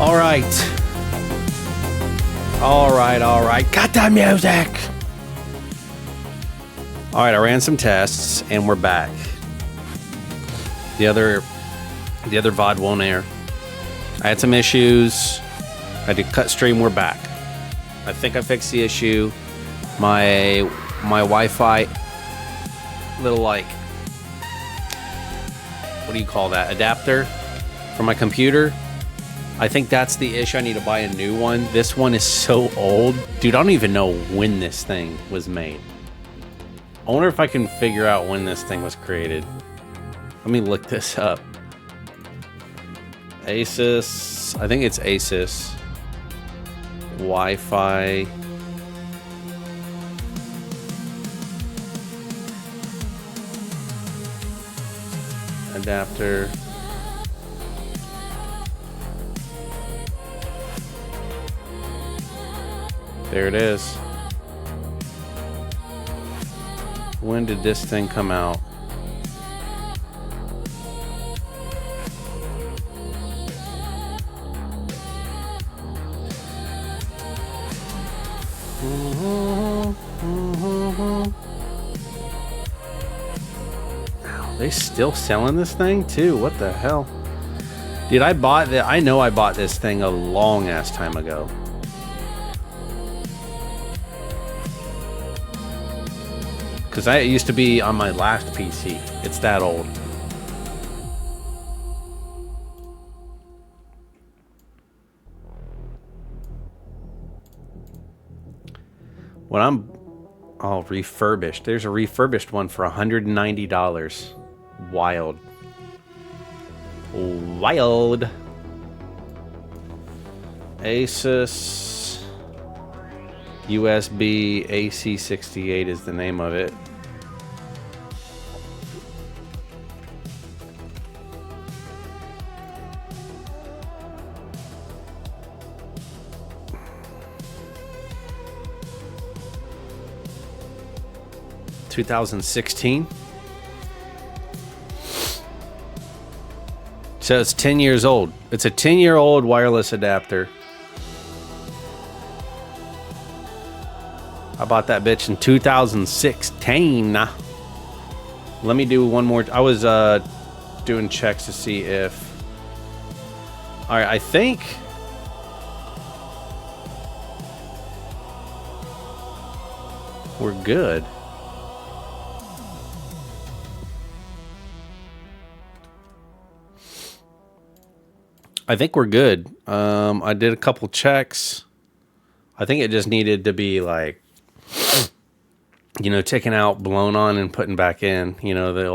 All right. All right. Got the music. All right, I ran some tests and we're back. The other VOD won't air. I had some issues. I had to cut stream. We're back. I think I fixed the issue. My Wi-Fi little, like, what do you call that? Adapter for my computer. I think that's the issue. I need to buy a new one. This one is so old. Dude, I don't even know when this thing was made. I wonder if I can figure out when this thing was created. Let me look this up. Asus. I think it's Asus. Wi-Fi. Adapter. There it is. When did this thing come out? They still selling this thing too? What the hell? Dude, I bought that. I know I bought this thing a long ass time ago. Because it used to be on my last PC. It's that old. When I'm... Oh, refurbished. There's a refurbished one for $190. Wild. Wild. Asus USB AC68 is the name of it. (2016). So it's 10 years old. It's a 10-year-old wireless adapter. I bought that bitch in 2016. Let me do one more. I was doing checks to see if... All right, I think... we're good. I think we're good. I did a couple checks. I think it just needed to be like, you know, taken out, blown on, and putting back in. You know, the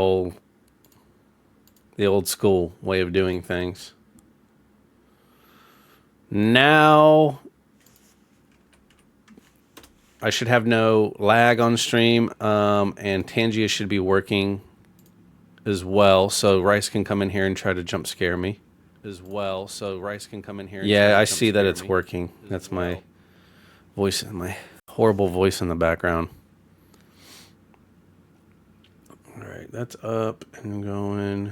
old school way of doing things. Now, I should have no lag on stream, and Tangia should be working as well, so Rice can come in here and try to jump scare me. Yeah, I see that it's working. That's my voice, my horrible voice in the background. All right, that's up and going.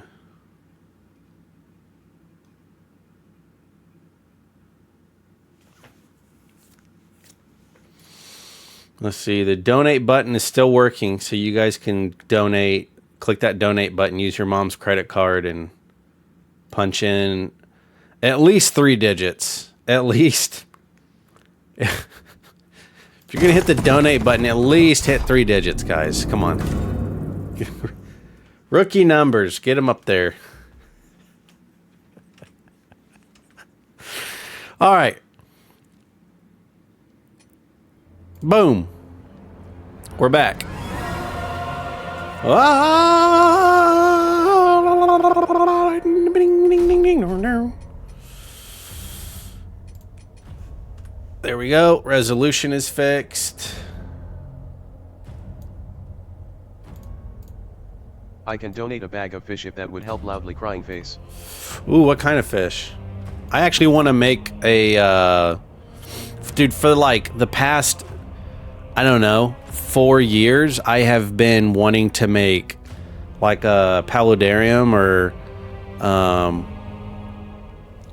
Let's see, the donate button is still working, so you guys can donate. Click that donate button, use your mom's credit card, and punch in at least 3 digits. At least. If you're going to hit the donate button, at least hit 3 digits, guys. Come on. Rookie numbers. Get them up there. All right. Boom. We're back. There we go. Resolution is fixed. I can donate a bag of fish if that would help. Loudly crying face. Ooh, what kind of fish? I actually want to make a dude, for like the past, I don't know, 4 years, I have been wanting to make like a paludarium or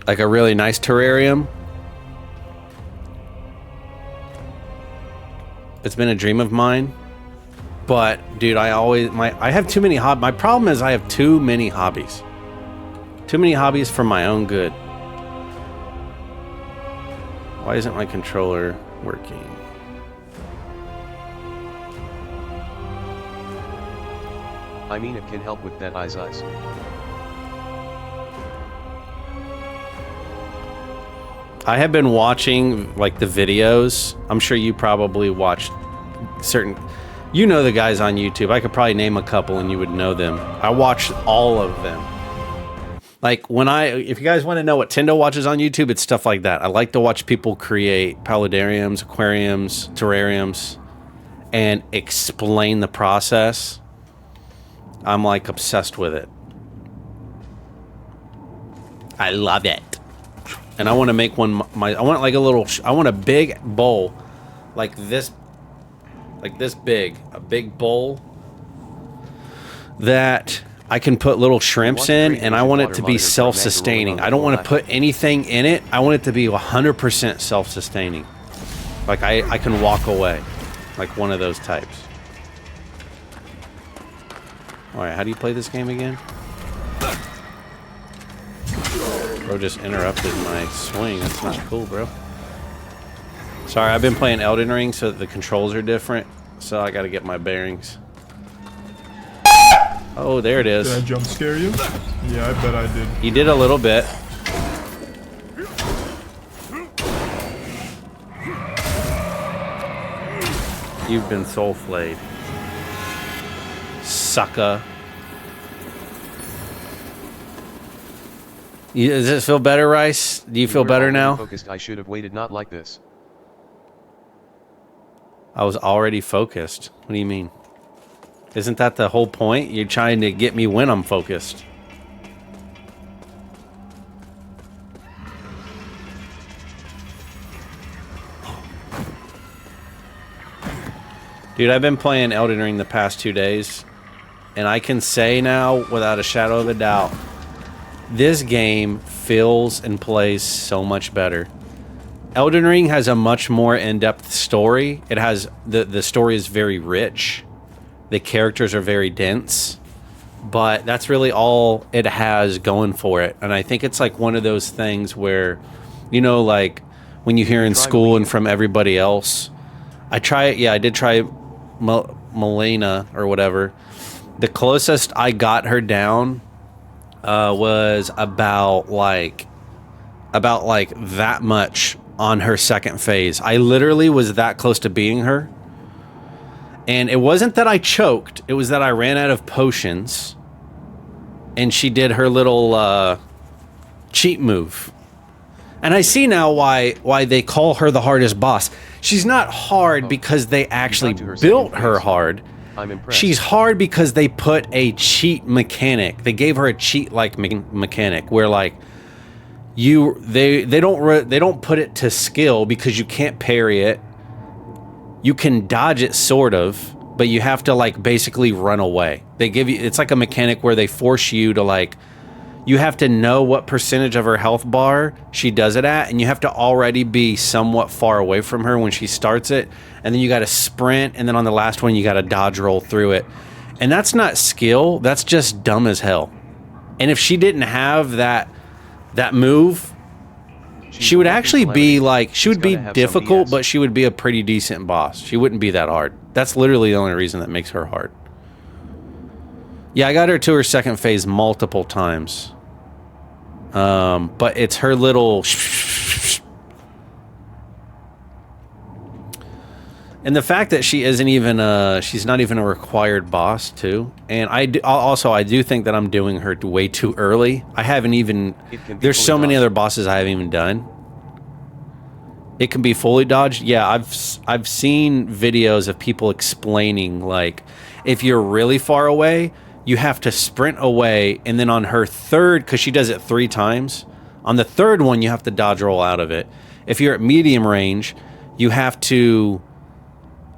like a really nice terrarium. It's been a dream of mine. But dude, I have too many hobbies. My problem is I have too many hobbies. Too many hobbies for my own good. Why isn't my controller working? I mean, it can help with that Icey. I have been watching like the videos. I'm sure you probably watched certain, you know, the guys on YouTube. I could probably name a couple and you would know them. I watched all of them. Like if you guys want to know what Tendo watches on YouTube, it's stuff like that. I like to watch people create paludariums, aquariums, terrariums, and explain the process. I'm like obsessed with it. I love it. And I want to make one, I want like a little, I want a big bowl, like this big, a big bowl that I can put little shrimps in, and I want it to be self-sustaining. I don't want to put anything in it. I want it to be 100% self-sustaining. Like I can walk away, like one of those types. All right, how do you play this game again? Bro just interrupted my swing. That's not cool, bro. Sorry, I've been playing Elden Ring, so the controls are different. So I got to get my bearings. Oh, there it is. Did I jump scare you? Yeah, I bet I did. You did a little bit. You've been soul flayed. Sucker. Does it feel better, Rice? Do you feel better now? Focused. I should have waited, not like this. I was already focused. What do you mean? Isn't that the whole point? You're trying to get me when I'm focused. Dude, I've been playing Elden Ring the past 2 days, and I can say now, without a shadow of a doubt, this game feels and plays so much better. Elden Ring has a much more in-depth story. It has the story is very rich. The characters are very dense, but that's really all it has going for it. And I think it's like one of those things where, you know, like when you hear in school and from everybody else. I did try Melina or whatever. The closest I got her down was about like that much on her second phase. I literally was that close to beating her. And it wasn't that I choked, it was that I ran out of potions. And she did her little cheat move. And I see now why they call her the hardest boss. She's not hard because they actually built her hard. I'm impressed. She's hard because they put a cheat mechanic. They gave her a cheat-like mechanic where like they don't put it to skill because you can't parry it. You can dodge it sort of, but you have to like basically run away. They give you, it's like a mechanic where they force you to like, you have to know what percentage of her health bar she does it at, and you have to already be somewhat far away from her when she starts it, and then you got to sprint, and then on the last one you got to dodge roll through it. And that's not skill, that's just dumb as hell. And if she didn't have that move, she would actually be like, she would be difficult, but she would be a pretty decent boss. She wouldn't be that hard. That's literally the only reason that makes her hard. Yeah, I got her to her second phase multiple times. But it's her little... And the fact that she isn't even she's not even a required boss too. And I do think that I'm doing her way too early. I haven't even, there's so many other bosses I haven't even done. It can be fully dodged. Yeah, I've seen videos of people explaining like if you're really far away, you have to sprint away, and then on her third, because she does it 3 times, on the third one you have to dodge roll out of it. If you're at medium range, you have to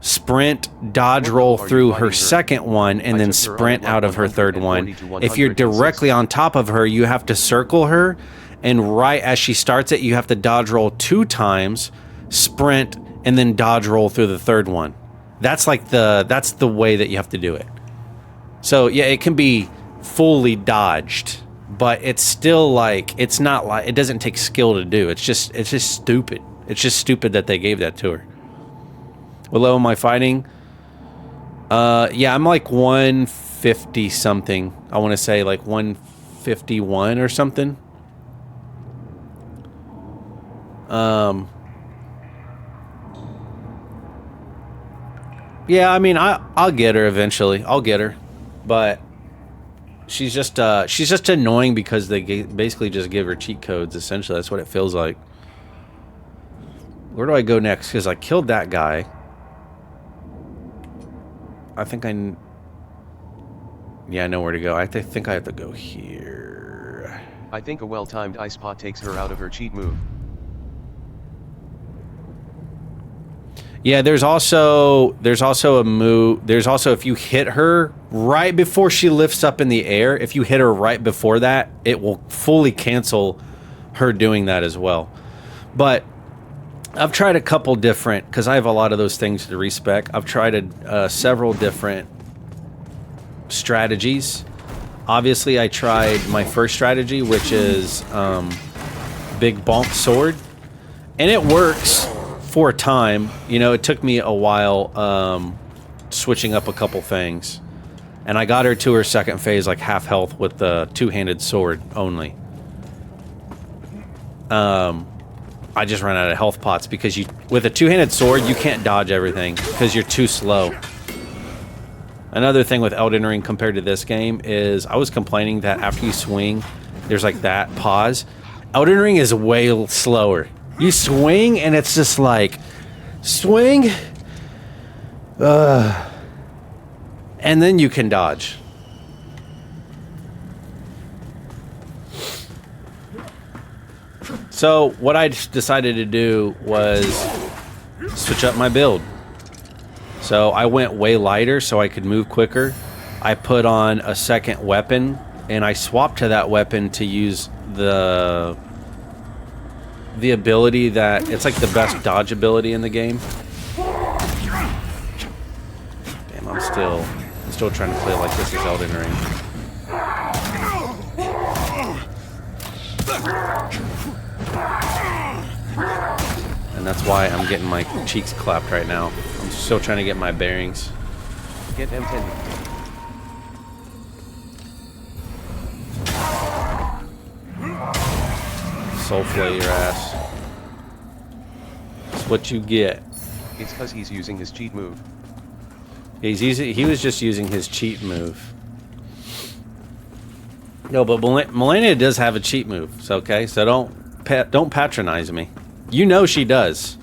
sprint, dodge roll through her second one, and then sprint out of her third one. If you're directly on top of her, you have to circle her and right as she starts it, you have to dodge roll 2 times, sprint, and then dodge roll through the third one. That's like that's the way that you have to do it. So yeah, it can be fully dodged, but it's still like, it's not like, it doesn't take skill to do. It's just stupid. It's just stupid that they gave that to her. What level am I fighting? Yeah, I'm like 150 something. I want to say like 151 or something. Yeah, I mean, I'll get her eventually. I'll get her, but she's just annoying because they basically just give her cheat codes. Essentially, that's what it feels like. Where do I go next? Because I killed that guy. I think yeah, I know where to go. I think I have to go here. I think a well-timed ice pot takes her out of her cheat move. Yeah, there's also a move. There's also, if you hit her right before she lifts up in the air, if you hit her right before that, it will fully cancel her doing that as well. But I've tried a couple different, because I have a lot of those things to respec. I've tried several different strategies. Obviously, I tried my first strategy, which is big bonk sword, and it works for a time. You know, it took me a while switching up a couple things, and I got her to her second phase like half health with the two-handed sword only. I just ran out of health pots because with a two-handed sword you can't dodge everything because you're too slow. Another thing with Elden Ring compared to this game is I was complaining that after you swing, there's like that pause. Elden Ring is way slower. You swing and it's just like, swing, and then you can dodge. So what I decided to do was switch up my build. So I went way lighter so I could move quicker. I put on a second weapon and I swapped to that weapon to use the ability that it's like the best dodge ability in the game. Damn, I'm still trying to play like this is Elden Ring. And that's why I'm getting my cheeks clapped right now. I'm still trying to get my bearings. Get M10. Soul flay your ass. That's what you get. It's cause he's using his cheat move. He was just using his cheat move. No, but Melania does have a cheat move. So okay, so don't patronize me. You know she does.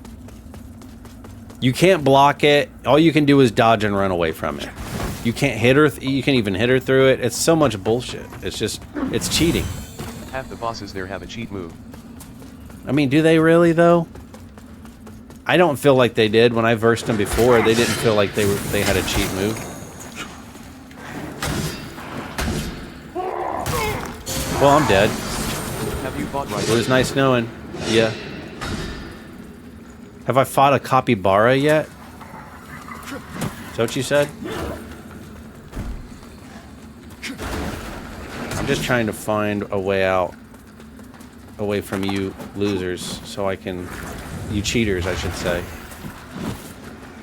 You can't block it. All you can do is dodge and run away from it. You can't hit her. You can't even hit her through it. It's so much bullshit. It's cheating. Half the bosses there have a cheat move. I mean, do they really though? I don't feel like they did. When I versed them before, they didn't feel like they had a cheat move. Well, I'm dead. Have you fought right? It was nice knowing. Yeah. Have I fought a capybara yet? Is that what you said? I'm just trying to find a way out. Away from you losers, so I can... You cheaters, I should say.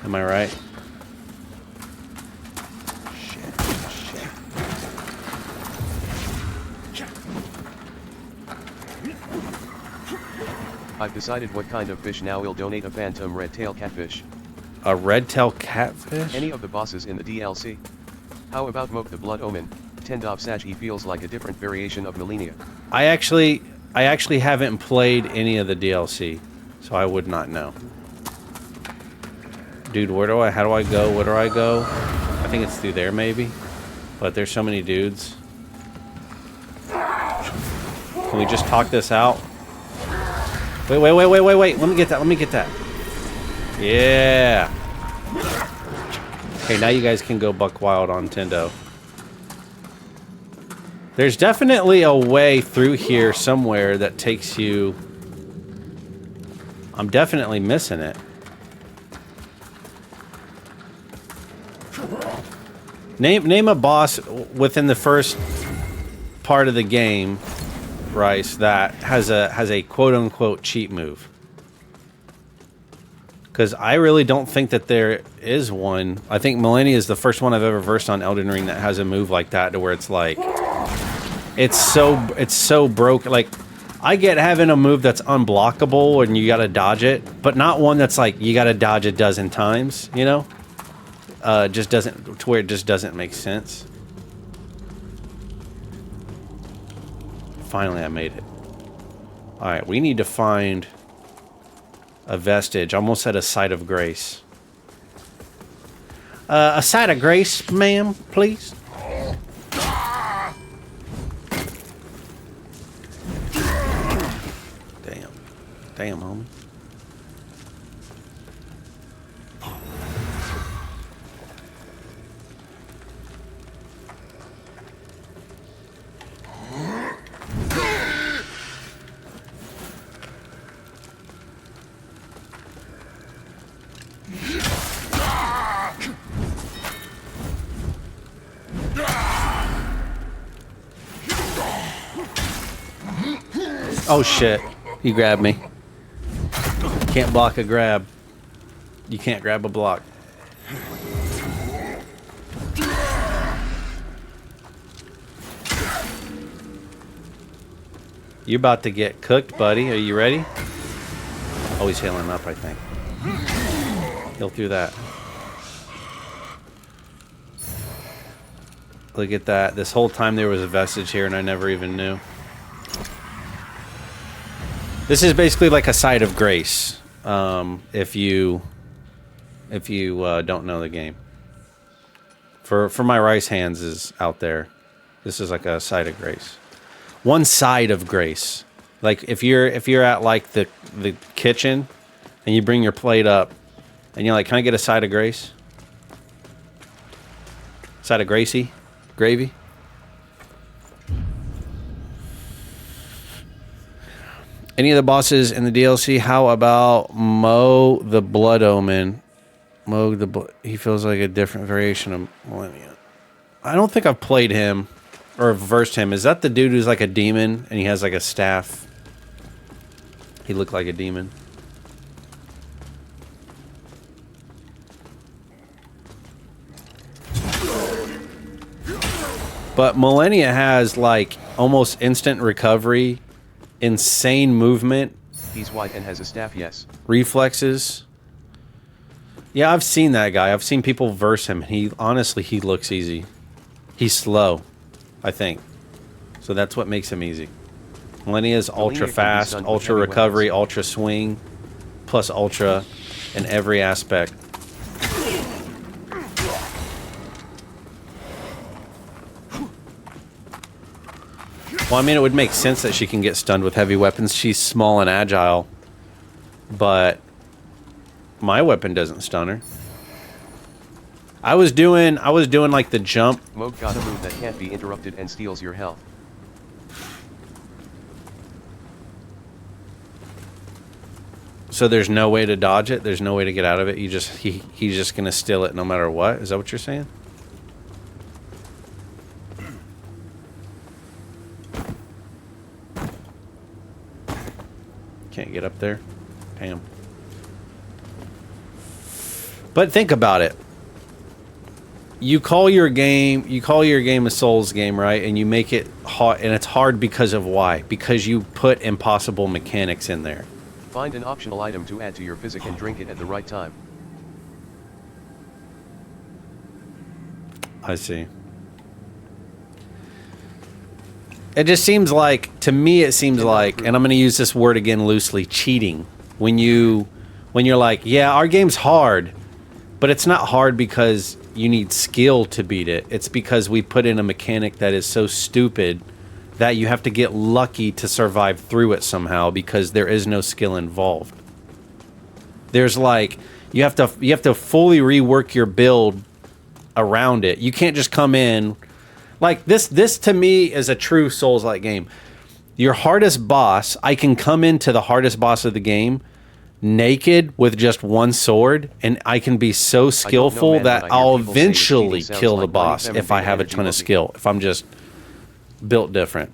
Am I right? I've decided what kind of fish now will donate a phantom red-tail catfish. A red-tail catfish? Any of the bosses in the DLC? How about Moke the Blood Omen? Tendo Saji feels like a different variation of Melania. I actually haven't played any of the DLC, so I would not know. Dude, how do I go? Where do I go? I think it's through there maybe. But there's so many dudes. Can we just talk this out? Wait. Let me get that. Yeah. Okay, now you guys can go buck wild on Tendo. There's definitely a way through here somewhere that takes you... I'm definitely missing it. Name a boss within the first part of the game, Rice, that has a quote-unquote cheat move. Because I really don't think that there is one. I think Millennia is the first one I've ever versed on Elden Ring that has a move like that, to where it's like... It's so broke. Like, I get having a move that's unblockable and you gotta dodge it, but not one that's like, you gotta dodge a dozen times, you know? Just doesn't, to where it just doesn't make sense. Finally, I made it. Alright, we need to find a vestige. Almost at a site of grace. A site of grace, ma'am, please. Damn, homie. Oh shit, he grabbed me. Can't block a grab. You can't grab a block. You're about to get cooked, buddy. Are you ready? Oh, he's healing up, I think. Heal through that. Look at that. This whole time there was a vestige here and I never even knew. This is basically like a site of grace. If you don't know the game. For my rice hands is out there. This is like a site of grace. One side of grace. Like if you're at like the kitchen and you bring your plate up and you're like, can I get a side of grace? Side of Gracie? Gravy? Any of the bosses in the DLC? How about Mo the Blood Omen? He feels like a different variation of Millennia. I don't think I've played him or versed him. Is that the dude who's like a demon and he has like a staff? He looked like a demon. But Millennia has like almost instant recovery. Insane movement. He's white and has a staff, yes. Reflexes. Yeah, I've seen that guy. I've seen people verse him. He looks easy. He's slow, I think. So that's what makes him easy. Millennia is ultra fast, ultra recovery, ultra swing, plus ultra in every aspect. Well, I mean, it would make sense that she can get stunned with heavy weapons. She's small and agile. But my weapon doesn't stun her. I was doing like the jump. Moog got a move that can't be interrupted and steals your health. So there's no way to dodge it. There's no way to get out of it. He's just gonna steal it no matter what. Is that what you're saying? Can't get up there. Damn. But think about it. You call your game a Souls game, right? And you make it hard, and it's hard because of why? Because you put impossible mechanics in there. Find an optional item to add to your physic and drink it at the right time. I see. It just seems like, to me it seems like, and I'm going to use this word again loosely, cheating. When you're like, yeah, our game's hard, but it's not hard because you need skill to beat it. It's because we put in a mechanic that is so stupid that you have to get lucky to survive through it somehow because there is no skill involved. There's like, you have to fully rework your build around it. You can't just come in. Like this to me is a true Souls-like game. Your hardest boss, I can come into the hardest boss of the game naked with just one sword, and I can be so skillful that I'll eventually kill the boss if I have a ton of skill. If I'm just built different.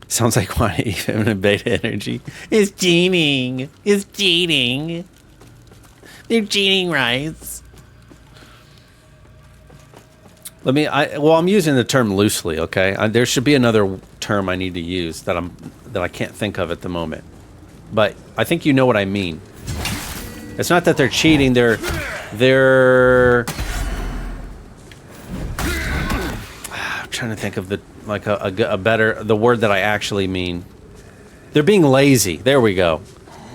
Sounds like quantity feminine beta energy. It's cheating. It's cheating. They're cheating, rights. I'm using the term loosely, okay? There should be another term I need to use that I can't think of at the moment. But I think you know what I mean. It's not that they're cheating, they're I'm trying to think of the the word that I actually mean. They're being lazy. There we go.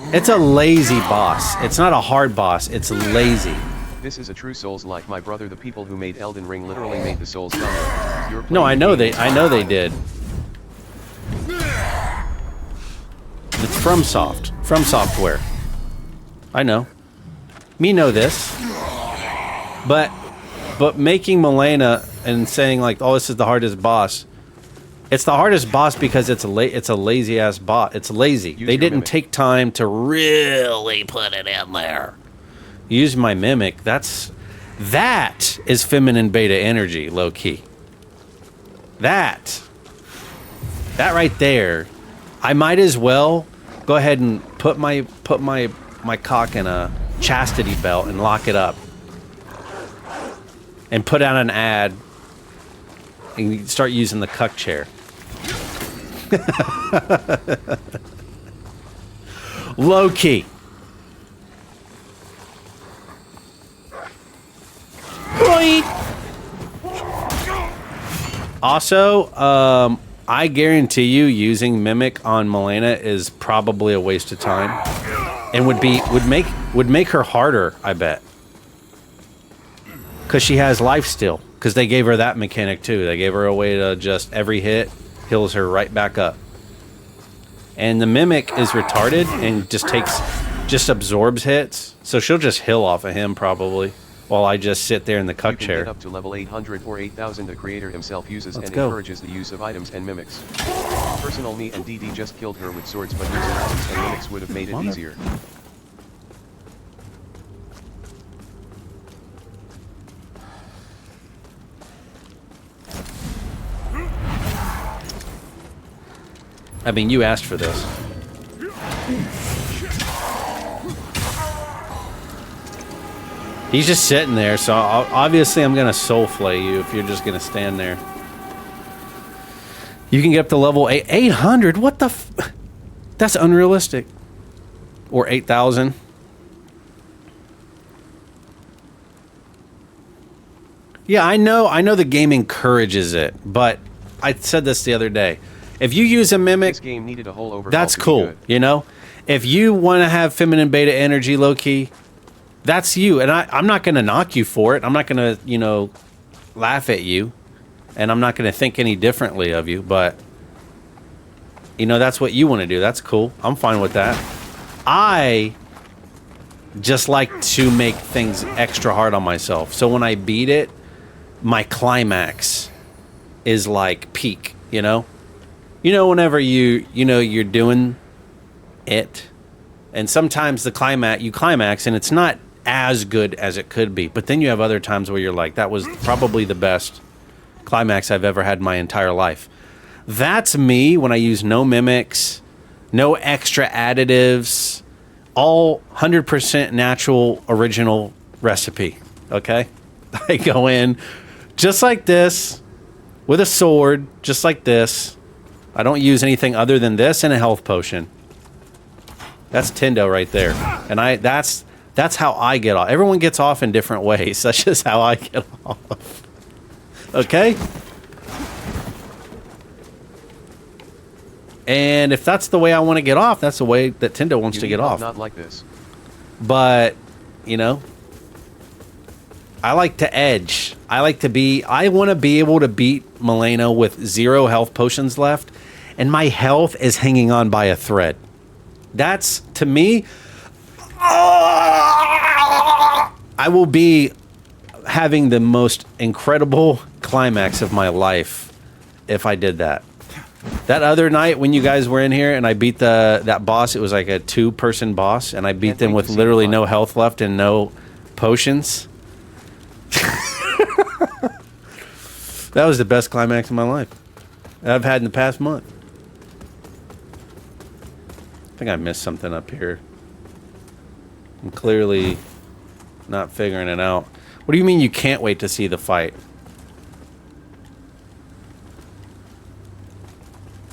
It's a lazy boss. It's not a hard boss, it's lazy. This is a true Souls like my brother. The people who made Elden Ring literally made the Souls genre. No, I know they did. It's from software. I know. Me know this. But making Milena and saying like, oh, this is the hardest boss. It's the hardest boss because it's a lazy ass bot. It's lazy. They didn't take time to really put it in there. Use my mimic. That is feminine beta energy, low key. That right there. I might as well go ahead and put my cock in a chastity belt and lock it up, and put out an ad and start using the cuck chair. Low key. Also, I guarantee you using Mimic on Milena is probably a waste of time, and would make her harder, I bet. Because she has life steal. Because they gave her that mechanic too. They gave her a way to just every hit heals her right back up. And the Mimic is retarded and just absorbs hits. So she'll just heal off of him probably. While I just sit there in the cuck chair. Get up to level 800 or 8000. The creator himself uses encourages the use of items and mimics. Personal me and DD just killed her with swords, but using items and mimics would have made it easier. I mean, you asked for this. He's just sitting there, so obviously I'm going to soul flay you if you're just going to stand there. You can get up to level 800? What the That's unrealistic. Or 8,000. Yeah, I know the game encourages it, but I said this the other day. If you use a Mimic, this game needed a whole overhaul. That's cool, you know? If you want to have feminine beta energy low-key, that's you, and I'm not going to knock you for it. I'm not going to, laugh at you, and I'm not going to think any differently of you, but, that's what you want to do. That's cool. I'm fine with that. I just like to make things extra hard on myself. So when I beat it, my climax is like peak, whenever you're doing it, and sometimes you climax and it's not as good as it could be, but then you have other times where you're like, that was probably the best climax I've ever had in my entire life. That's me when I use no mimics, no extra additives, all 100% natural original recipe. Okay, I go in just like this with a sword, just like this. I don't use anything other than this and a health potion. That's Tendo right there. And that's how I get off. Everyone gets off in different ways. That's just how I get off. Okay? And if that's the way I want to get off, that's the way that Tendo wants to get off. Not like this. But, I like to edge. I want to be able to beat Milena with 0 health potions left, and my health is hanging on by a thread. That's, to me, I I will be having the most incredible climax of my life if I did that. That other night when you guys were in here and I beat that boss, it was like a 2-person boss, and I beat them with literally no health left and no potions. That was the best climax of my life that I've had in the past month. I think I missed something up here. I'm clearly not figuring it out. What do you mean you can't wait to see the fight?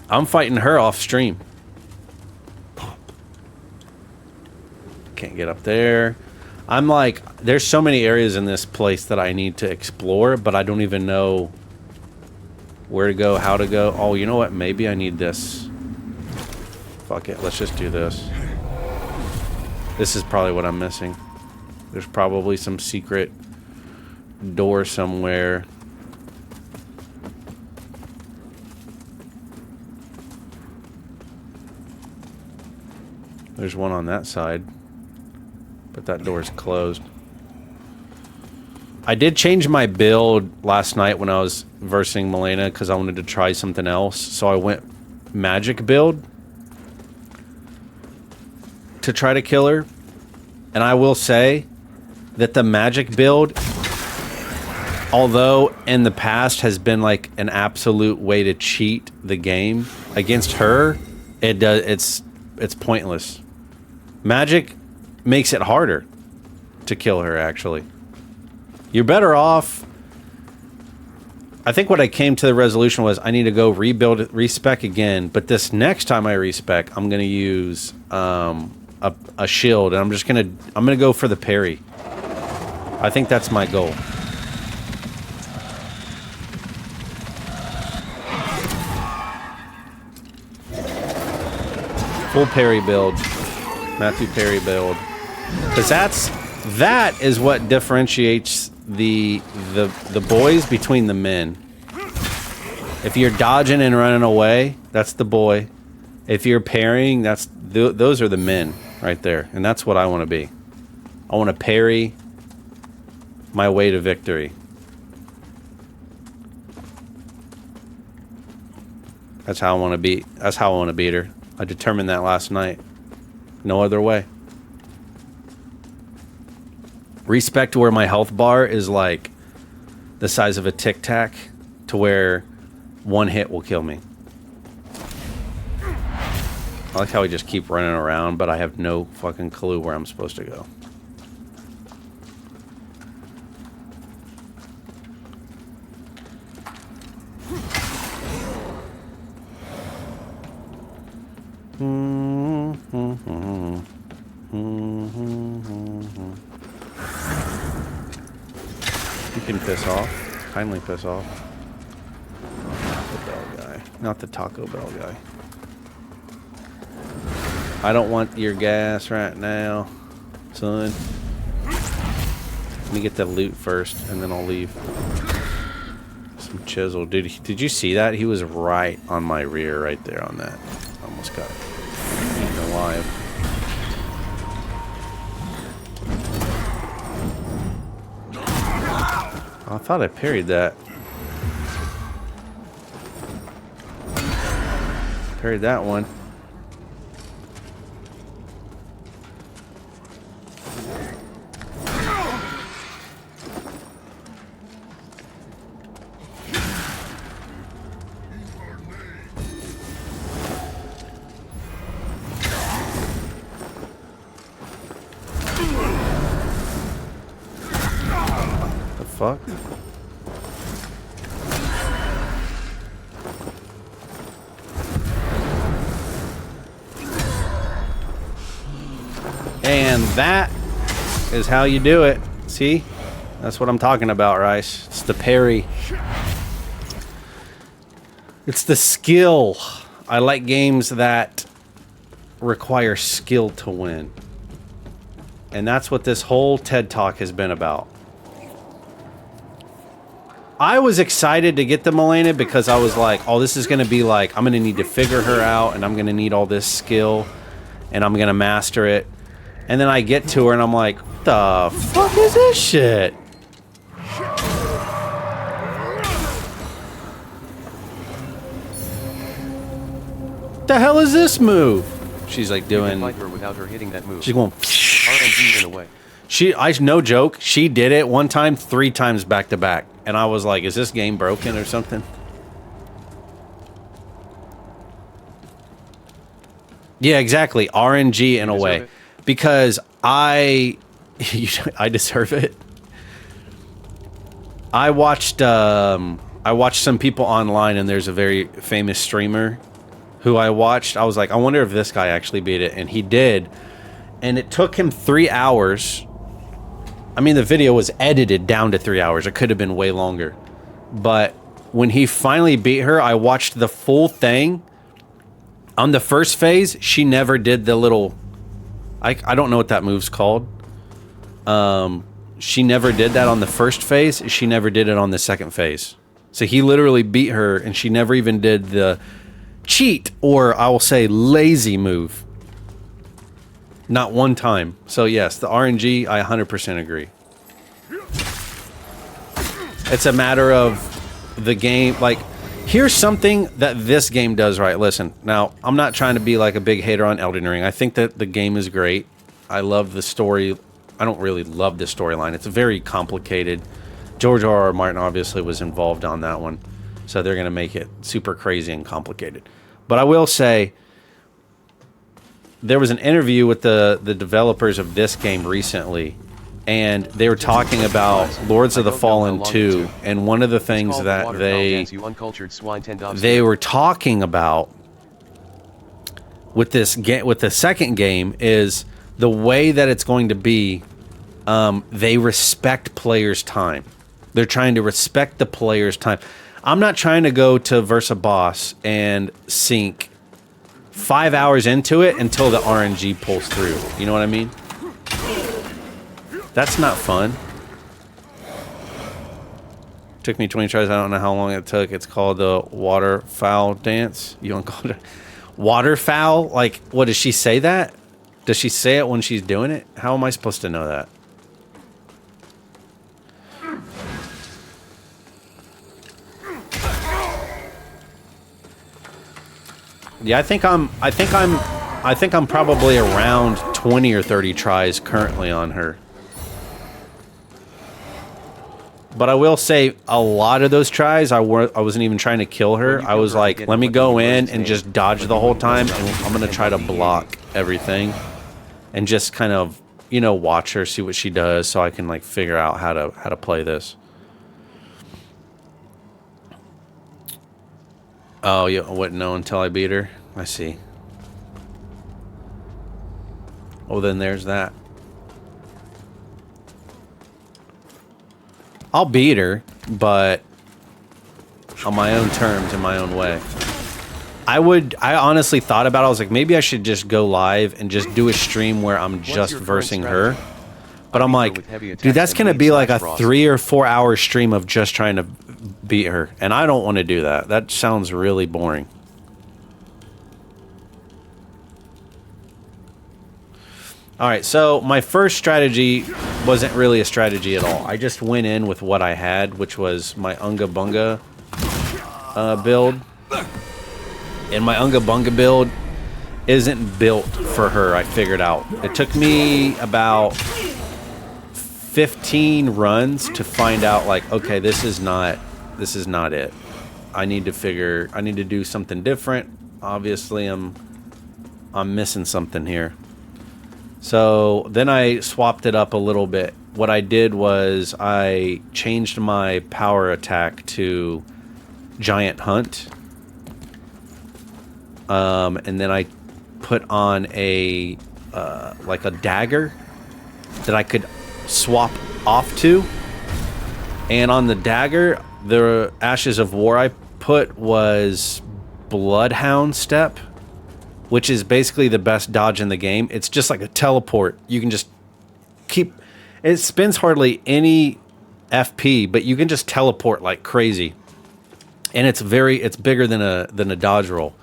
I'm fighting her off stream. Can't get up there. I'm like, there's so many areas in this place that I need to explore, but I don't even know where to go, how to go. Oh, you know what? Maybe I need this. Fuck it. Let's just do this. This is probably what I'm missing. There's probably some secret door somewhere. There's one on that side, but that door's closed. I did change my build last night when I was versing Milena because I wanted to try something else. So I went magic build to try to kill her. And I will say that the magic build, although in the past has been like an absolute way to cheat the game, against her, it's pointless. Magic makes it harder to kill her, actually. You're better off. I think what I came to the resolution was I need to go rebuild it, respec again, but this next time I respec, I'm going to use a shield, and I'm gonna go for the parry. I think that's my goal. Full parry build. Matthew Perry build. Because that is what differentiates the boys between the men. If you're dodging and running away, that's the boy. If you're parrying, those are the men right there. And that's what I want to be. I want to parry my way to victory. That's how I want to beat. That's how I want to beat her. I determined that last night. No other way. Respect where my health bar is like the size of a Tic Tac, to where one hit will kill me. I like how we just keep running around, but I have no fucking clue where I'm supposed to go. You can piss off. Kindly piss off. Not the Bell guy. Not the Taco Bell guy. I don't want your gas right now, son. Let me get the loot first, and then I'll leave. Some chisel. Dude, did you see that? He was right on my rear right there on that. Almost got eaten alive. I thought I parried that. Parried that one. Fuck. And that is how you do it. See? That's what I'm talking about, Rice. It's the parry. It's the skill. I like games that require skill to win. And that's what this whole TED Talk has been about. I was excited to get the Milena because I was like, oh, this is going to be like, I'm going to need to figure her out, and I'm going to need all this skill, and I'm going to master it. And then I get to her, and I'm like, The fuck is this shit? The hell is this move? She's like doing. Fight her without her hitting that move. She's going. RNG in a way. No joke. She did it one time, 3 times back to back, and I was like, "Is this game broken or something?" Yeah, exactly. RNG in a way, because I deserve it. I watched some people online, and there's a very famous streamer who I watched. I was like, I wonder if this guy actually beat it, and he did. And it took him 3 hours. I mean, the video was edited down to 3 hours. It could have been way longer. But when he finally beat her, I watched the full thing. On the first phase, she never did the little... I don't know what that move's called. She never did that on the first phase. She never did it on the second phase. So he literally beat her, and she never even did the cheat, or I will say lazy move. Not one time. So yes, the RNG, I 100% agree. It's a matter of the game. Like, here's something that this game does right. Listen, now, I'm not trying to be like a big hater on Elden Ring. I think that the game is great. I love the story. I don't really love the storyline. It's very complicated. George R.R. Martin obviously was involved on that one. So they're going to make it super crazy and complicated. But I will say, there was an interview with the developers of this game recently, and they were talking about Lords of the Fallen 2, and one of the things that they were talking about with this with the second game is the way that it's going to be. They respect players' time. They're trying to respect the players' time. I'm not trying to go to Versa Boss and sink 5 hours into it until the RNG pulls through. You know what I mean? That's not fun. Took me 20 tries. I don't know how long it took. It's called the waterfowl dance. You want to call it waterfowl? Like, what, does she say that? Does she say it when she's doing it? How am I supposed to know that? Yeah, I think I'm probably around 20 or 30 tries currently on her. But I will say, a lot of those tries, I wasn't even trying to kill her. I was like, let me go in and just dodge the whole time, and I'm gonna try to block everything, and just kind of, you know, watch her, see what she does, so I can like figure out how to play this. Oh, you wouldn't know until I beat her? I see. Oh, then there's that. I'll beat her, but on my own terms, in my own way. I honestly thought about it. I was like, maybe I should just go live and just do a stream where I'm just versing her. But I'm like, dude, that's going to be like a 3 or 4 hour stream of just trying to beat her. And I don't want to do that. That sounds really boring. All right, so my first strategy wasn't really a strategy at all. I just went in with what I had, which was my Unga Bunga build. And my Unga Bunga build isn't built for her, I figured out. It took me about 15 runs to find out, like, okay, this is not it. I need to do something different. Obviously, I'm missing something here. So then I swapped it up a little bit. What I did was I changed my power attack to Giant Hunt. And then I put on a like a dagger that I could swap off to. And on the dagger, the Ashes of War I put was Bloodhound Step, which is basically the best dodge in the game. It's just like a teleport. You can just keep... It spends hardly any FP, but you can just teleport like crazy. And it's bigger than a dodge roll.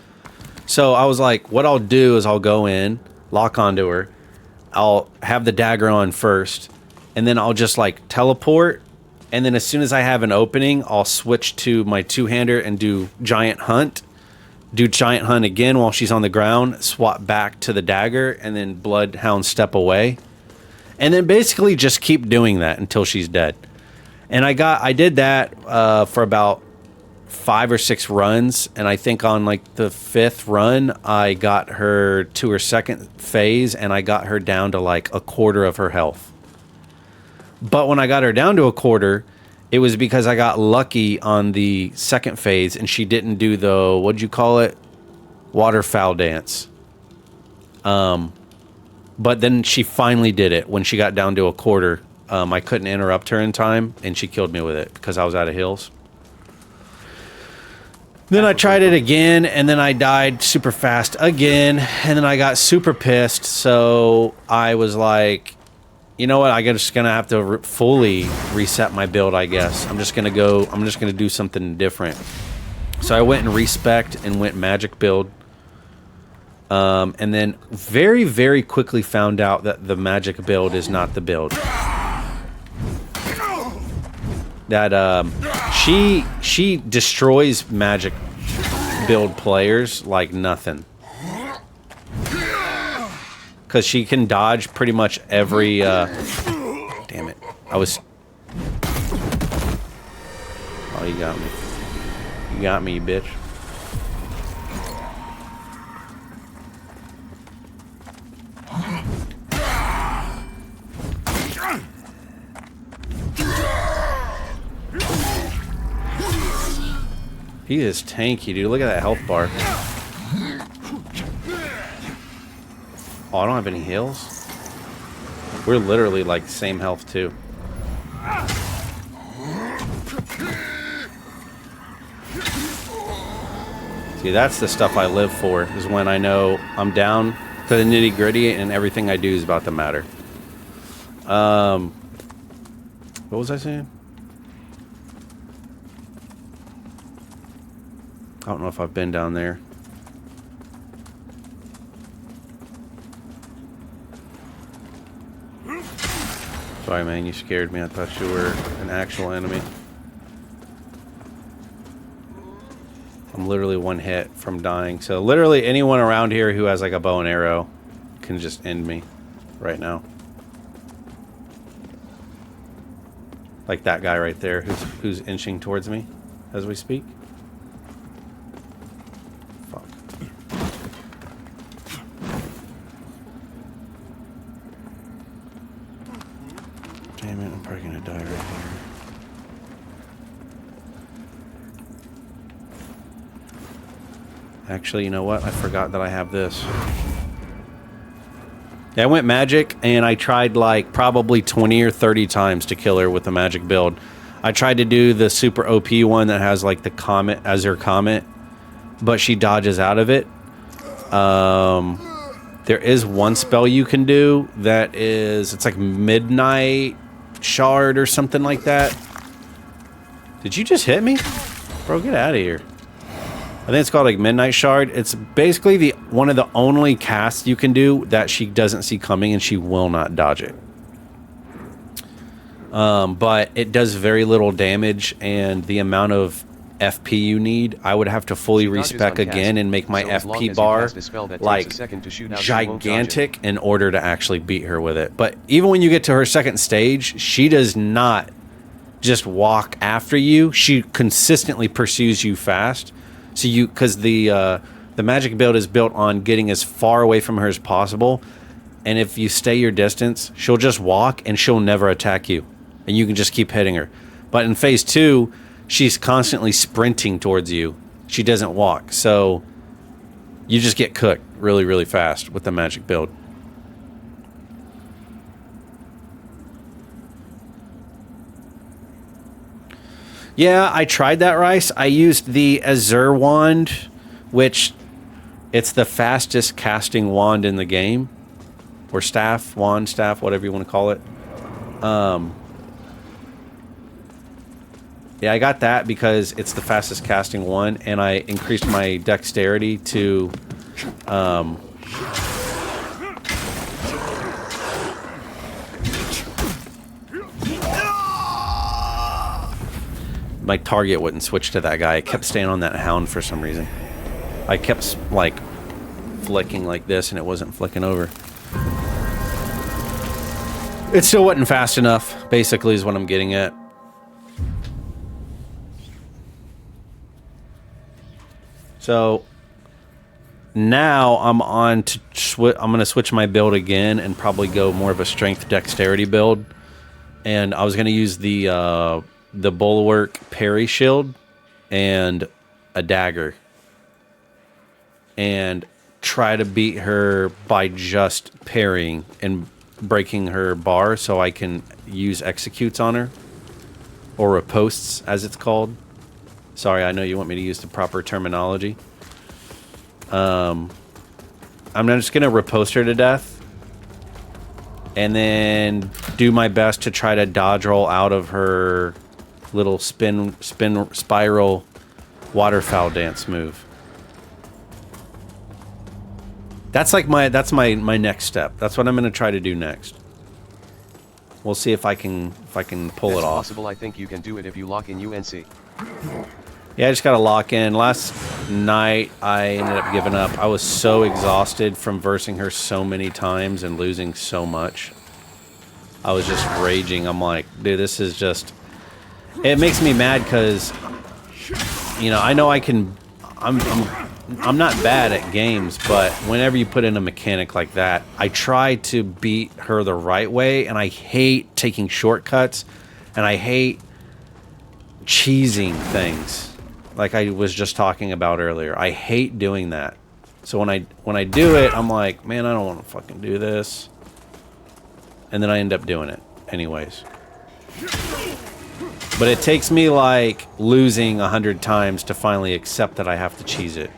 So I was like, what I'll do is I'll go in, lock onto her. I'll have the dagger on first, and then I'll just like teleport, and then as soon as I have an opening, I'll switch to my two-hander and do Giant Hunt. Do Giant Hunt again while she's on the ground, swap back to the dagger, and then Bloodhound step away. And then basically just keep doing that until she's dead. And I did that for about 5 or 6 runs, and I think on like the 5th run, I got her to her second phase, and I got her down to like a quarter of her health. But when I got her down to a quarter, it was because I got lucky on the second phase, and she didn't do the, what'd you call it? Waterfowl dance. But then she finally did it when she got down to a quarter. I couldn't interrupt her in time, and she killed me with it because I was out of heals. Then I tried it again, and then I died super fast again, and then I got super pissed, so I was like, you know what, I'm just going to have to fully reset my build, I guess. I'm just going to do something different. So I went and respect and went magic build. And then very, very quickly found out that the magic build is not the build. That she destroys magic build players like nothing. Because she can dodge pretty much every damn it. Oh, you got me. You got me, bitch. He is tanky, dude. Look at that health bar. Oh, I don't have any heals. We're literally like same health too. See, that's the stuff I live for, is when I know I'm down to the nitty gritty and everything I do is about to matter. What was I saying? I don't know if I've been down there. Sorry, man, you scared me. I thought you were an actual enemy. I'm literally one hit from dying. So literally anyone around here who has like a bow and arrow can just end me right now. Like that guy right there who's inching towards me as we speak. Fuck. Damn it, I'm probably gonna die right here. Actually, you know what? I forgot that I have this. Yeah, I went magic, and I tried like probably 20 or 30 times to kill her with the magic build. I tried to do the super OP one that has like the comet as her comet, but she dodges out of it. There is one spell you can do that is, it's like Midnight Shard or something like that. Did you just hit me? Bro, get out of here. I think it's called like Midnight Shard. It's basically one of the only casts you can do that she doesn't see coming and she will not dodge it. But it does very little damage, and the amount of FP you need, I would have to fully respec again and make my FP bar like gigantic in order to actually beat her with it. But even when you get to her second stage, she does not just walk after you. She consistently pursues you fast. So because the magic build is built on getting as far away from her as possible, and if you stay your distance, she'll just walk and she'll never attack you, and you can just keep hitting her. But in phase 2, she's constantly sprinting towards you. She doesn't walk, so you just get cooked really, really fast with the magic build. Yeah, I tried that, Rice. I used the Azure wand, which it's the fastest casting wand in the game. Or staff, wand, staff, whatever you want to call it. Yeah, I got that because it's the fastest casting one, and I increased my dexterity to... my target wouldn't switch to that guy. I kept staying on that hound for some reason. I kept like flicking like this and it wasn't flicking over. It still wasn't fast enough, basically, is what I'm getting at. So now I'm on to I'm going to switch my build again and probably go more of a strength dexterity build. And I was going to use the bulwark parry shield and a dagger and try to beat her by just parrying and breaking her bar so I can use executes on her, or riposts as it's called. Sorry, I know you want me to use the proper terminology. I'm just gonna riposte her to death and then do my best to try to dodge roll out of her little spin spiral waterfowl dance move. That's like my next step. That's what I'm gonna try to do next. We'll see if I can pull it off. Possible. I think you can do it if you lock in UNC. Yeah, I just gotta lock in. Last night I ended up giving up. I was so exhausted from versing her so many times and losing so much. I was just raging. I'm like, dude, this is just... It makes me mad because, you know, I know I can... I'm not bad at games, but whenever you put in a mechanic like that, I try to beat her the right way, and I hate taking shortcuts, and I hate cheesing things, like I was just talking about earlier. I hate doing that. So when I do it, I'm like, man, I don't want to fucking do this, and then I end up doing it anyways. But it takes me like losing 100 times to finally accept that I have to cheese it.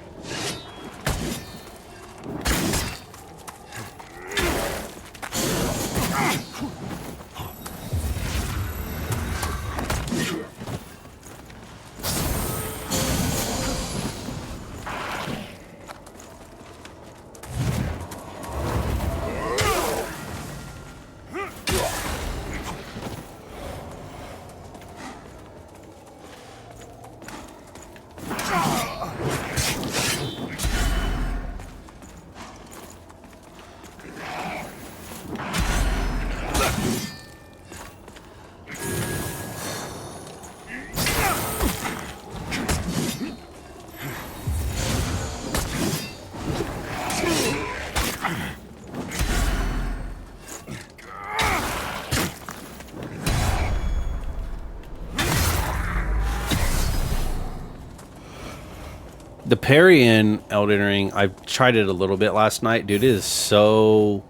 The parry in Elden Ring, I tried it a little bit last night. Dude, it is so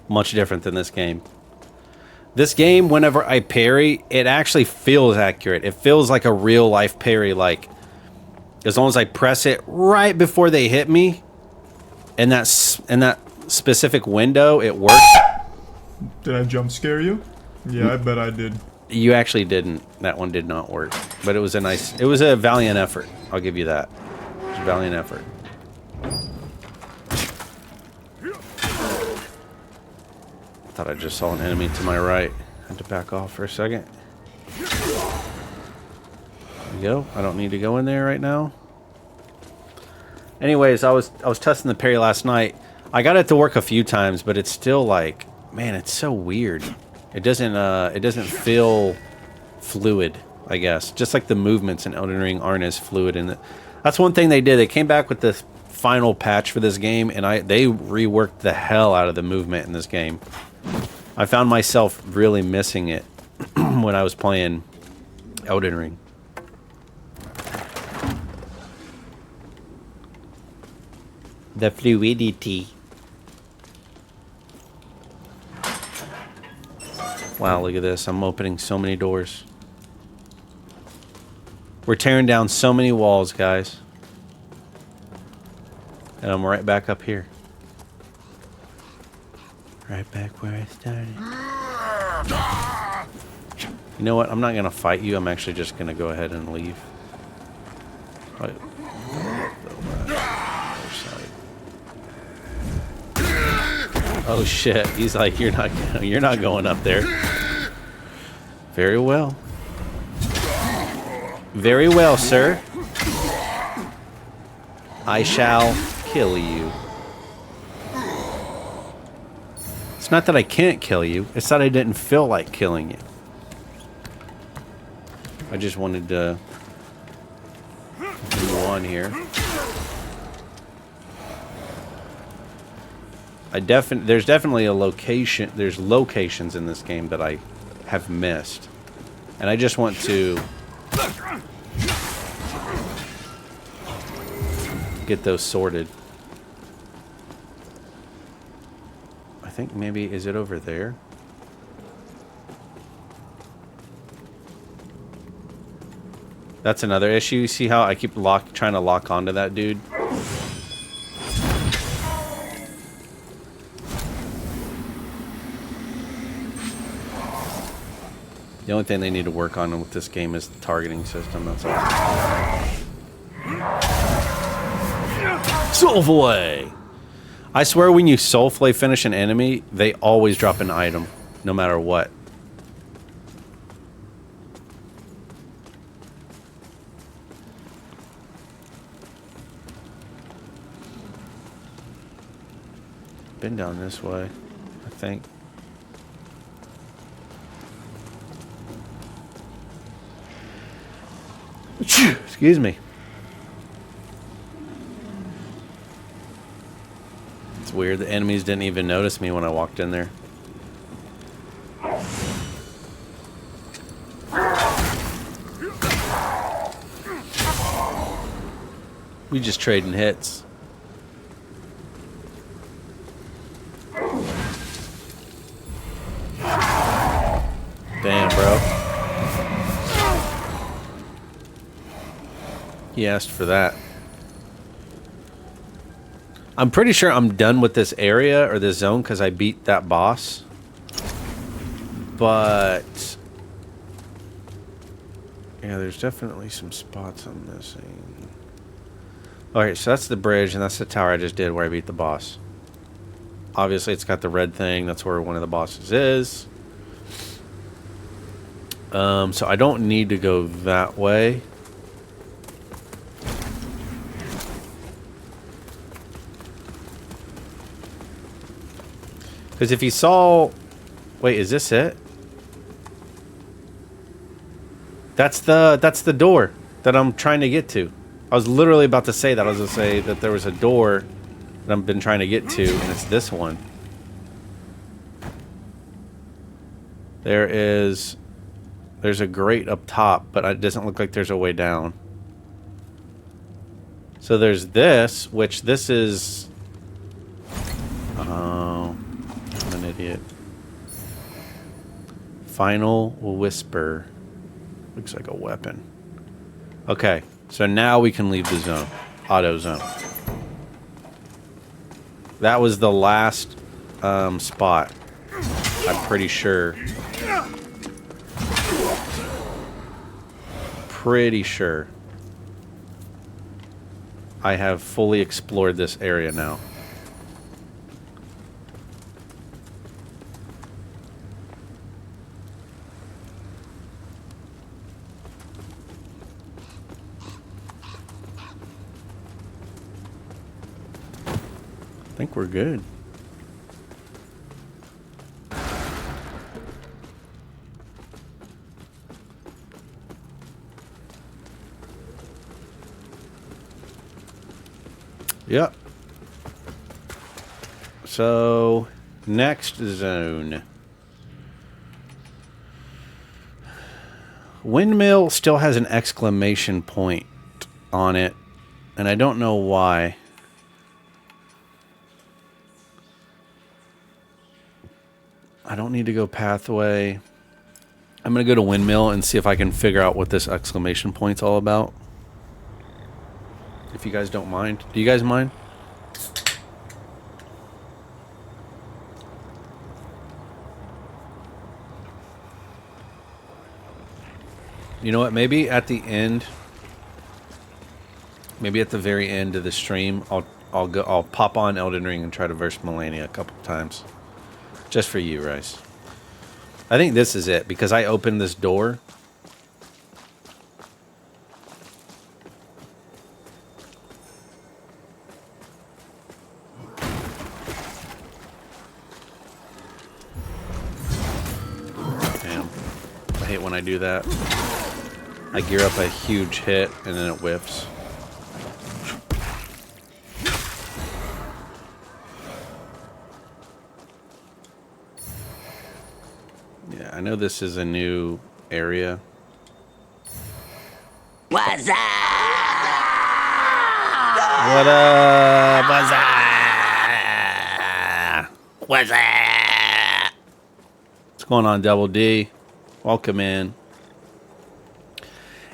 much different than this game. This game, whenever I parry, it actually feels accurate. It feels like a real life parry. Like, as long as I press it right before they hit me, in that specific window, it works. Did I jump scare you? Yeah, I bet I did. You actually didn't. That one did not work. But it was a valiant effort. I'll give you that. Valiant effort. I thought I just saw an enemy to my right. Had to back off for a second. There we go. I don't need to go in there right now. Anyways, I was testing the parry last night. I got it to work a few times, but it's still like, man, it's so weird. It doesn't feel fluid, I guess. Just like the movements in Elden Ring aren't as fluid in it. That's one thing they did. They came back with this final patch for this game, and they reworked the hell out of the movement in this game. I found myself really missing it when I was playing Elden Ring. The fluidity. Wow, look at this. I'm opening so many doors. We're tearing down so many walls, guys. And I'm right back up here. Right back where I started. You know what? I'm not going to fight you. I'm actually just going to go ahead and leave. Oh shit. He's like, you're not going up there. Very well. Very well, sir. I shall kill you. It's not that I can't kill you. It's that I didn't feel like killing you. I just wanted to move on here. There's definitely a location. There's locations in this game that I have missed, and I just want to get those sorted. I think maybe, is it over there? That's another issue. You see how I keep trying to lock onto that dude? The only thing they need to work on with this game is the targeting system, that's all. Soulflay! I swear when you Soulflay finish an enemy, they always drop an item, no matter what. Been down this way, I think. Excuse me. It's weird. The enemies didn't even notice me when I walked in there. We just trading hits. Damn, bro. He asked for that. I'm pretty sure I'm done with this area or this zone because I beat that boss. But yeah, there's definitely some spots I'm missing. Alright, so that's the bridge and that's the tower I just did where I beat the boss. Obviously it's got the red thing. That's where one of the bosses is. So I don't need to go that way. Because if you saw... Wait, is this it? That's the door that I'm trying to get to. I was literally about to say that. I was going to say that there was a door that I've been trying to get to, and it's this one. There's a grate up top, but it doesn't look like there's a way down. So there's this, which this is... Oh, I'm an idiot. Final Whisper. Looks like a weapon. Okay, so now we can leave the zone. Auto zone. That was the last spot. I'm pretty sure. Pretty sure. I have fully explored this area now. I think we're good. Yep. So, next zone. Windmill still has an exclamation point on it, and I don't know why. I don't need to go pathway. I'm going to go to Windmill and see if I can figure out what this exclamation point's all about. If you guys don't mind. Do you guys mind? You know what? Maybe at the end, maybe at the very end of the stream, I'll pop on Elden Ring and try to verse Melania a couple times. Just for you, Rice. I think this is it, because I opened this door. hate when I do that. I gear up a huge hit and then it whiffs. Yeah, I know this is a new area. What's up? What up? What's up? What's up? What's going on, Double D? Welcome in.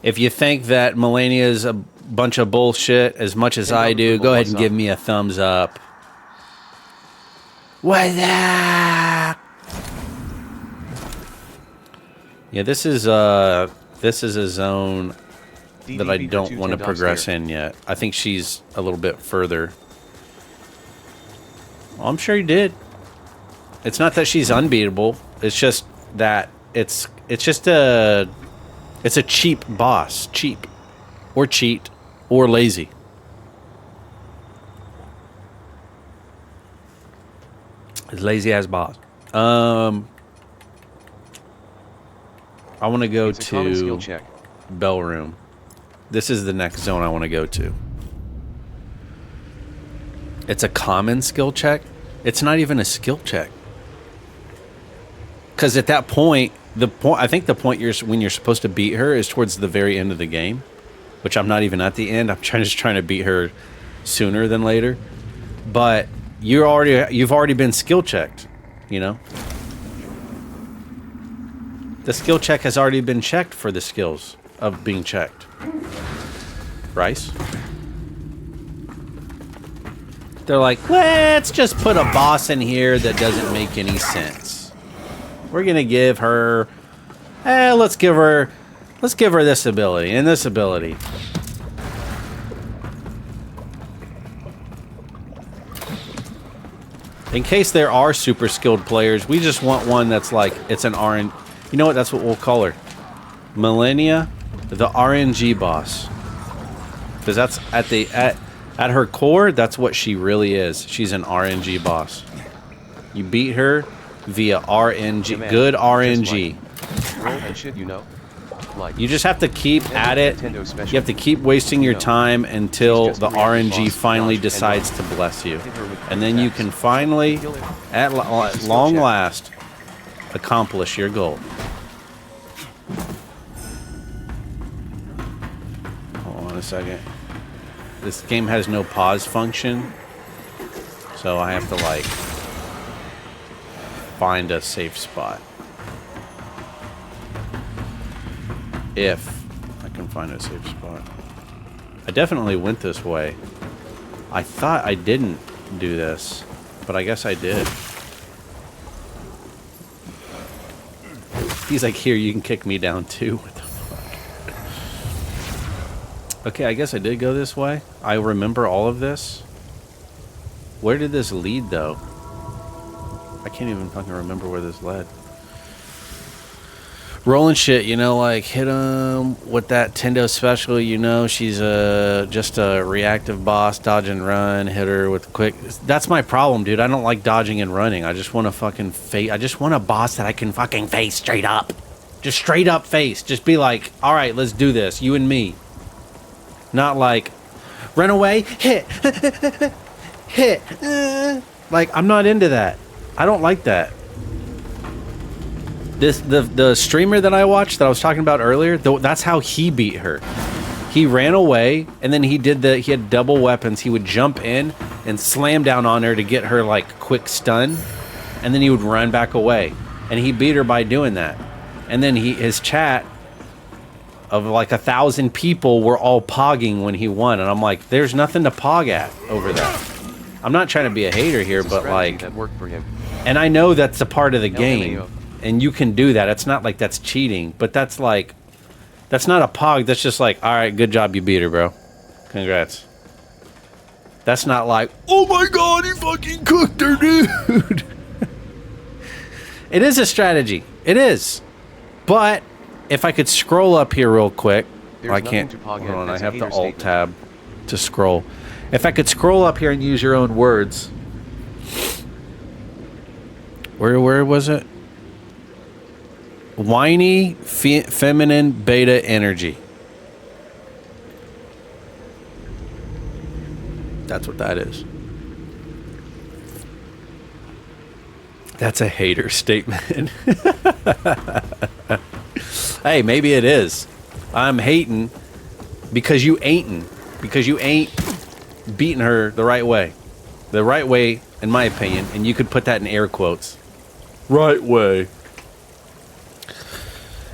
If you think that Melania is a bunch of bullshit as much as I do, go ahead and give me a thumbs up. What's up? Yeah, this is a zone that I don't want to progress in yet. I think she's a little bit further. Well, I'm sure you did. It's not that she's unbeatable. It's just that it's a cheap boss. Cheap. Or cheat. Or lazy. It's lazy ass boss. I want to go to Bell Room. This is the next zone I want to go to. It's a common skill check. It's not even a skill check. Because at that point, I think the point when you're supposed to beat her is towards the very end of the game, which I'm not even at the end. I'm just trying to beat her sooner than later. But you've already been skill checked, you know. The skill check has already been checked for the skills of being checked. Rice? They're like, let's just put a boss in here that doesn't make any sense. We're gonna give her, let's give her this ability and this ability. In case there are super skilled players, we just want one that's like, it's an RNG. You know what? That's what we'll call her. Millennia, the RNG boss. Because that's at her core, that's what she really is. She's an RNG boss. You beat her via RNG, yeah, good RNG. Roll and shit, you know. Like, you just have to keep at it. You have to keep wasting your time until the RNG finally decides to bless you. And then you can finally, at long last, accomplish your goal. Hold on a second. This game has no pause function, so I have to like find a safe spot. If I can find a safe spot. I definitely went this way. I thought I didn't do this, but I guess I did. He's like, here, you can kick me down too. What the fuck? Okay, I guess I did go this way. I remember all of this. Where did this lead, though? I can't even fucking remember where this led. Rolling shit, you know, like hit him with that Tendo special, you know, she's just a reactive boss, dodge and run, hit her with quick. That's my problem, dude. I don't like dodging and running. I just want to fucking face. I just want a boss that I can fucking face straight up. Just straight up face. Just be like, all right, let's do this, you and me. Not like, run away, hit, hit. Like, I'm not into that. I don't like that. The streamer that I watched that I was talking about earlier, that's how he beat her. He ran away and then he had double weapons. He would jump in and slam down on her to get her like quick stun, and then he would run back away. And he beat her by doing that. And then his chat of like 1,000 people were all pogging when he won, and I'm like, there's nothing to pog at over that. I'm not trying to be a hater here, but like, that worked for him. And I know that's a part of the game. And you can do that. It's not like that's cheating, but that's like, that's not a pog. That's just like, all right, good job, you beat her, bro. Congrats. That's not like, oh my god, he fucking cooked her, dude. It is a strategy. It is. But if I could scroll up here real quick, I can't. Hold on, I have the alt tab to scroll. If I could scroll up here and use your own words. Where was it? whiny, feminine beta energy. That's what that is. That's a hater statement. Hey, maybe it is. I'm hating because you ain't beating her the right way. The right way, in my opinion, and you could put that in air quotes. Right way.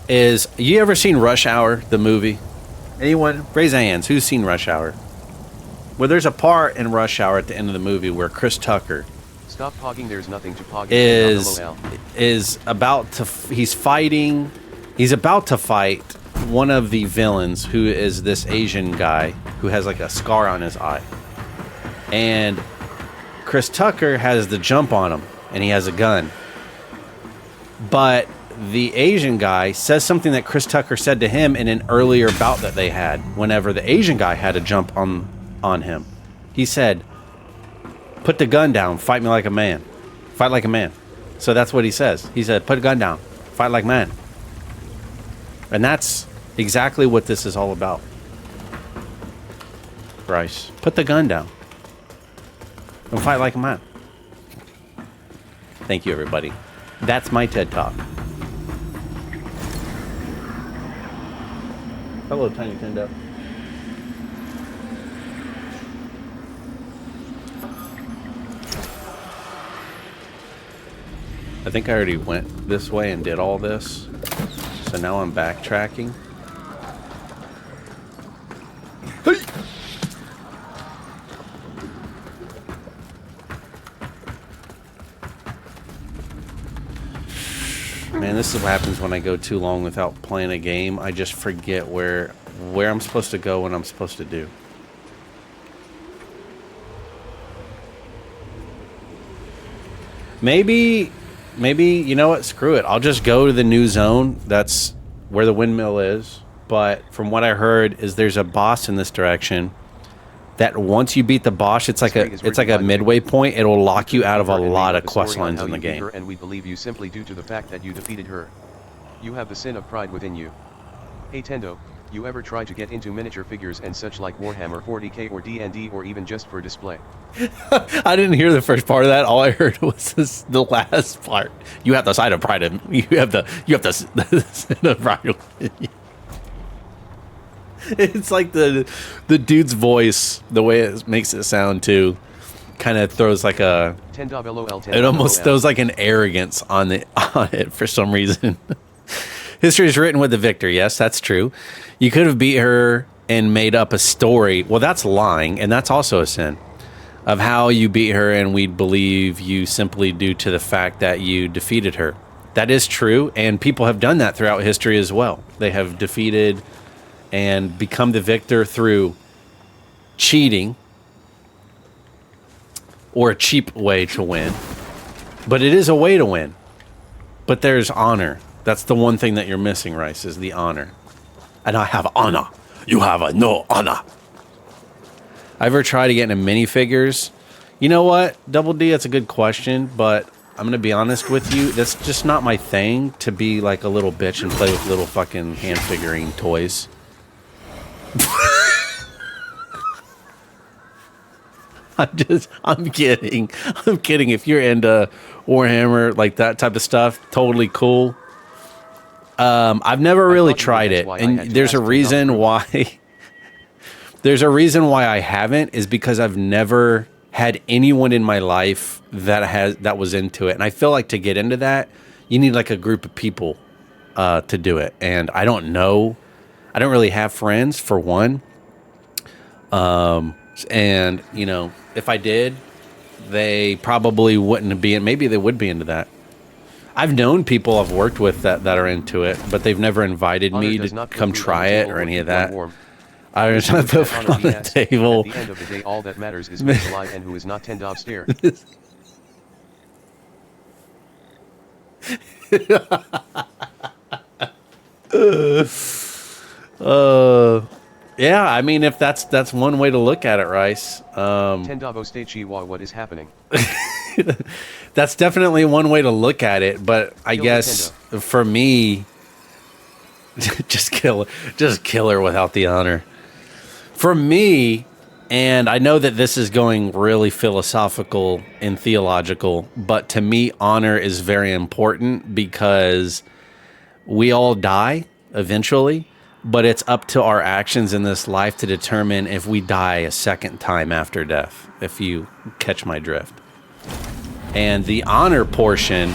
Is you ever seen Rush Hour, the movie? Anyone? Raise hands. Who's seen Rush Hour? Well, there's a part in Rush Hour at the end of the movie where Chris Tucker Stop pogging, there's nothing to pog. is about to he's about to fight one of the villains, who is this Asian guy who has like a scar on his eye. And Chris Tucker has the jump on him and he has a gun. But the Asian guy says something that Chris Tucker said to him in an earlier bout that they had whenever the Asian guy had a jump on him. He said, "Put the gun down, fight me like a man. Fight like a man." So that's what he says. He said, "Put a gun down, fight like a man." And that's exactly what this is all about. Bryce, put the gun down and fight like a man. Thank you, everybody. That's my TED Talk. Hello, Tiny Tendo. I think I already went this way and did all this. So now I'm backtracking. Hey! Man, this is what happens when I go too long without playing a game. I just forget where I'm supposed to go and I'm supposed to do. Maybe, you know what? Screw it. I'll just go to the new zone. That's where the windmill is. But from what I heard is there's a boss in this direction that once you beat the boss, it's like a midway point. It'll lock you out of a lot of quest lines in the game. And we believe you simply due to the fact that you defeated her. You have the sin of pride within you. Hey Tendo, you ever try to get into miniature figures and such like Warhammer 40k or D&D or even just for display? I didn't hear the first part of that. All I heard was the last part. You have the side of pride. You have the sin of pride within you. It's like the dude's voice, the way it makes it sound too, kind of throws like a. It almost throws like an arrogance on it for some reason. History is written with the victor. Yes, that's true. You could have beat her and made up a story. Well, that's lying, and that's also a sin. Of how you beat her, and we'd believe you simply due to the fact that you defeated her. That is true, and people have done that throughout history as well. They have defeated and become the victor through cheating or a cheap way to win. But it is a way to win. But there's honor. That's the one thing that you're missing, Rice, is the honor. And I have honor. You have no honor. I ever tried to get into minifigures? You know what, Double D, that's a good question, but I'm going to be honest with you. That's just not my thing, to be like a little bitch and play with little fucking hand figurine toys. I'm kidding. If you're into Warhammer, like that type of stuff, totally cool. I've never really tried it, and there's a reason why. There's a reason why I haven't, is because I've never had anyone in my life that was into it, and I feel like to get into that, you need like a group of people to do it, and I don't know. I don't really have friends, for one. And, you know, if I did, they probably wouldn't be, maybe they would be into that. I've known people I've worked with that are into it, but they've never invited me to come try it or any of that. I was not put on the table. At the end of the day, all that matters is who is alive and who is not. Tendo stare. Yeah, I mean, if that's one way to look at it, Rice. Tendavo Stachiwa, what is happening? That's definitely one way to look at it, but I guess for me, Just kill her without the honor. For me, and I know that this is going really philosophical and theological, but to me, honor is very important because we all die eventually, but it's up to our actions in this life to determine if we die a second time after death, if you catch my drift. And the honor portion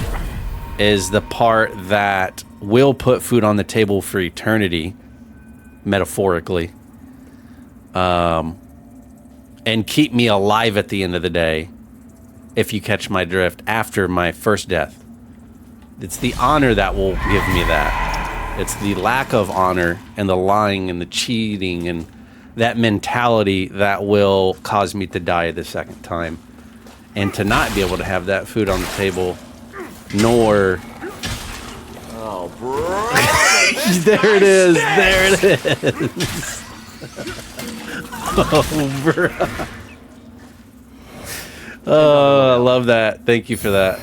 is the part that will put food on the table for eternity, metaphorically, and keep me alive at the end of the day, if you catch my drift, after my first death. It's the honor that will give me that. It's the lack of honor and the lying and the cheating and that mentality that will cause me to die the second time. And to not be able to have that food on the table, nor... Oh, bro. There it is. There it is. Oh, bro. Oh, I love that. Thank you for that.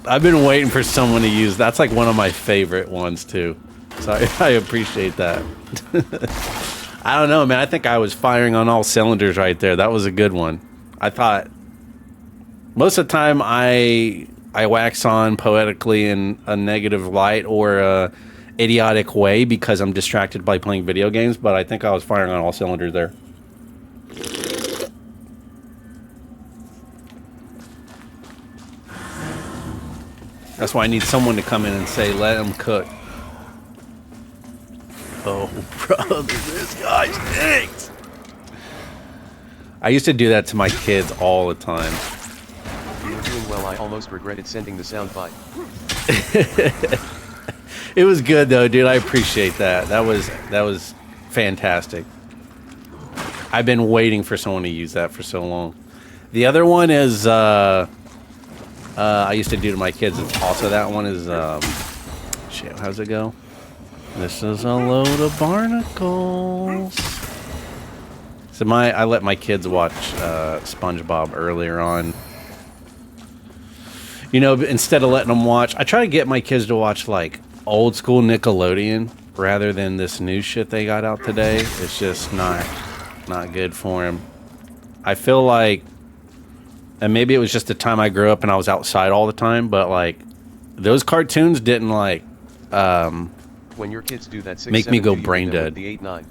I've been waiting for someone to use. That's like one of my favorite ones too. So I appreciate that. I don't know, man. I think I was firing on all cylinders right there. That was a good one. I thought most of the time I wax on poetically in a negative light or a idiotic way because I'm distracted by playing video games, but I think I was firing on all cylinders there. That's why I need someone to come in and say, let him cook. Oh, brother, this guy stinks. I used to do that to my kids all the time. You're doing well. I almost regretted sending the soundbite. It was good though, dude. I appreciate that. That was fantastic. I've been waiting for someone to use that for so long. The other one is I used to do to my kids. It's also that one is shit. How's it go? This is a load of barnacles. So I let my kids watch SpongeBob earlier on. You know, instead of letting them watch, I try to get my kids to watch like old school Nickelodeon rather than this new shit they got out today. It's just not good for them. I feel like, and maybe it was just the time I grew up and I was outside all the time, but like those cartoons didn't like when your kids do that 6, make 7, me go do you brain hit them dead. with the 8, 9?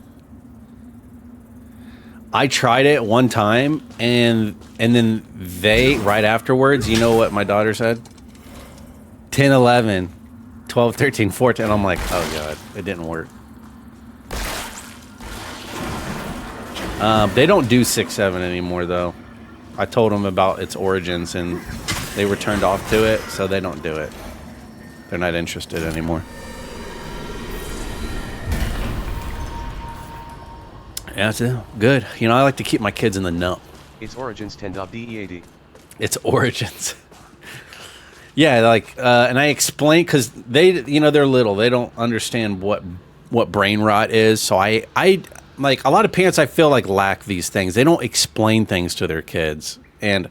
I tried it one time and then they right afterwards, you know what my daughter said? 10, 11, 12, 13, 14. I'm like, oh god, it didn't work. They don't do 6, 7 anymore though. I told them about its origins and they were turned off to it, so they don't do it. They're not interested anymore. Yeah, that's good. You know, I like to keep my kids in the know. Its origins Tendo.dead. Its origins. Yeah, like, and I explain because they, you know, they're little. They don't understand what brain rot is. So I like a lot of parents I feel like lack these things. They don't explain things to their kids, and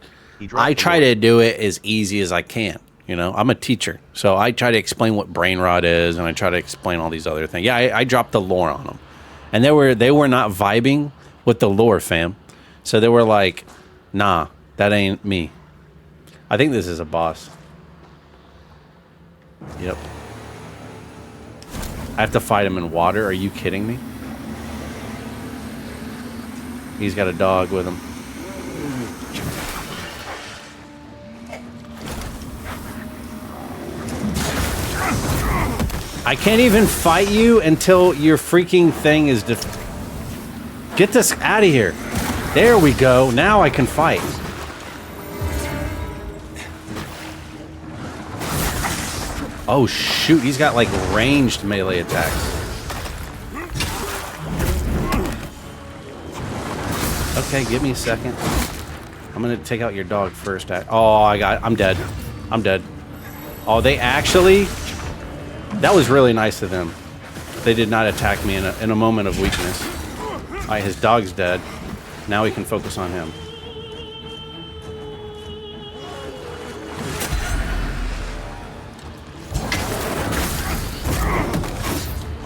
I try to do it as easy as I can. You know, I'm a teacher, so I try to explain what brain rot is, and I try to explain all these other things. Yeah, I dropped the lore on them, and they were not vibing with the lore, fam. So they were like, "Nah, that ain't me." I think this is a boss. Yep. I have to fight him in water. Are you kidding me? He's got a dog with him. I can't even fight you until your freaking thing is get this out of here. There we go. Now I can fight. Oh shoot, he's got like ranged melee attacks. Okay, give me a second. I'm gonna take out your dog first. Oh, I'm dead. I'm dead. Oh, they actually... That was really nice of them. They did not attack me in a moment of weakness. Alright, his dog's dead. Now we can focus on him.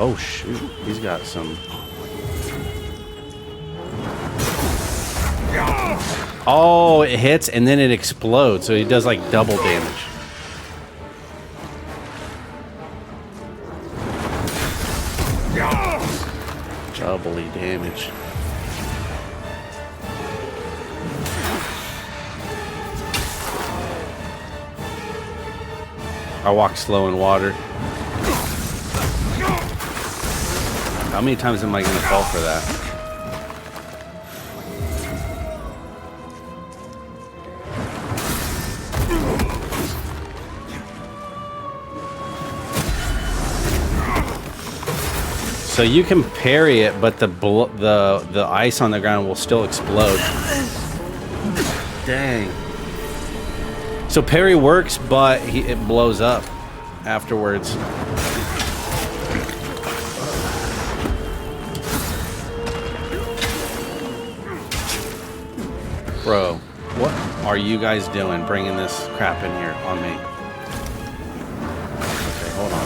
Oh shoot, he's got some. Oh, it hits and then it explodes, so he does like double damage. Doubly damage. I walk slow in water. How many times am I going to fall for that? So you can parry it, but the ice on the ground will still explode. Dang. So parry works, but it blows up afterwards. Bro, what are you guys doing bringing this crap in here on me? Okay, hold on.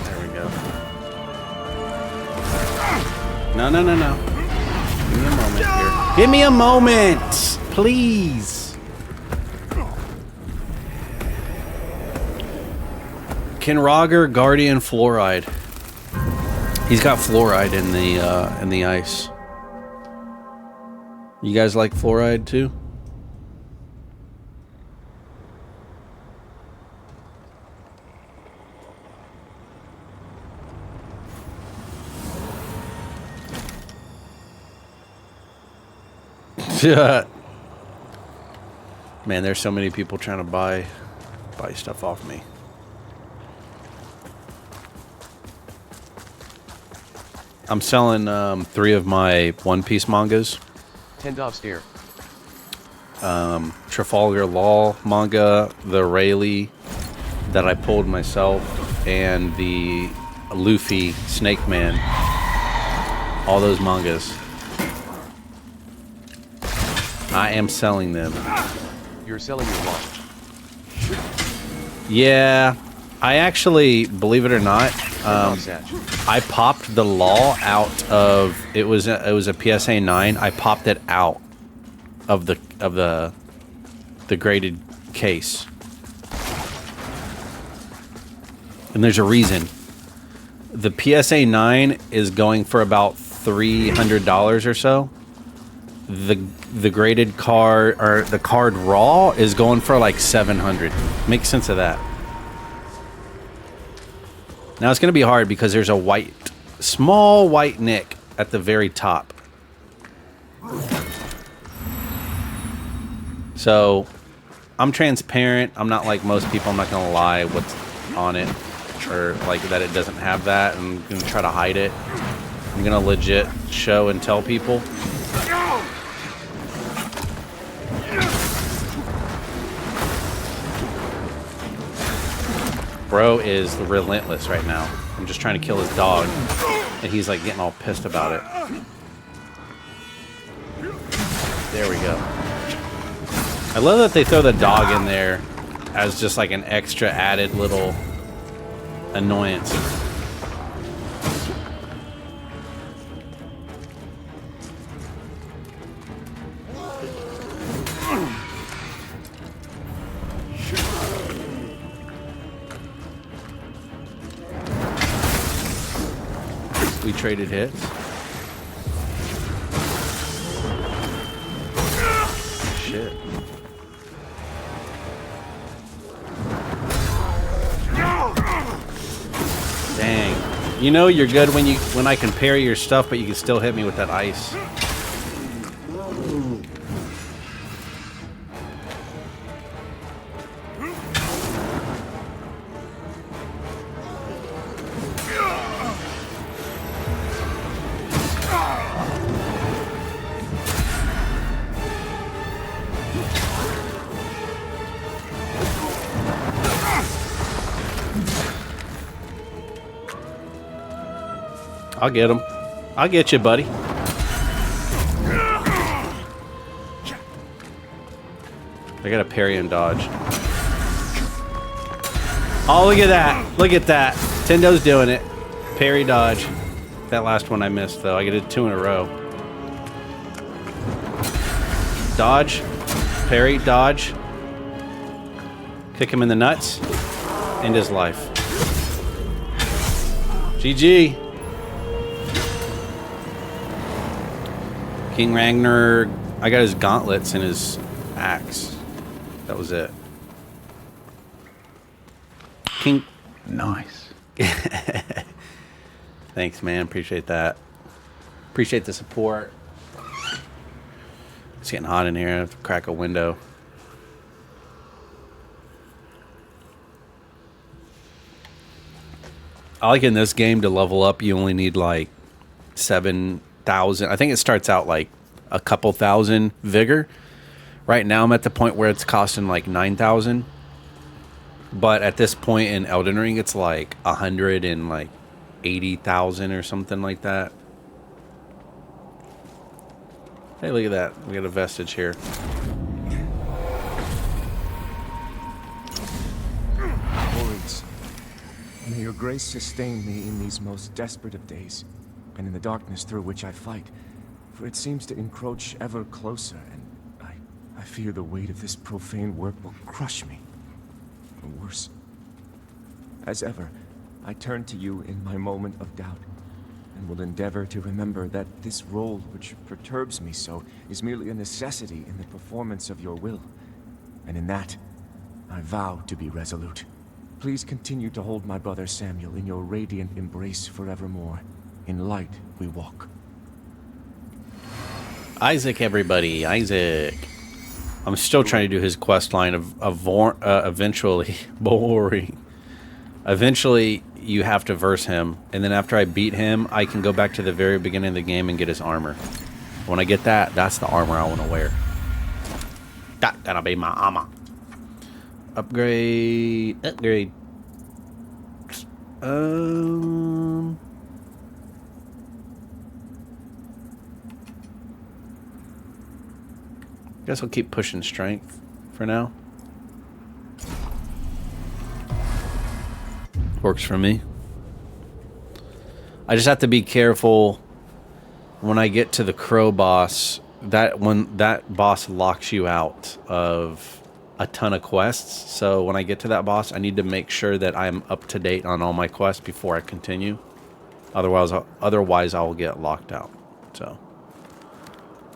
There we go. No, no, no, no. Give me a moment here. Give me a moment, please. Kinroger Guardian Fluoride. He's got fluoride in the ice. You guys like fluoride too? Man, there's so many people trying to buy stuff off me. I'm selling 3 of my One Piece mangas. Tendo stare. Trafalgar Law manga, the Rayleigh that I pulled myself, and the Luffy Snake Man. All those mangas. I am selling them. You're selling your watch. Yeah, I actually, believe it or not, I popped the law out of it was a PSA 9. I popped it out of the graded case, and there's a reason. The PSA 9 is going for about $300 or so. The graded card, or the card raw, is going for like $700. Make sense of that. Now it's going to be hard because there's a small white nick at the very top. So I'm transparent. I'm not like most people. I'm not going to lie what's on it, or like that it doesn't have that. I'm going to try to hide it. I'm going to legit show and tell people. Bro is relentless right now. I'm just trying to kill his dog, and he's like getting all pissed about it. There we go. I love that they throw the dog in there as just like an extra added little annoyance. We traded hits. Shit. Dang. You know you're good when I can parry your stuff, but you can still hit me with that ice. I'll get him. I'll get you, buddy. I got a parry and dodge. Oh, look at that. Look at that. Tendo's doing it. Parry, dodge. That last one I missed, though. I get 2 in a row. Dodge. Parry, dodge. Kick him in the nuts. End his life. GG. King Ragnar. I got his gauntlets and his axe. That was it. King. Nice. Thanks, man. Appreciate that. Appreciate the support. It's getting hot in here. I have to crack a window. I like in this game to level up, you only need like 7,000. I think it starts out like a couple thousand vigor. Right now I'm at the point where it's costing like 9,000. But at this point in Elden Ring, it's like 180,000 or something like that. Hey, look at that. We got a vestige here. Lords, may your grace sustain me in these most desperate of days, and in the darkness through which I fight, for it seems to encroach ever closer, and I fear the weight of this profane work will crush me. Or worse. As ever, I turn to you in my moment of doubt, and will endeavor to remember that this role which perturbs me so is merely a necessity in the performance of your will. And in that, I vow to be resolute. Please continue to hold my brother Samuel in your radiant embrace forevermore. In light we walk. Isaac, everybody. Isaac. I'm still trying to do his quest line of eventually boring. Eventually, you have to verse him, and then after I beat him, I can go back to the very beginning of the game and get his armor. When I get that, that's the armor I want to wear. That'll be my armor. Upgrade. Upgrade. Guess I'll keep pushing strength for now. Works for me. I just have to be careful when I get to the crow boss. That when that boss locks you out of a ton of quests. So when I get to that boss, I need to make sure that I'm up to date on all my quests before I continue. Otherwise I'll get locked out. So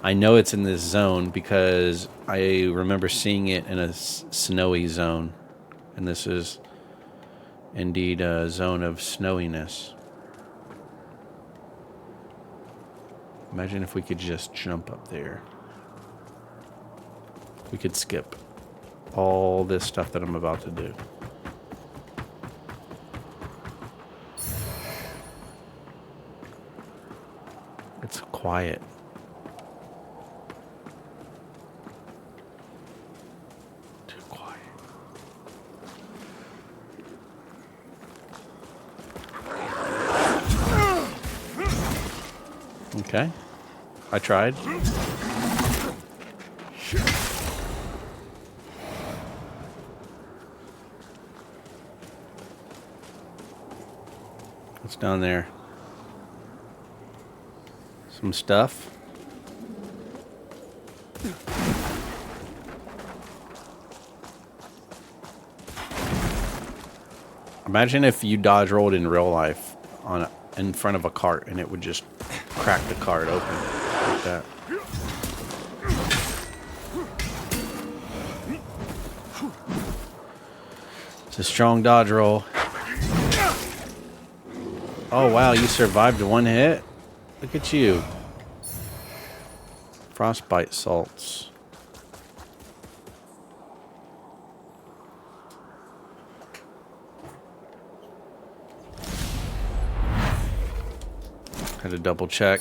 I know it's in this zone because I remember seeing it in a snowy zone. And this is indeed a zone of snowiness. Imagine if we could just jump up there. We could skip all this stuff that I'm about to do. It's quiet. Too quiet. Okay. I tried. What's down there? Some stuff. Imagine if you dodge rolled in real life in front of a cart and it would just crack the cart open like that. It's a strong dodge roll. Oh wow, you survived one hit? Look at you. Frostbite salts. Had to double check.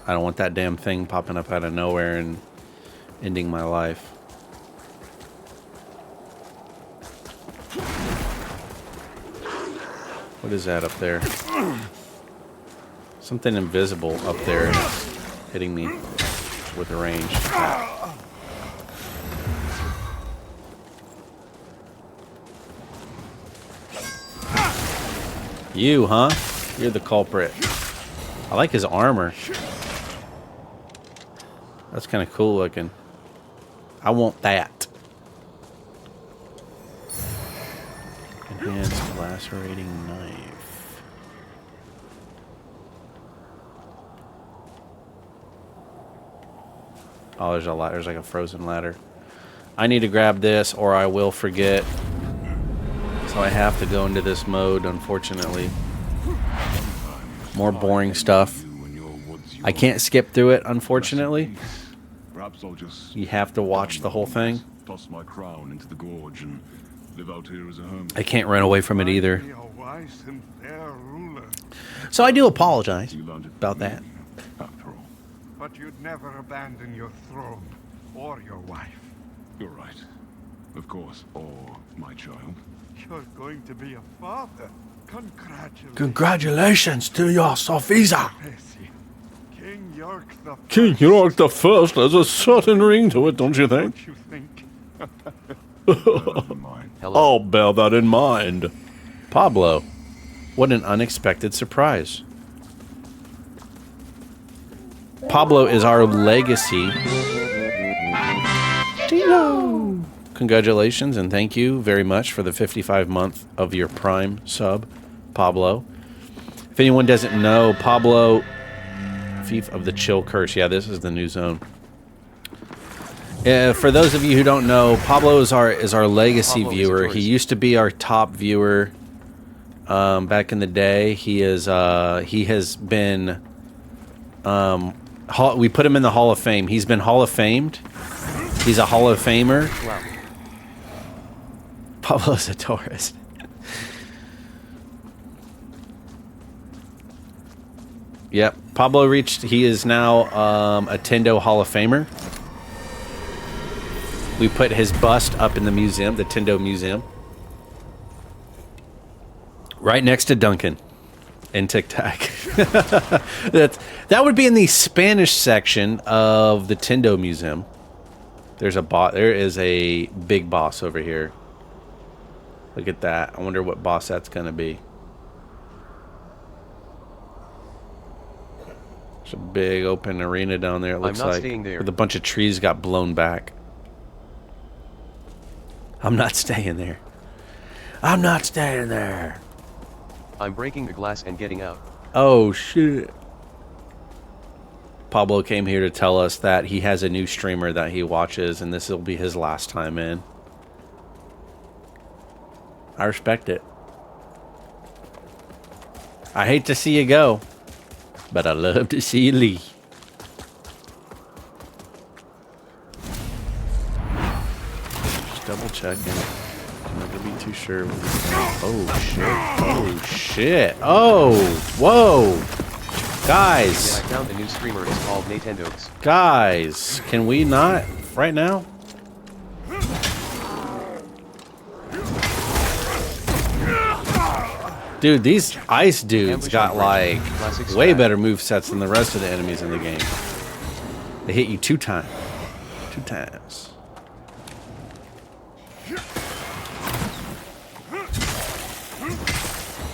I don't want that damn thing popping up out of nowhere and ending my life. What is that up there? Something invisible up there and it's hitting me with a range attack. You, huh? You're the culprit. I like his armor. That's kind of cool looking. I want that. Enhanced lacerating knife. Oh, there's a ladder. There's like a frozen ladder. I need to grab this or I will forget. So I have to go into this mode, unfortunately. More boring stuff. I can't skip through it, unfortunately. Perhaps I'll just You have to watch the whole thing. toss my crown into the gorge and live out here as a hermit. I can't run away from it either. So I do apologize You learned it about from me, that. After all, But you'd never abandon your throne or your wife. you're right. Of course, or my child. You're going to be a father. Congratulations. Congratulations to your Sophisa. King York the First. King York the First has a certain ring to it, don't you think? Don't you think? Never mind. Hello. I'll bear that in mind. Pablo. What an unexpected surprise. Pablo is our legacy. Tendo. Congratulations and thank you very much for the 55-month of your Prime sub, Pablo. If anyone doesn't know, Pablo, Thief of the Chill Curse. Yeah, this is the new zone. For those of you who don't know, Pablo is our legacy Pablo is a viewer. He tourist. used to be our top viewer back in the day. He has been we put him in the Hall of Fame. He's been Hall of Famed. He's a Hall of Famer. Wow. Pablo's a tourist. Yep, Pablo reached. He is now a Tendo Hall of Famer. We put his bust up in the museum, the Tendo Museum, right next to Duncan in Tic Tac. That would be in the Spanish section of the Tendo Museum. There's a boss. There is a big boss over here. Look at that. I wonder what boss that's gonna be. There's a big open arena down there. It looks I'm not like staying there. with a bunch of trees got blown back. I'm not staying there. I'm not staying there. I'm breaking the glass and getting out. Oh shit. Pablo came here to tell us that he has a new streamer that he watches and this will be his last time in. I respect it. I hate to see you go, but I love to see you leave. Just double checking. I'm not gonna be too sure. Oh shit. Oh shit. Oh, whoa. Guys. Yeah, I found a new streamer. It's called Natendo's. Guys, can we not right now? Dude, these ice dudes Ambush got on like bridge. Classic way strat. better movesets than the rest of the enemies in the game. They hit you two times. Two times.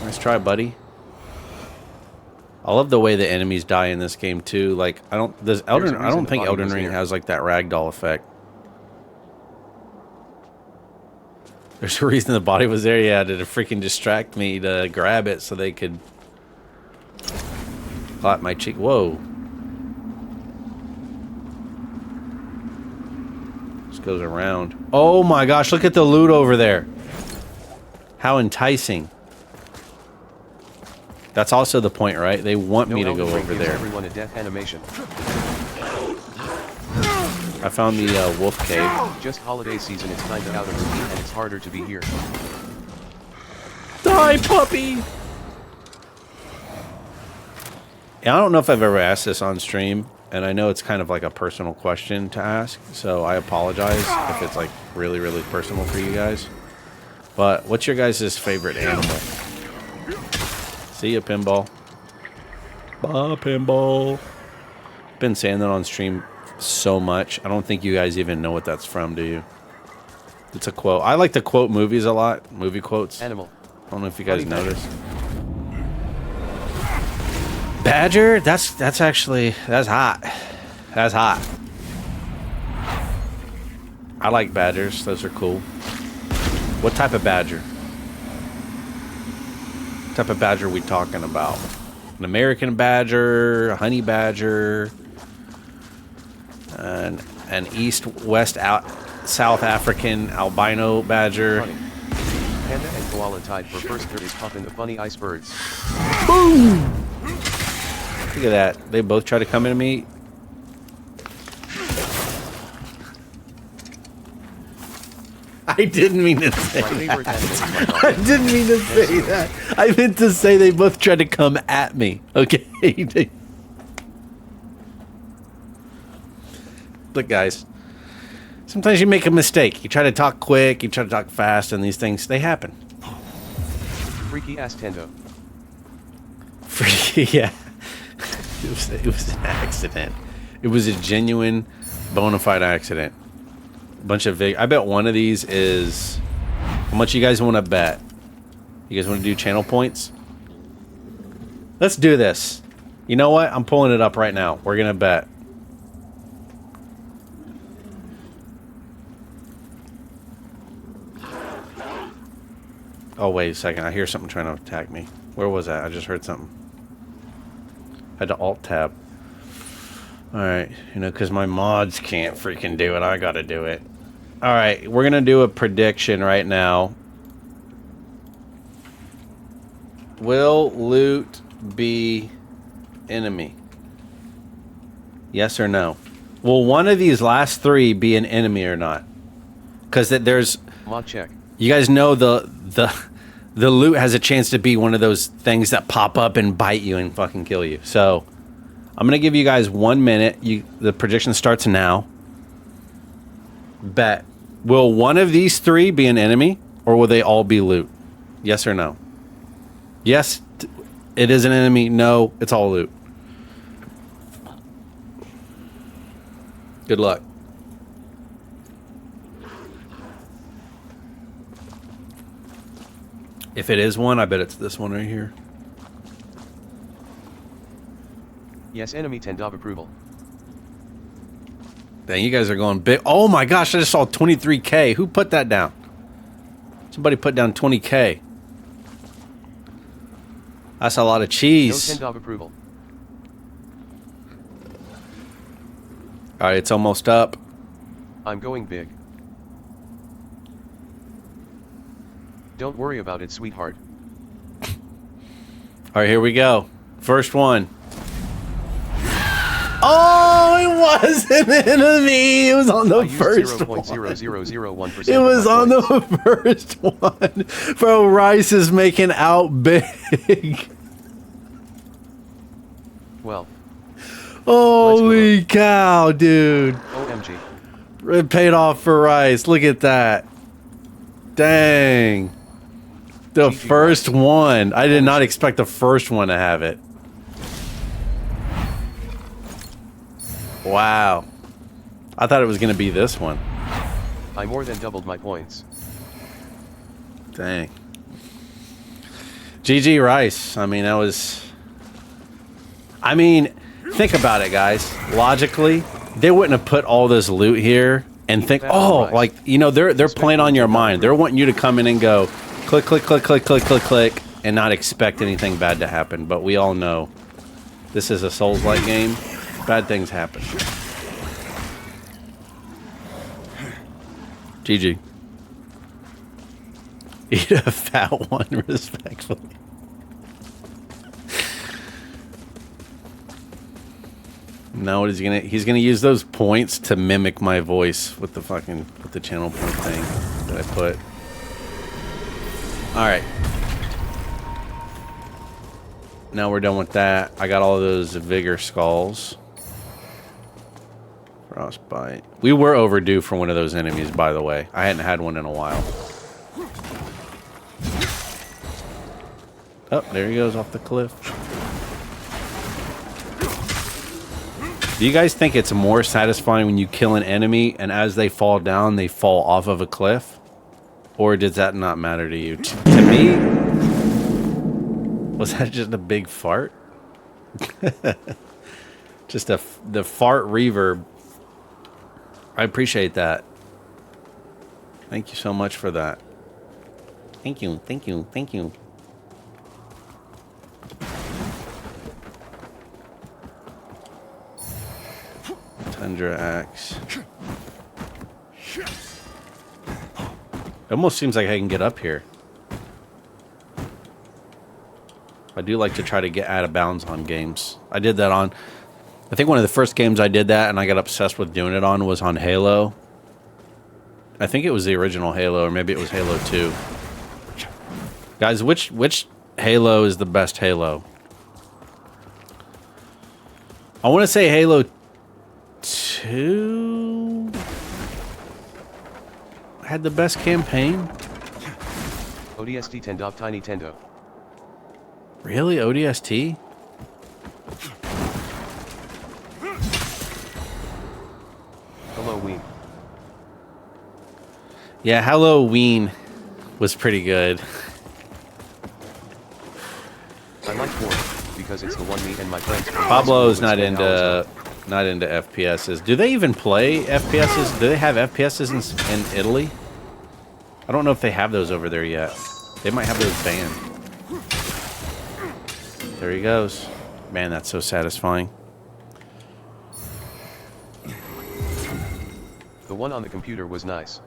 Nice try, buddy. I love the way the enemies die in this game too. Like I don't There's a I reason don't the think body Elden was Ring there. has like that ragdoll effect. There's a reason the body was there, yeah, to freaking distract me to grab it so they could clap my cheek. Whoa. This goes around. Oh my gosh, look at the loot over there. How enticing. That's also the point, right? They want me to Elden go Ring over gives there. Everyone a death animation. I found the wolf cave. Just holiday season, it's kinda out of routine and it's harder to be here. Die, puppy! Yeah, I don't know if I've ever asked this on stream, and I know it's kind of like a personal question to ask, so I apologize if it's like really, really personal for you guys. But what's your guys' favorite animal? See ya, Pinball. Bye, Pinball. Been saying that on stream so much. I don't think you guys even know what that's from, do you? It's a quote. I like to quote movies a lot. Movie quotes. Animal. I don't know if you guys Honey noticed. Badger? That's actually, that's hot. That's hot. I like badgers. Those are cool. What type of badger? What type of badger are we talking about? An American badger, a honey badger, an east-west South African albino badger. Funny. Panda and koala tied for first. There is puff in the funny icebergs. Boom! Look at that. They both try to come into me. I didn't mean to say that. I didn't mean to say that. I meant to say they both tried to come at me. Okay. Look, guys. Sometimes you make a mistake. You try to talk quick, you try to talk fast, and these things, they happen. Freaky ass Tendo. Freaky, yeah. It was an accident. It was a genuine, bona fide accident. Bunch of I bet one of these is... How much you guys want to bet? You guys want to do channel points? Let's do this. You know what? I'm pulling it up right now. We're going to bet. Oh, wait a second. I hear something trying to attack me. Where was that? I just heard something. I had to alt-tab. Alright. You know, because my mods can't freaking do it. I gotta do it. Alright. We're gonna do a prediction right now. Will loot be enemy? Yes or no? Will one of these last three be an enemy or not? Because there's... Mod check. You guys know the loot has a chance to be one of those things that pop up and bite you and fucking kill you. So I'm gonna give you guys 1 minute. The prediction starts now. Bet. Will one of these three be an enemy, or will they all be loot? Yes or no? Yes, it is an enemy. No, it's all loot. Good luck. If it is one, I bet it's this one right here. Yes, enemy Tendo approval. Dang, you guys are going big. Oh my gosh, I just saw 23K. Who put that down? Somebody put down 20K. That's a lot of cheese. No Tendo approval. Alright, it's almost up. I'm going big. Don't worry about it, sweetheart. Alright, here we go. First one. Oh, it was an enemy. It was on the first one. 0.0001% It was on the first one. Bro, Rice is making out big. Well. Holy cow, dude. OMG. It paid off for Rice. Look at that. Dang. The first one. I did not expect the first one to have it. Wow. I thought it was going to be this one. I more than doubled my points. Dang. GG Rice. I mean, that was... I mean, think about it, guys. Logically, they wouldn't have put all this loot here and think, oh, like, you know, they're playing on your mind. They're wanting you to come in and go, click, click, click, click, click, click, click, and not expect anything bad to happen. But we all know this is a Souls-like game. Bad things happen. GG. Eat a fat one, respectfully. Now what is he gonna? He's gonna use those points to mimic my voice with the channel point thing that I put. All right. Now we're done with that. I got all those vigor skulls. Frostbite. We were overdue for one of those enemies, by the way. I hadn't had one in a while. Oh, there he goes off the cliff. Do you guys think it's more satisfying when you kill an enemy and as they fall down, they fall off of a cliff? Or does that not matter to you? To me, was that just a big fart? Just the fart reverb. I appreciate that. Thank you so much for that. Thank you, thank you, thank you. Tundra axe. It almost seems like I can get up here. I do like to try to get out of bounds on games. I did that on... I think one of the first games I did that and I got obsessed with doing it on was on Halo. I think it was the original Halo, or maybe it was Halo 2. Guys, which Halo is the best Halo? I want to say Halo 2 had the best campaign. ODST Tendo Tiny Tendo. Really? ODST? Halloween. Yeah, Halloween was pretty good. I like 4 because it's the one me and my friends. Pablo's not into FPSs. Do they even play FPSs? Do they have FPSs in Italy? I don't know if they have those over there yet. They might have those banned. There he goes. Man, that's so satisfying. The one on the computer was nice.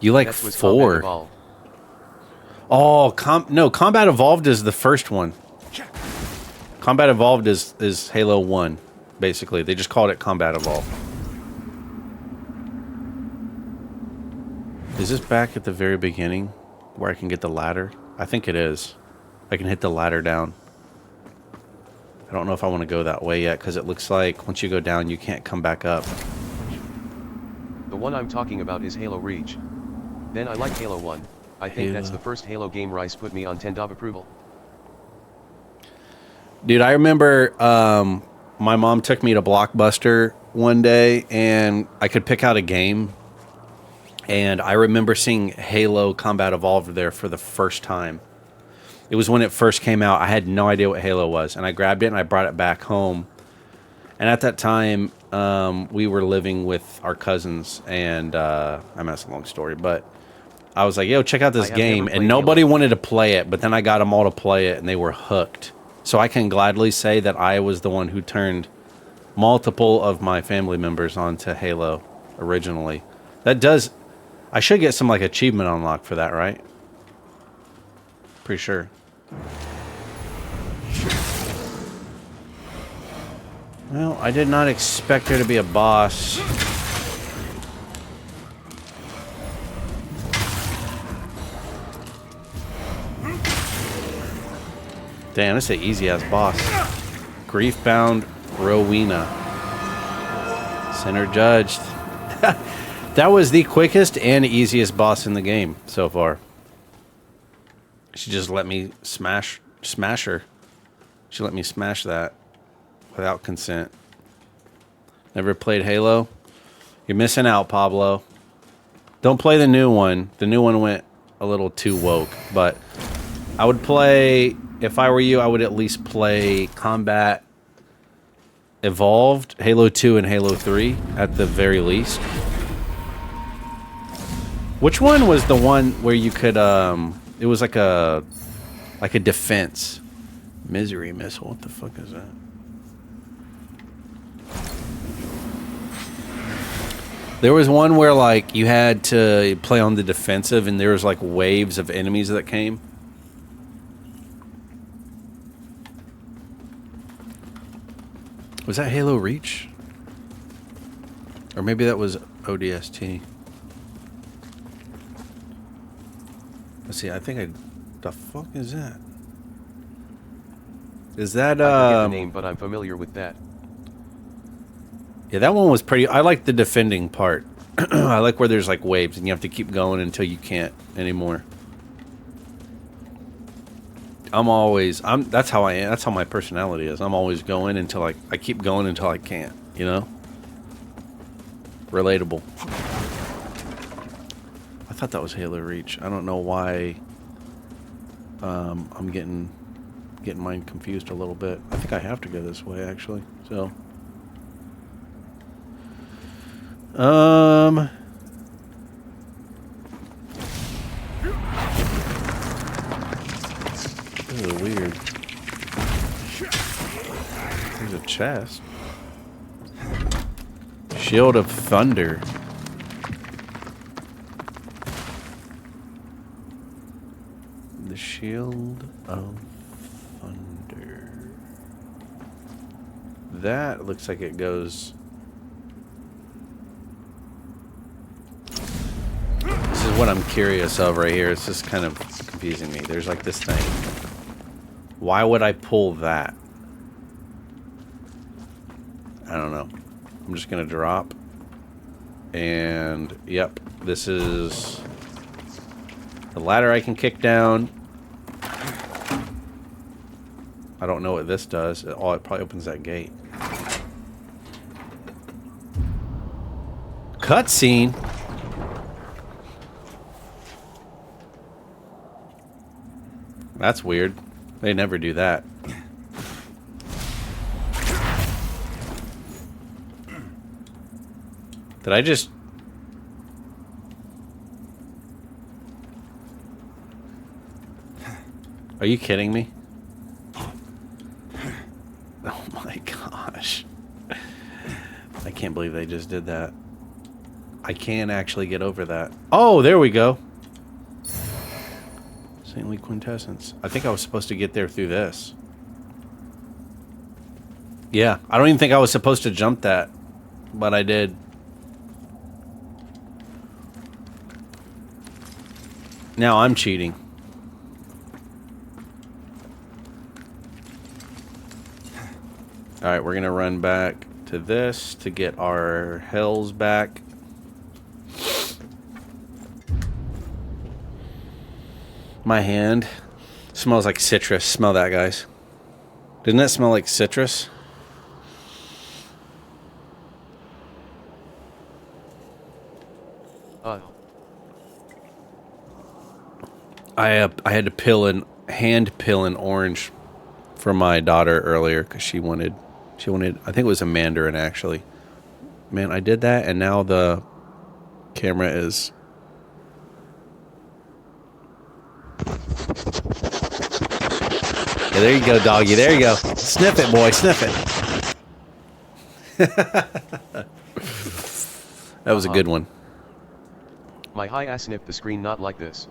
You like Next was 4? Combat Evolved. Oh, no, Combat Evolved is the first one. Combat Evolved is Halo 1, basically. They just called it Combat Evolved. Is this back at the very beginning where I can get the ladder? I think it is. I can hit the ladder down. I don't know if I want to go that way yet because it looks like once you go down, you can't come back up. The one I'm talking about is Halo Reach. Then I like Halo 1. I think that's the first Halo game Rice put me on 10 of approval. Dude, I remember my mom took me to Blockbuster one day and I could pick out a game. And I remember seeing Halo Combat Evolved there for the first time. It was when it first came out. I had no idea what Halo was. And I grabbed it and I brought it back home. And at that time, we were living with our cousins. And I mean, that's a long story. But I was like, yo, check out this game. And nobody wanted to play it. But then I got them all to play it and they were hooked. So I can gladly say that I was the one who turned multiple of my family members onto Halo originally. That does... I should get some, like, achievement unlock for that, right? Pretty sure. Well, I did not expect there to be a boss. Damn, that's an easy-ass boss. Grief-bound Rowena. Sinner judged. That was the quickest and easiest boss in the game so far. She just let me smash her. She let me smash that without consent. Never played Halo? You're missing out, Pablo. Don't play the new one. The new one went a little too woke, but I would play, if I were you, I would at least play Combat Evolved, Halo 2 and Halo 3 at the very least. Which one was the one where you could, it was like a defense. Misery missile, what the fuck is that? There was one where, like, you had to play on the defensive and there was, like, waves of enemies that came. Was that Halo Reach? Or maybe that was ODST. Let's see, I think I... The fuck is that? Is that, I forget the name, but I'm familiar with that. Yeah, that one was pretty... I like the defending part. I like where there's, like, waves, and you have to keep going until you can't anymore. That's how I am. That's how my personality is. I'm always going until I keep going until I can't, you know? Relatable. thought that was Halo Reach. I don't know why I'm getting mine confused a little bit. I think I have to go this way, actually. So, this is weird. There's a chest. Shield of Thunder. The Shield of Thunder. That looks like it goes... This is what I'm curious of right here. It's just kind of confusing me. There's like this thing. Why would I pull that? I don't know. I'm just going to drop. And, yep, this is the ladder I can kick down. I don't know what this does. Oh, it probably opens that gate. Cutscene? That's weird. They never do that. Did I just... Are you kidding me? Oh my gosh. I can't believe they just did that. I can't actually get over that. Oh, there we go. Saintly Quintessence. I think I was supposed to get there through this. Yeah, I don't even think I was supposed to jump that, but I did. Now I'm cheating. Alright, we're gonna run back to this to get our hells back. My hand smells like citrus. Smell that, guys. Doesn't that smell like citrus? I had to hand peel an orange for my daughter earlier because she wanted I think it was a mandarin actually. Man, I did that and now the camera is... Yeah, there you go, doggy. There you go. Sniff it, boy. Sniff it. That was a good one. My high ass snipped the screen not like this.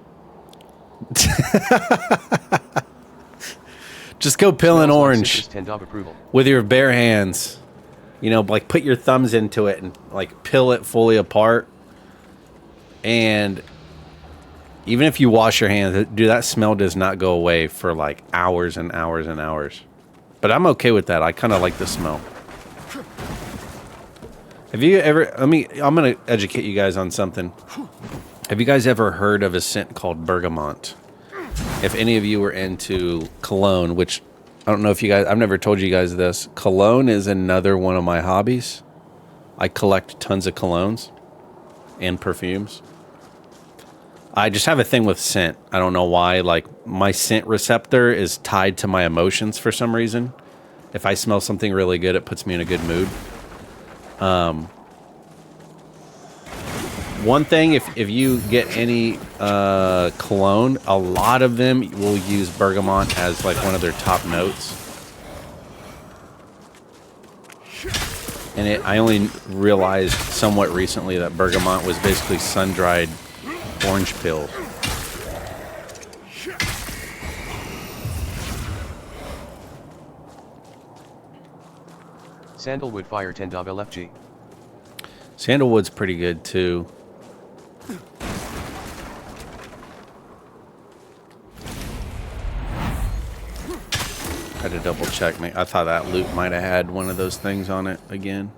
Just go peel an orange Tendo approval. with your bare hands. You know, like put your thumbs into it and like peel it fully apart. And even if you wash your hands, dude, that smell does not go away for like hours and hours and hours. But I'm okay with that. I kind of like the smell. Have you ever... I'm going to educate you guys on something. Have you guys ever heard of a scent called bergamot? If any of you were into cologne, which I don't know if you guys... I've never told you guys this. Cologne is another one of my hobbies. I collect tons of colognes and perfumes. I just have a thing with scent. I don't know why. Like, my scent receptor is tied to my emotions for some reason. If I smell something really good, it puts me in a good mood. One thing, if you get any cologne, a lot of them will use bergamot as like one of their top notes. And I only realized somewhat recently that bergamot was basically sun-dried orange peel. Sandalwood fire 10 LFG. Sandalwood's pretty good too. Had to double check me. I thought that loot might have had one of those things on it again.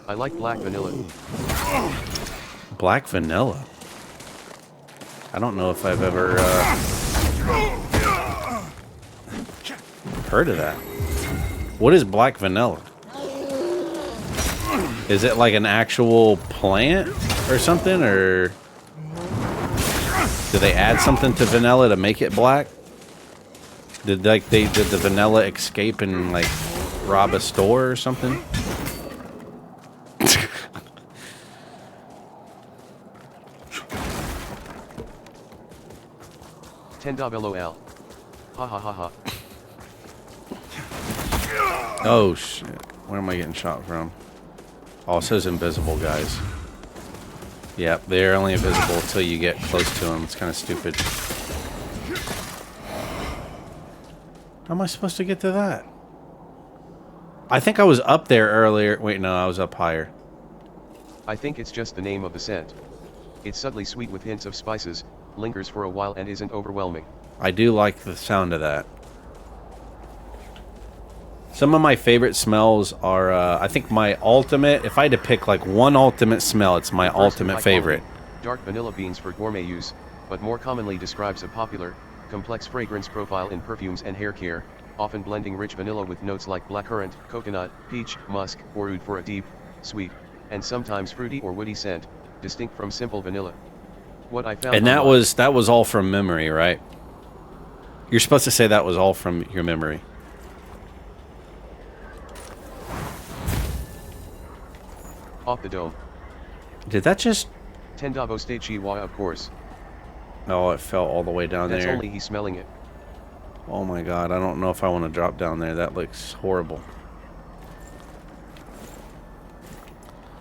I like black vanilla. Black vanilla? I don't know if I've ever heard of that. What is black vanilla? Is it like an actual plant or something, or do they add something to vanilla to make it black? Did the vanilla escape and like rob a store or something? Tendo LOL. Ha ha ha ha. Oh shit. Where am I getting shot from? Oh, it says invisible, guys. Yep, they're only invisible until you get close to them. It's kind of stupid. How am I supposed to get to that? I think I was up there earlier. Wait, no, I was up higher. I think it's just the name of the scent. It's subtly sweet with hints of spices, lingers for a while and isn't overwhelming. I do like the sound of that. Some of my favorite smells are, I think my ultimate, if I had to pick like one ultimate smell, it's my ultimate favorite. Dark vanilla beans for gourmet use, but more commonly describes a popular, complex fragrance profile in perfumes and hair care, often blending rich vanilla with notes like blackcurrant, coconut, peach, musk, or oud for a deep, sweet, and sometimes fruity or woody scent, distinct from simple vanilla. What I found, and that was all from memory, right? You're supposed to say that was all from your memory. Off the dome. Did that just... Tendavo state Chihuahua, of course. Oh, it fell all the way down That's there. only he smelling it. Oh my god, I don't know if I want to drop down there. That looks horrible.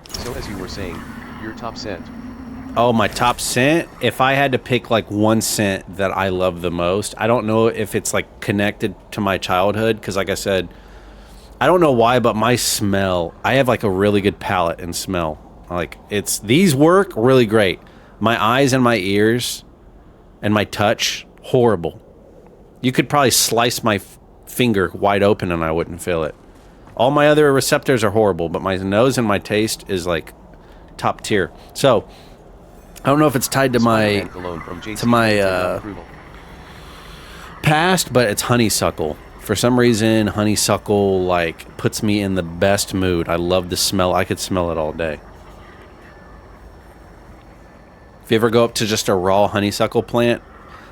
So as you were saying, your top scent. Oh, my top scent? If I had to pick like one scent that I love the most, I don't know if it's like connected to my childhood, because like I said, I don't know why, but my smell, I have like a really good palate and smell. Like these work really great. My eyes and my ears and my touch, horrible. You could probably slice my finger wide open and I wouldn't feel it. All my other receptors are horrible, but my nose and my taste is like top tier. So I don't know if it's tied to my past, but it's honeysuckle. For some reason, honeysuckle like puts me in the best mood. I love the smell. I could smell it all day. If you ever go up to just a raw honeysuckle plant,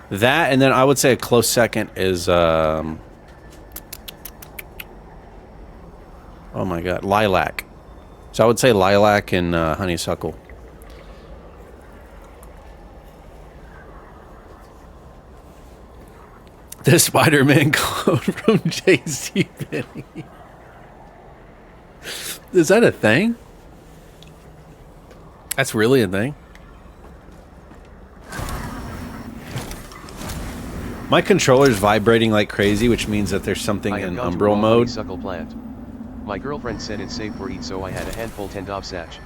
that, and then I would say a close second is oh my god, lilac. So I would say lilac and honeysuckle. The Spider-Man clone from JCPenney. Is that a thing? That's really a thing. My controller's vibrating like crazy, which means that there's something in Umbral mode. Honeysuckle plant. My girlfriend said it's safe for eat, so I had a handful Tendov satch.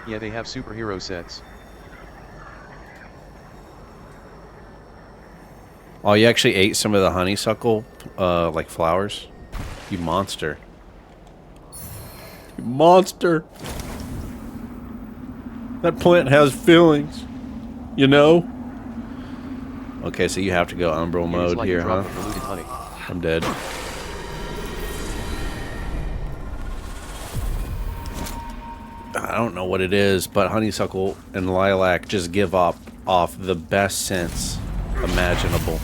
Yeah, they have superhero sets. Oh, you actually ate some of the honeysuckle, like flowers? You monster. You monster. That plant has feelings. You know? Okay, so you have to go Umbral mode like here, huh? Honey. I'm dead. I don't know what it is, but honeysuckle and lilac just give off the best scents imaginable.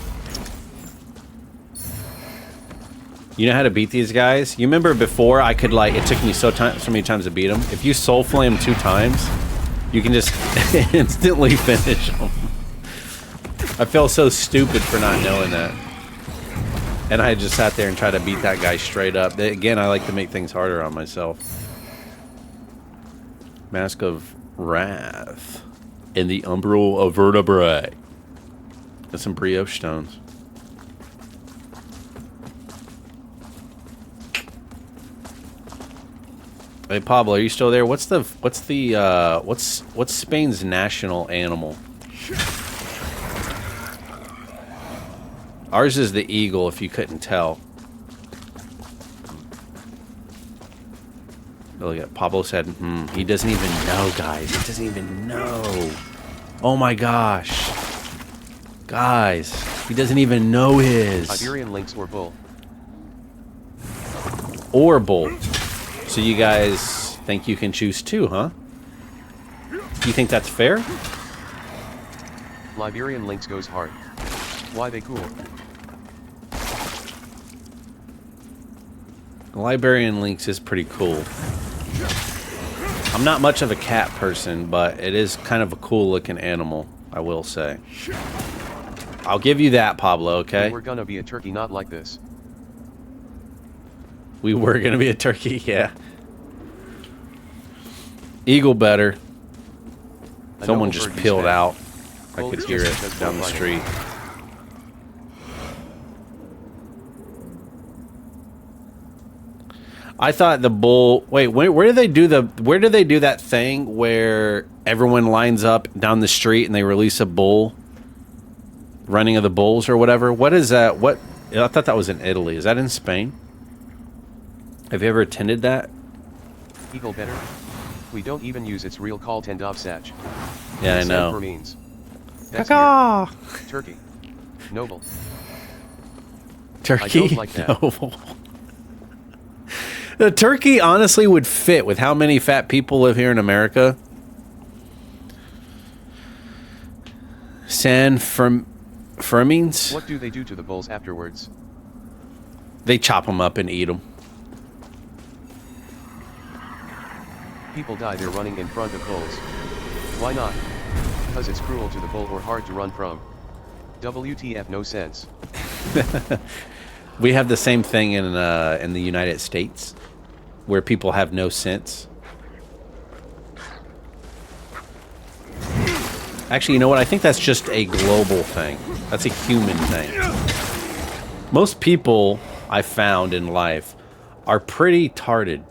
You know how to beat these guys? You remember before I could like, it took me so many times to beat them. If you soul flame 2 times, you can just instantly finish them. I feel so stupid for not knowing that. And I just sat there and tried to beat that guy straight up. Again, I like to make things harder on myself. Mask of Wrath. In the Umbral of Vertebrae. And some brioche stones. Hey Pablo, are you still there? What's Spain's national animal? Ours is the eagle, if you couldn't tell. Look at Pablo said, he doesn't even know, guys. He doesn't even know. Oh my gosh. Guys, he doesn't even know his. Iberian lynx or bull. or bull. So you guys think you can choose two, huh? You think that's fair? Liberian Lynx goes hard. Why they cool? Liberian Lynx is pretty cool. I'm not much of a cat person, but it is kind of a cool looking animal, I will say. I'll give you that, Pablo, okay? We're gonna be a turkey not like this. We were going to be a turkey, yeah. Eagle better. Someone just peeled out. I could hear it down the street. I thought the bull. Wait, where do they do that thing where everyone lines up down the street and they release a bull? Running of the bulls or whatever. What is that? What? I thought that was in Italy. Is that in Spain? Have you ever attended that? Eagle better. We don't even use its real call Tendovsach. Yeah, I know. Means. That's turkey. Noble. Turkey. I don't like that. Noble. The turkey honestly would fit with how many fat people live here in America. San Fermines? What do they do to the bulls afterwards? They chop them up and eat them. People die there running in front of bulls. Why not? Because it's cruel to the bull or hard to run from. WTF, no sense. We have the same thing in the United States, where people have no sense. Actually, you know what? I think that's just a global thing. That's a human thing. Most people I found in life are pretty tarded.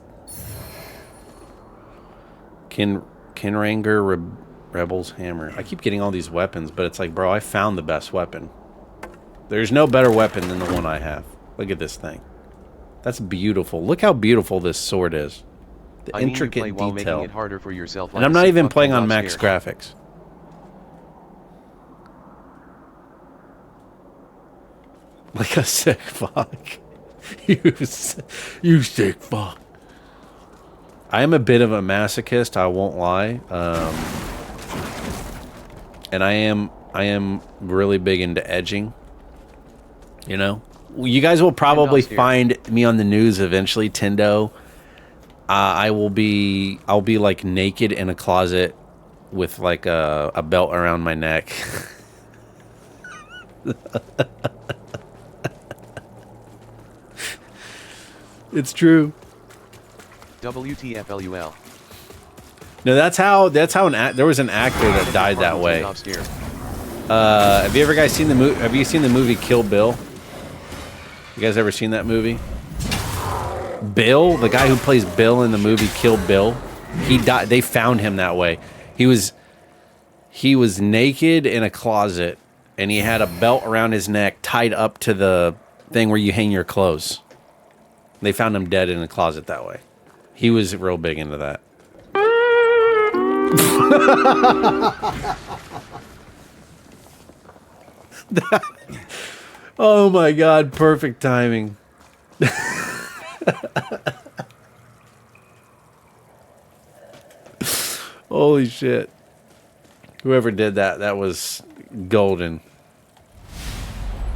Kinranger Rebel's Hammer. I keep getting all these weapons, but it's like, bro, I found the best weapon. There's no better weapon than the one I have. Look at this thing. That's beautiful. Look how beautiful this sword is. The intricate you play while detail. making it harder for yourself, And I'm not even playing on max graphics. Like a sick fuck. You sick fuck. I am a bit of a masochist, I won't lie. And I am really big into edging. You know? You guys will probably find me on the news eventually, Tendo. I'll be like naked in a closet with like a belt around my neck. It's true. WTFLUL. No, that's how there was an actor that died that way. Have you guys seen the movie? Have you seen the movie Kill Bill? You guys ever seen that movie? Bill, the guy who plays Bill in the movie Kill Bill, he died. They found him that way. He was naked in a closet, and he had a belt around his neck tied up to the thing where you hang your clothes. They found him dead in a closet that way. He was real big into that. Oh my god, perfect timing. Holy shit. Whoever did that was golden.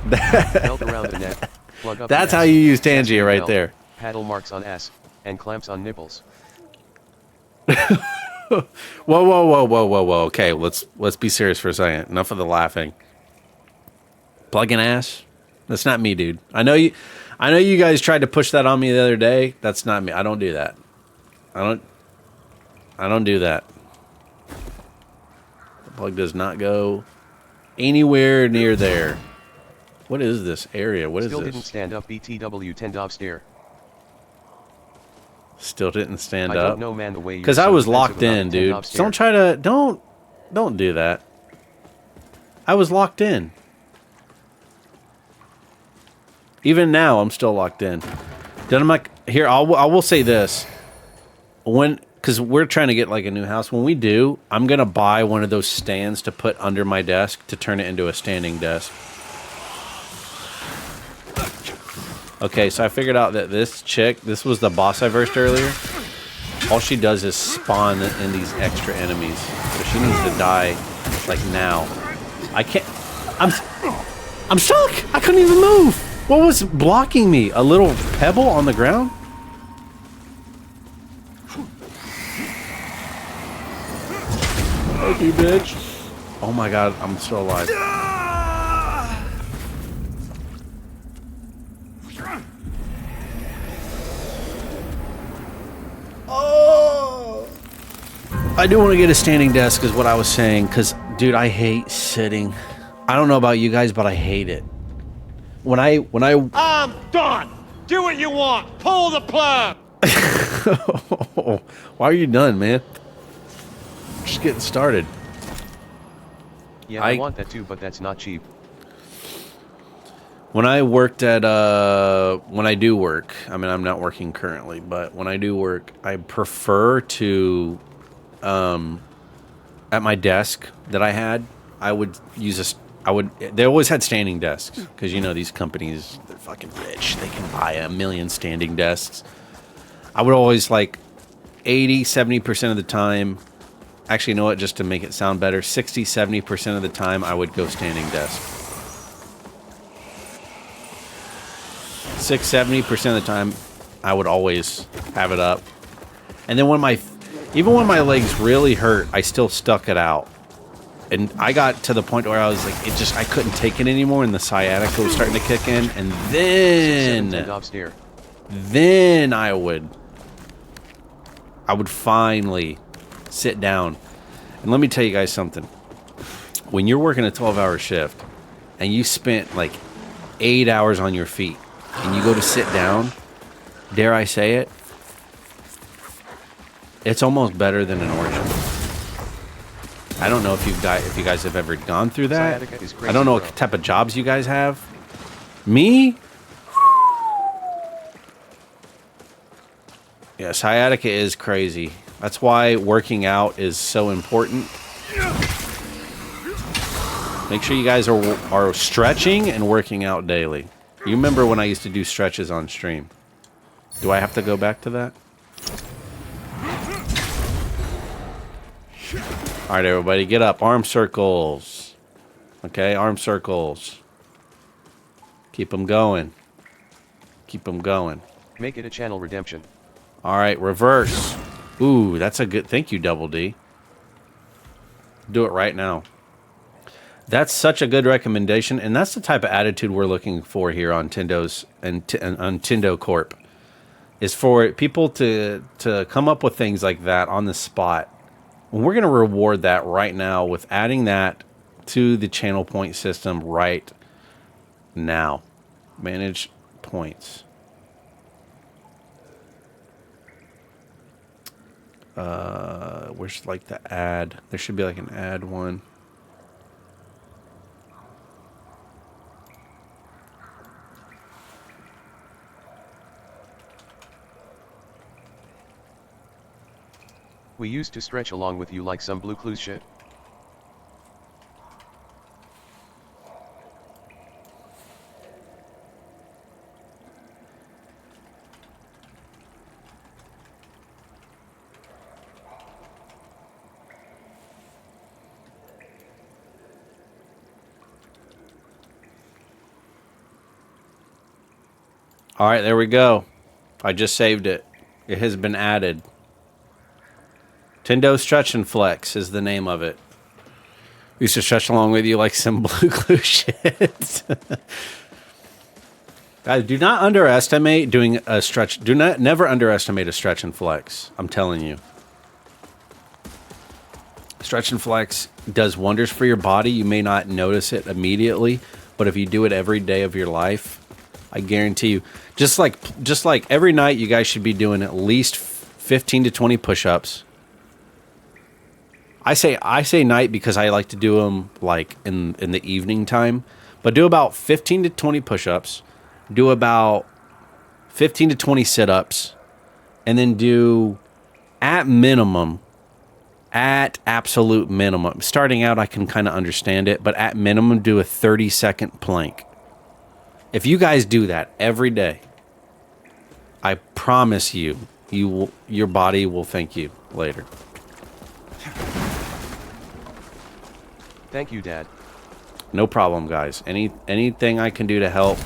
Belt around the neck. Plug up That's the how ass, you use chest Tangier and right belt, there. Paddle marks on ass, and clamps on nipples. Whoa. Okay, let's be serious for a second. Enough of the laughing. Plugging ass? That's not me, dude. I know you guys tried to push that on me the other day. That's not me. I don't do that. I don't do that. The plug does not go anywhere near there. What is this area? What is Still this? didn't stand up BTW Tendov stare. Still didn't stand I up. don't know, man, the way Because I was locked in, dude. Don't try to don't do that. I was locked in. Even now, I'm still locked in. Then I'm like, here. I will say this. Because we're trying to get like a new house. When we do, I'm gonna buy one of those stands to put under my desk to turn it into a standing desk. Okay, so I figured out that this chick, this was the boss I versed earlier. All she does is spawn in these extra enemies. So she needs to die, like, now. I can't... I'm stuck! I couldn't even move! What was blocking me? A little pebble on the ground? Fuck you, bitch. Oh my god, I'm still alive. Oh! I do want to get a standing desk is what I was saying, because, dude, I hate sitting. I don't know about you guys, but I hate it. When I I'm done! Do what you want! Pull the plug! Why are you done, man? Just getting started. Yeah, I want that too, but that's not cheap. When I worked at, when I do work, I mean, I'm not working currently, but when I do work, I prefer to, at my desk that I had, I would use they always had standing desks, because, you know, these companies, they're fucking rich. They can buy a million standing desks. I would always, like, 80, 70% of the time, actually, you know what, just to make it sound better, 60, 70% of the time, I would go standing desk. 70% of the time, I would always have it up. And then even when my legs really hurt, I still stuck it out. And I got to the point where I was like, I couldn't take it anymore, and the sciatica was starting to kick in, and then I would finally sit down. And let me tell you guys something. When you're working a 12-hour shift, and you spent like 8 hours on your feet, and you go to sit down, dare I say it, it's almost better than an orgy. I don't know if you guys have ever gone through that. I don't know what type of jobs you guys have. Me? Yeah, sciatica is crazy. That's why working out is so important. Make sure you guys are stretching and working out daily. You remember when I used to do stretches on stream? Do I have to go back to that? All right, everybody, get up. Arm circles. Okay, arm circles. Keep them going. Keep them going. Make it a channel redemption. All right, reverse. Ooh, that's a good... Thank you, Double D. Do it right now. That's such a good recommendation, and that's the type of attitude we're looking for here on Tendo's and on Tendo Corp. Is for people to come up with things like that on the spot. And we're going to reward that right now with adding that to the channel point system right now. Manage points. Where's like the add? There should be like an add one. We used to stretch along with you like some Blue Clues shit. All right, there we go. I just saved it. It has been added. Tendo Stretch and Flex is the name of it. We used to stretch along with you like some Blue Glue shit. Guys, do not underestimate doing a stretch. Never underestimate a stretch and flex. I'm telling you. Stretch and flex does wonders for your body. You may not notice it immediately, but if you do it every day of your life, I guarantee you, just like every night, you guys should be doing at least 15 to 20 push-ups. I say night because I like to do them like in the evening time, but do about 15 to 20 push-ups, do about 15 to 20 sit-ups, and then do at absolute minimum. Starting out, I can kind of understand it, but at minimum, do a 30-second plank. If you guys do that every day, I promise you, your body will thank you later. Thank you, Dad. No problem, guys. Anything I can do to help.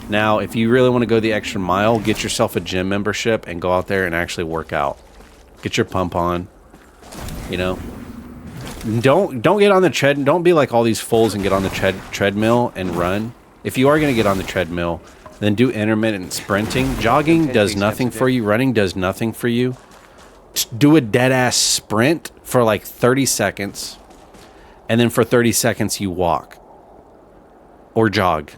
Now, if you really want to go the extra mile, get yourself a gym membership and go out there and actually work out. Get your pump on. You know, don't get on the tread. Don't be like all these fools and get on the treadmill and run. If you are going to get on the treadmill, then do intermittent sprinting. Jogging does nothing for you. Running does nothing for you. Just do a dead ass sprint for like 30 seconds. And then for 30 seconds, you walk or jog.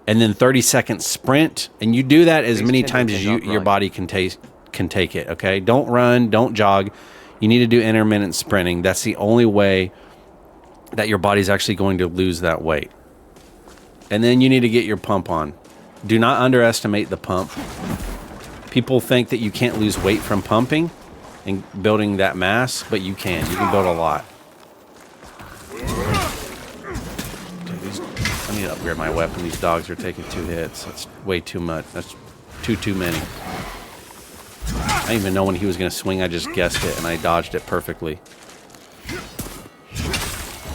And then 30 seconds sprint. And you do that as many times as your body can take it, okay? Don't run, don't jog. You need to do intermittent sprinting. That's the only way that your body's actually going to lose that weight. And then you need to get your pump on. Do not underestimate the pump. People think that you can't lose weight from pumping and building that mass, but you can. You can build a lot. I need to upgrade my weapon. These dogs are taking 2 hits. That's way too much. That's too many. I didn't even know when he was going to swing. I just guessed it, and I dodged it perfectly.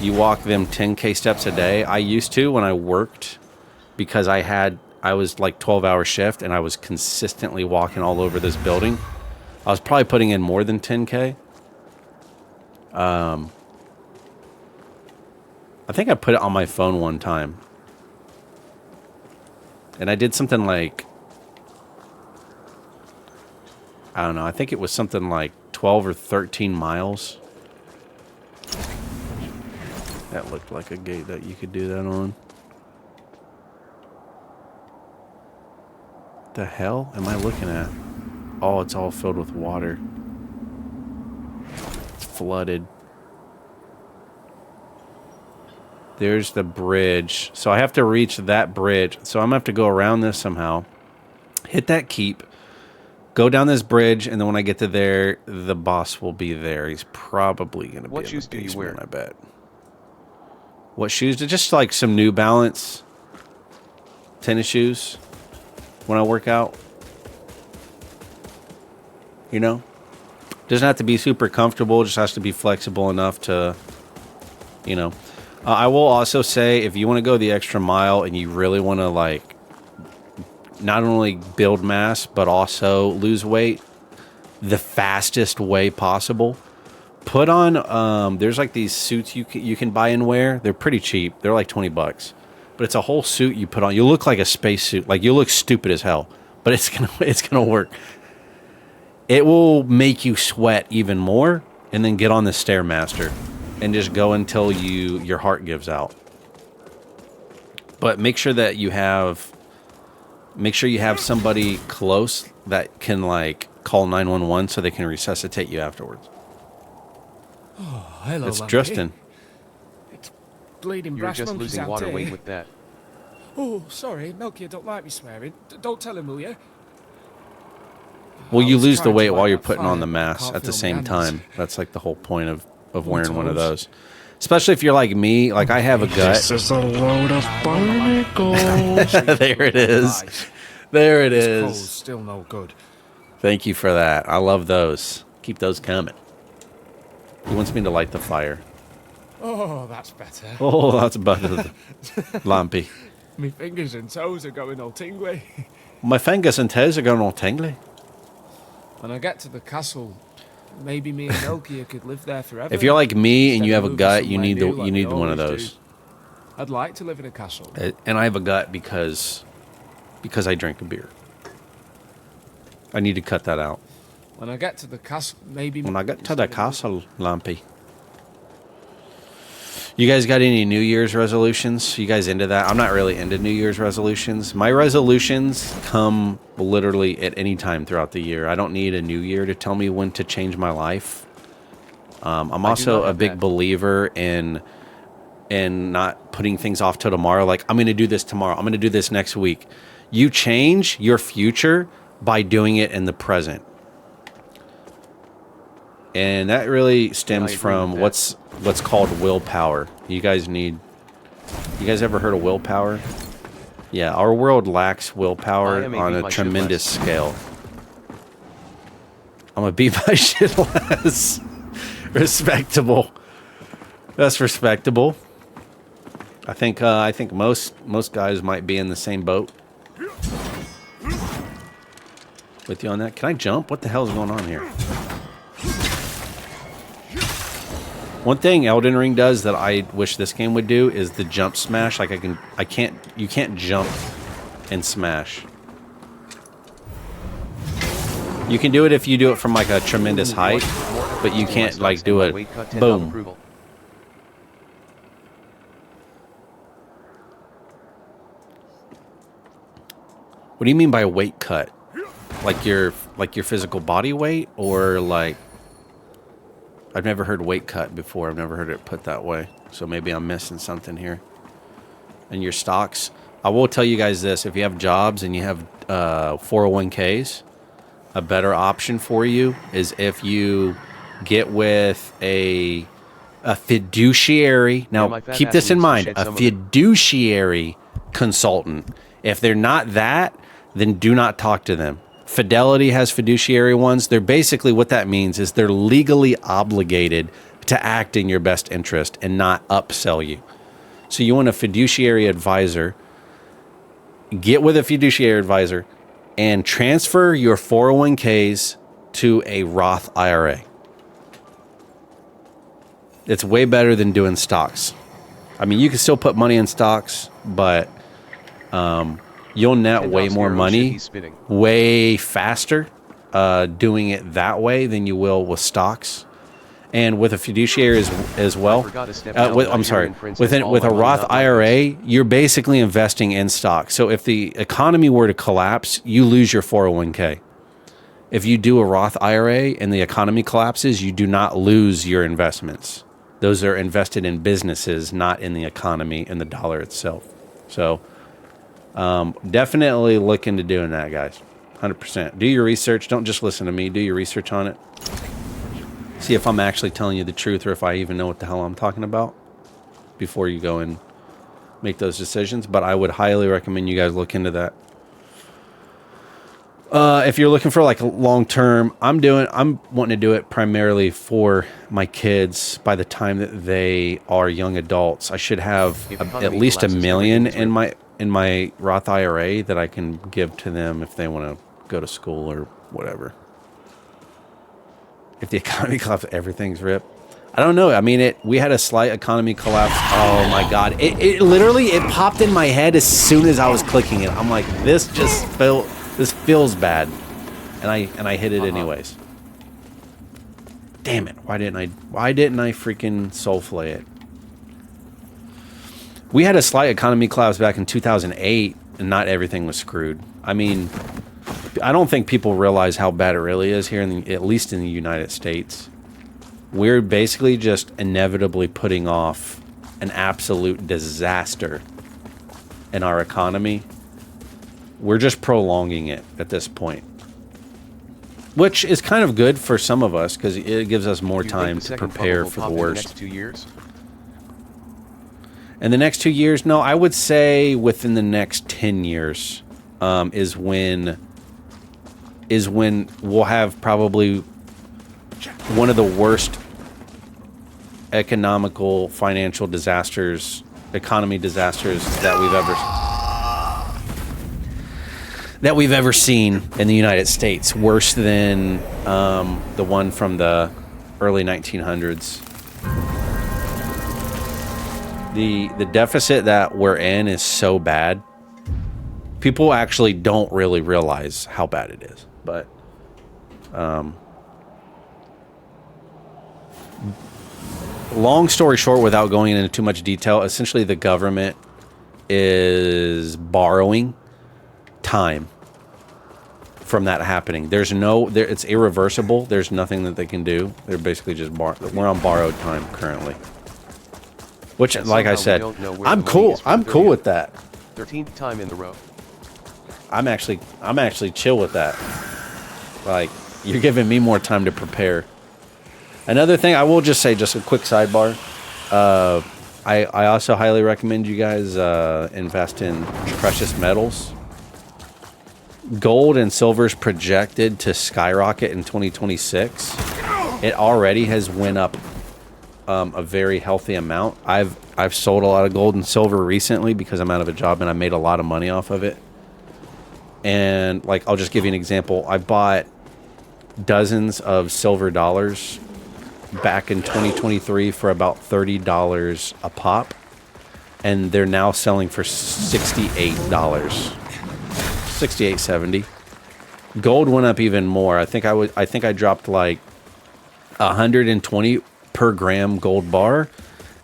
You walk them 10K steps a day. I used to when I worked because I was like 12-hour shift, and I was consistently walking all over this building. I was probably putting in more than 10K. I think I put it on my phone one time. And I did something like, I don't know, I think it was something like 12 or 13 miles. That looked like a gate that you could do that on. The hell am I looking at? Oh, it's all filled with water. It's flooded. There's the bridge. So I have to reach that bridge. So I'm going to have to go around this somehow. Hit that keep. Go down this bridge. And then when I get to there, the boss will be there. He's probably going to be in the basement, do you wear? I bet. What shoes? Just like some New Balance tennis shoes when I work out. You know? Doesn't have to be super comfortable. Just has to be flexible enough to, you know. I will also say, if you want to go the extra mile and you really want to, like, not only build mass, but also lose weight the fastest way possible, put on, there's, like, these suits you can buy and wear. They're pretty cheap. They're, like, $20. But it's a whole suit you put on. You look like a spacesuit. Like, you look stupid as hell. But it's gonna work. It will make you sweat even more, and then get on the Stairmaster. And just go until your heart gives out. But make sure that you have somebody close that can, like, call 911 so they can resuscitate you afterwards. Oh, hello, it's Tristan. It's bleeding You're brass just monkeys losing out water here. weight with that. Oh, sorry, Melchior don't like me swearing. Don't tell him, will you? Well, I you was lose the trying to weight light while you're that putting fire, on the but I mass can't at the feel same my time. hands. That's like the whole point of wearing one of toes. those. Especially if you're like me, like I have a gut. This is a load of barnacles. There it is. There it This coal's is. still no good. Thank you for that. I love those. Keep those coming. He wants me to light the fire. Oh, that's better. Oh, that's better. Lumpy. My fingers and toes are going all tingly. My fingers and toes are going all tingly. When I get to the castle, maybe me and Melchior could live there forever. If you're like me and Instead you have of a moving gut, you somewhere need new like we one of always those. do. I'd like to live in a castle. And I have a gut because I drink a beer. I need to cut that out. When I get to the castle, maybe... When I get to the castle, Lumpy. You guys got any New Year's resolutions? You guys into that? I'm not really into New Year's resolutions. My resolutions come literally at any time throughout the year. I don't need a new year to tell me when to change my life. I'm also a big believer in not putting things off till tomorrow. Like, I'm going to do this tomorrow. I'm going to do this next week. You change your future by doing it in the present. And that really stems from what's called willpower. You guys ever heard of willpower? Yeah, our world lacks willpower on a tremendous scale. I'm gonna beat my shit less. Respectable. That's respectable. I think most guys might be in the same boat with you on that. Can I jump? What the hell is going on here? One thing Elden Ring does that I wish this game would do is the jump smash. Like you can't jump and smash. You can do it if you do it from like a tremendous height, but you can't like do it. Boom. What do you mean by weight cut? Like your physical body weight, or like? I've never heard weight cut before. I've never heard it put that way. So maybe I'm missing something here. And your stocks. I will tell you guys this. If you have jobs and you have 401ks, a better option for you is if you get with a fiduciary. Now, keep this in mind. A fiduciary consultant. If they're not that, then do not talk to them. Fidelity has fiduciary ones. They're basically, what that means is they're legally obligated to act in your best interest and not upsell you. So you want a fiduciary advisor. Get with a fiduciary advisor and transfer your 401ks to a Roth IRA. It's way better than doing stocks. I mean, you can still put money in stocks, but you'll net way more money way faster doing it that way than you will with stocks. And with a fiduciary as well. I'm sorry. With a Roth IRA, you're basically investing in stocks. So if the economy were to collapse, you lose your 401k. If you do a Roth IRA and the economy collapses, you do not lose your investments. Those are invested in businesses, not in the economy and the dollar itself. So definitely look into doing that, guys. 100%. Do your research. Don't just listen to me. Do your research on it. See if I'm actually telling you the truth, or if I even know what the hell I'm talking about before you go and make those decisions. But I would highly recommend you guys look into that. If you're looking for like long term, I'm wanting to do it primarily for my kids. By the time that they are young adults, I should have at least $1 million in my Roth IRA that I can give to them if they want to go to school or whatever. If the economy collapses, everything's ripped. I don't know. I mean, we had a slight economy collapse. Oh my God. It literally popped in my head as soon as I was clicking it. I'm like, this feels bad. And I hit it anyways. Damn it. Why didn't I freaking soul flay it? We had a slight economy collapse back in 2008 and not everything was screwed. I mean, I don't think people realize how bad it really is here, at least in the United States. We're basically just inevitably putting off an absolute disaster in our economy. We're just prolonging it at this point, which is kind of good for some of us because it gives us more time to prepare for the worst. In the next 2 years? In the next 2 years? No, I would say within the next 10 years is when we'll have probably one of the worst financial disasters, economy disasters that we've ever seen in the United States. Worse than the one from the early 1900s. The deficit that we're in is so bad. People actually don't really realize how bad it is. But long story short, without going into too much detail, essentially the government is borrowing time from that happening. It's irreversible. There's nothing that they can do. They're basically just we're on borrowed time currently. Which, like I said, I'm cool. I'm cool with that. 13th time in the row. I'm actually chill with that. Like, you're giving me more time to prepare. Another thing, I will just say, just a quick sidebar. I also highly recommend you guys invest in precious metals. gold and silver's projected to skyrocket in 2026. It already has went up a very healthy amount. I've sold a lot of gold and silver recently because I'm out of a job and I made a lot of money off of it. And like, I'll just give you an example. I bought dozens of silver dollars back in 2023 for about $30 a pop, and they're now selling for $68, $68.70. Gold went up even more. I think I dropped like 120 per gram gold bar,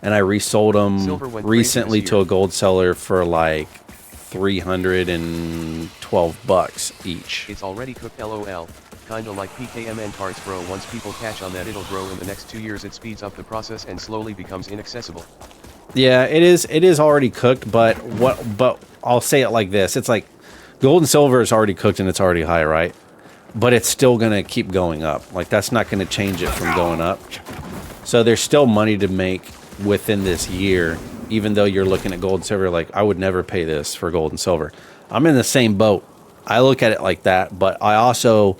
and I resold them recently to a gold seller for like $312 each. It's already cooked, lol. Kinda like PKMN cards, bro. Once people catch on that it'll grow in the next 2 years, it speeds up the process and slowly becomes inaccessible. Yeah, it is already cooked, but I'll say it like this. It's like gold and silver is already cooked and it's already high, right? But it's still going to keep going up. Like, that's not going to change it from going up. So there's still money to make within this year, even though you're looking at gold and silver like, I would never pay this for gold and silver. I'm in the same boat. I look at it like that, but I also,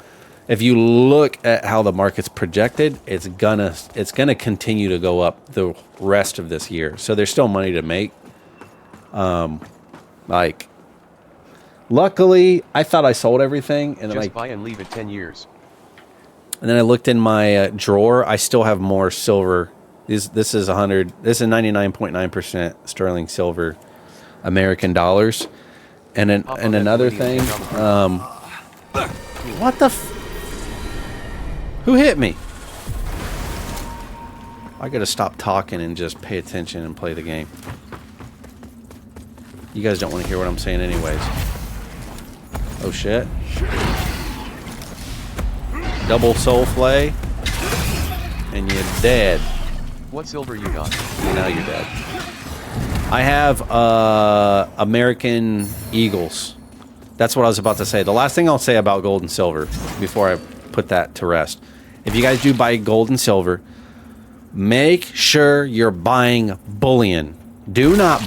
if you look at how the market's projected, it's gonna continue to go up the rest of this year. So there's still money to make. Like, luckily, I thought I sold everything, and then just buy and leave it 10 years. And then I looked in my drawer. I still have more silver. This is 99.9% sterling silver, American dollars. And another thing, what the? Who hit me? I gotta stop talking and just pay attention and play the game. You guys don't want to hear what I'm saying anyways. Oh shit. Double soul flay. And you're dead. What silver you got? Now you're dead. I have American Eagles. That's what I was about to say. The last thing I'll say about gold and silver before I put that to rest. If you guys do buy gold and silver, make sure you're buying bullion. Do not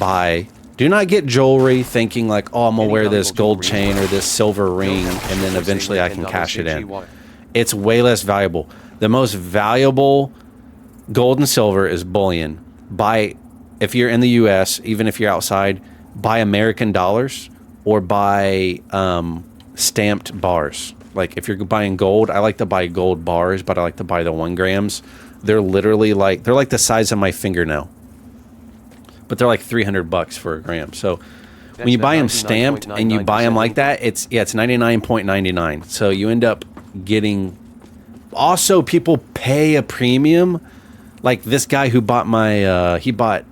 get jewelry thinking like, oh, I'm gonna wear this gold chain or this silver ring and then eventually I can cash it in. It's way less valuable. The most valuable gold and silver is bullion. If you're in the US, even if you're outside, buy American dollars or buy stamped bars. Like, if you're buying gold, I like to buy gold bars, but I like to buy the 1 grams. They're literally like, they're like the size of my fingernail. But they're like $300 for a gram. So when you buy them stamped and you buy them like that, it's 99.99. So you end up getting, also people pay a premium. Like this guy who bought my, he bought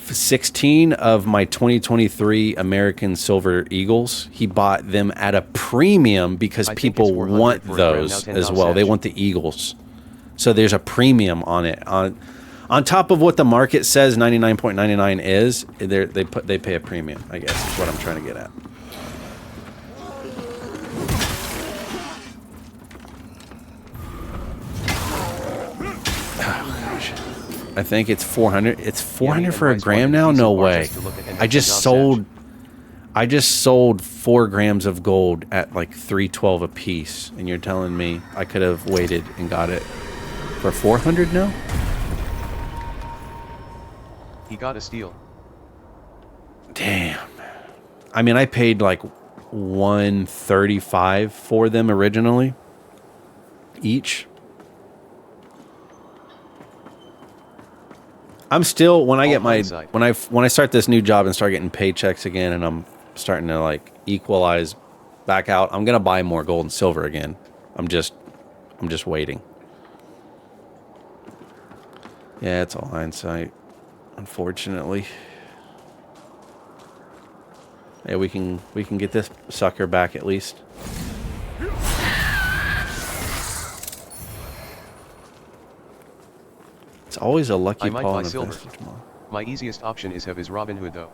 16 of my 2023 American Silver Eagles. He bought them at a premium because people want those as well. They want the Eagles. So there's a premium on it. On top of what the market says 99.99 is, they pay a premium, I guess, is what I'm trying to get at. I think it's 400. It's 400 for a gram now? No way. I just sold 4 grams of gold at like $312 a piece, and you're telling me I could have waited and got it for 400 now? He got a steal. Damn. I mean, I paid like $135 for them originally each. I'm still, when I get my, when I start this new job and start getting paychecks again and I'm starting to like equalize back out, I'm going to buy more gold and silver again. I'm just waiting. Yeah, it's all hindsight, unfortunately. Yeah, we can get this sucker back at least. It's always a lucky call in silver. My easiest option is have his Robin Hood though.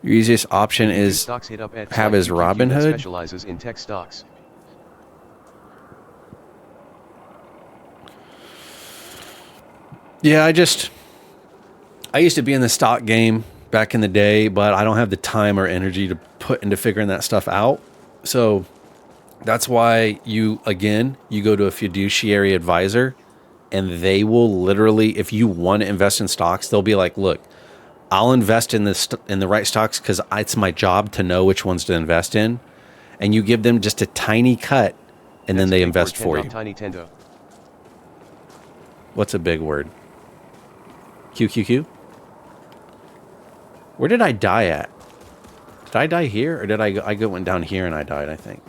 Your easiest option is have his Robin Hood? Specializes in tech stocks. Yeah, I used to be in the stock game back in the day, but I don't have the time or energy to put into figuring that stuff out. So that's why you go to a fiduciary advisor, and they will literally, if you want to invest in stocks, they'll be like, look, I'll invest in the right stocks because it's my job to know which ones to invest in. And you give them just a tiny cut, and then they invest for you. Tiny Tendo. What's a big word? QQQ? Where did I die at? Did I die here, or did I went down here and I died, I think.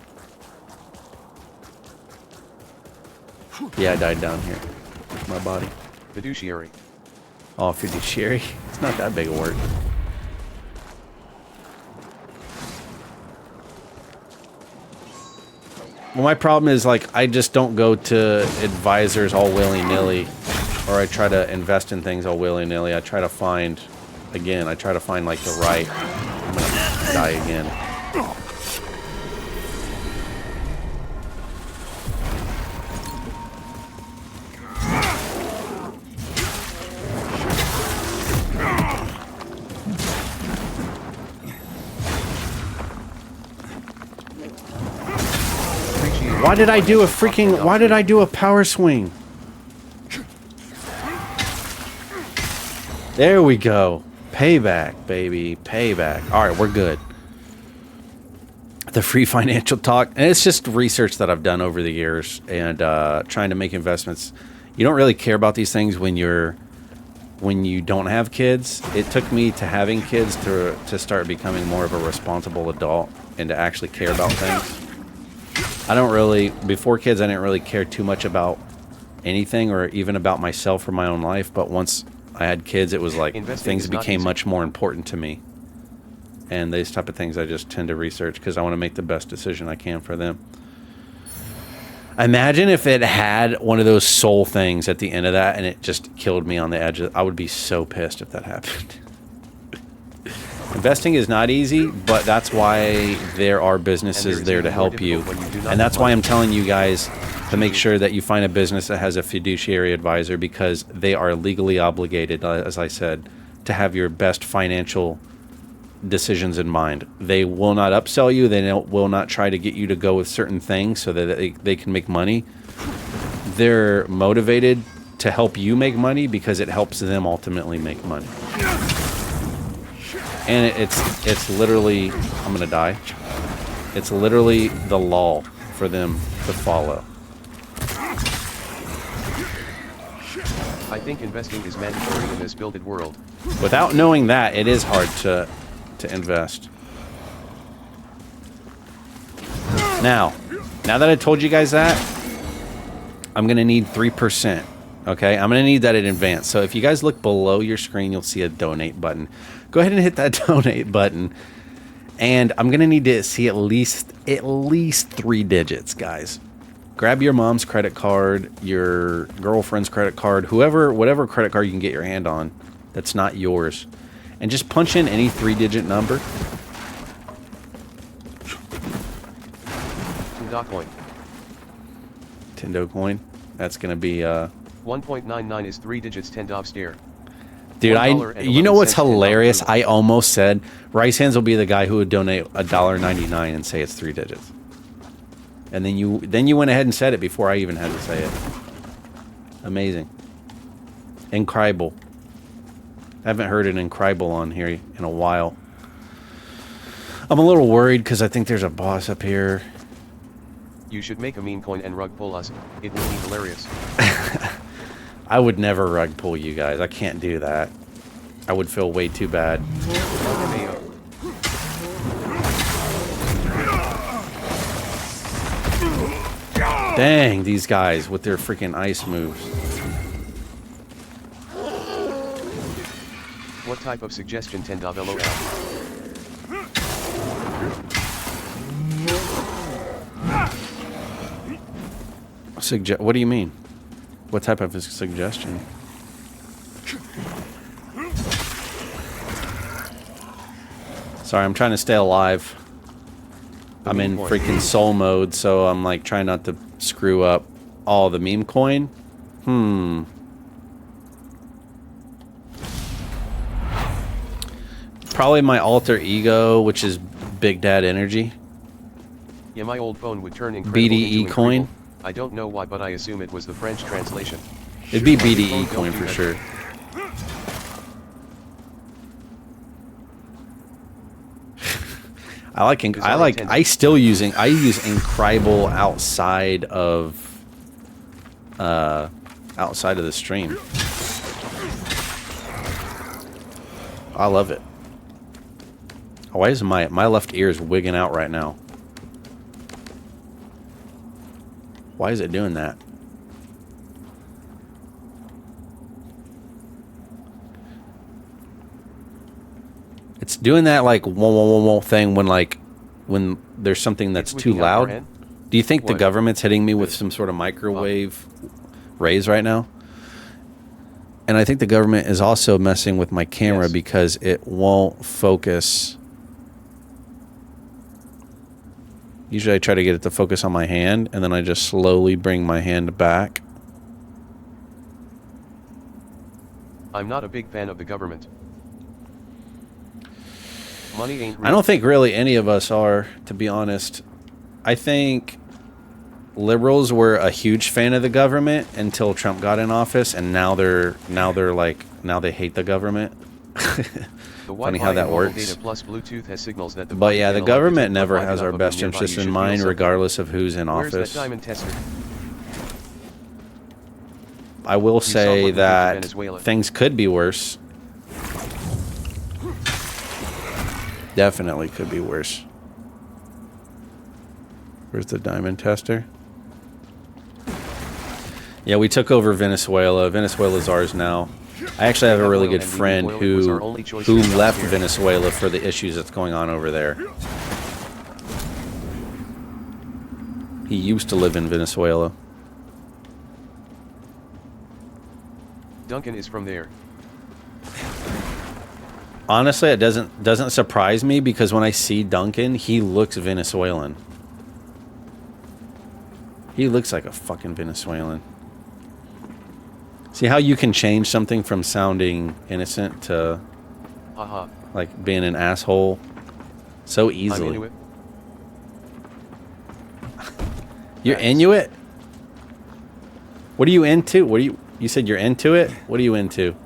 Yeah, I died down here. My body. Fiduciary. Oh, fiduciary. It's not that big a word. Well, my problem is, like, I just don't go to advisors all willy-nilly, or I try to invest in things all willy-nilly. I try to find, like, the right... I'm gonna die again. Why did I do a power swing? There we go. Payback, baby. Payback. All right, we're good. The free financial talk. And it's just research that I've done over the years and trying to make investments. You don't really care about these things when you don't have kids. It took me to having kids to start becoming more of a responsible adult and to actually care about things. Before kids, I didn't really care too much about anything or even about myself or my own life. But once I had kids, it was like things became much more important to me. And these type of things I just tend to research because I want to make the best decision I can for them. Imagine if it had one of those soul things at the end of that and it just killed me on the edge. I would be so pissed if that happened. Investing is not easy, but that's why there are businesses there to help you. And that's why I'm telling you guys to make sure that you find a business that has a fiduciary advisor, because they are legally obligated, as I said, to have your best financial decisions in mind. They will not upsell you. They will not try to get you to go with certain things so that they can make money. They're motivated to help you make money because it helps them ultimately make money. And it's literally, I'm gonna die. It's literally the law for them to follow. I think investing is mandatory in this builded world. Without knowing that, it is hard to invest. Now that I told you guys that, I'm gonna need 3%. Okay, I'm gonna need that in advance. So if you guys look below your screen, you'll see a donate button. Go ahead and hit that donate button. And I'm gonna need to see at least 3 digits, guys. Grab your mom's credit card, your girlfriend's credit card, whatever credit card you can get your hand on that's not yours. And just punch in any 3-digit number. Tendo coin. That's gonna be 1.99 is 3 digits, Tendo stare. Dude, you know what's hilarious? I almost said Rice Hands will be the guy who would donate $1.99 and say it's 3 digits. And then you went ahead and said it before I even had to say it. Amazing. Incredible. I haven't heard an incredible on here in a while. I'm a little worried because I think there's a boss up here. You should make a meme coin and rug pull us. It will be hilarious. I would never rug pull you guys. I can't do that. I would feel way too bad. Dang, these guys with their freaking ice moves. What type of suggestion, Tendo? What do you mean? What type of suggestion? Sorry, I'm trying to stay alive. I'm in freaking soul mode, so I'm like trying not to screw up all the meme coin. Probably my alter ego, which is Big Dad Energy. Yeah, my old phone would turn incredible BDE into coin. incredible. I don't know why, but I assume it was the French translation. It'd be My phone BDE don't coin do for that. sure. I still use Incredible outside of the stream. I love it. Why is my left ear is wigging out right now? Why is it doing that? It's doing that like whoa whoa whoa whoa thing when there's something that's too loud. Do you think the government's hitting me with some sort of microwave rays right now? And I think the government is also messing with my camera because it won't focus. Usually I try to get it to focus on my hand, and then I just slowly bring my hand back. I'm not a big fan of the government. Money ain't real. I don't think really any of us are, to be honest. I think liberals were a huge fan of the government until Trump got in office, and now they hate the government. Funny how that works. Data plus Bluetooth has signals that But yeah, the analyzes government it never provided has up our of a best nearby, interests you in should mind, feel so- regardless of who's in Where's office. that diamond tester? I will saw say what we did to that Venezuela. things could be worse. Definitely could be worse. Where's the diamond tester? Yeah, we took over Venezuela. Venezuela's ours now. I actually have a really good friend who left Venezuela for the issues that's going on over there. He used to live in Venezuela. Duncan is from there. Honestly, it doesn't surprise me because when I see Duncan, he looks Venezuelan. He looks like a fucking Venezuelan. See how you can change something from sounding innocent to like being an asshole so easily. I'm Inuit. You're Inuit? What are you into? You said you're into it? What are you into?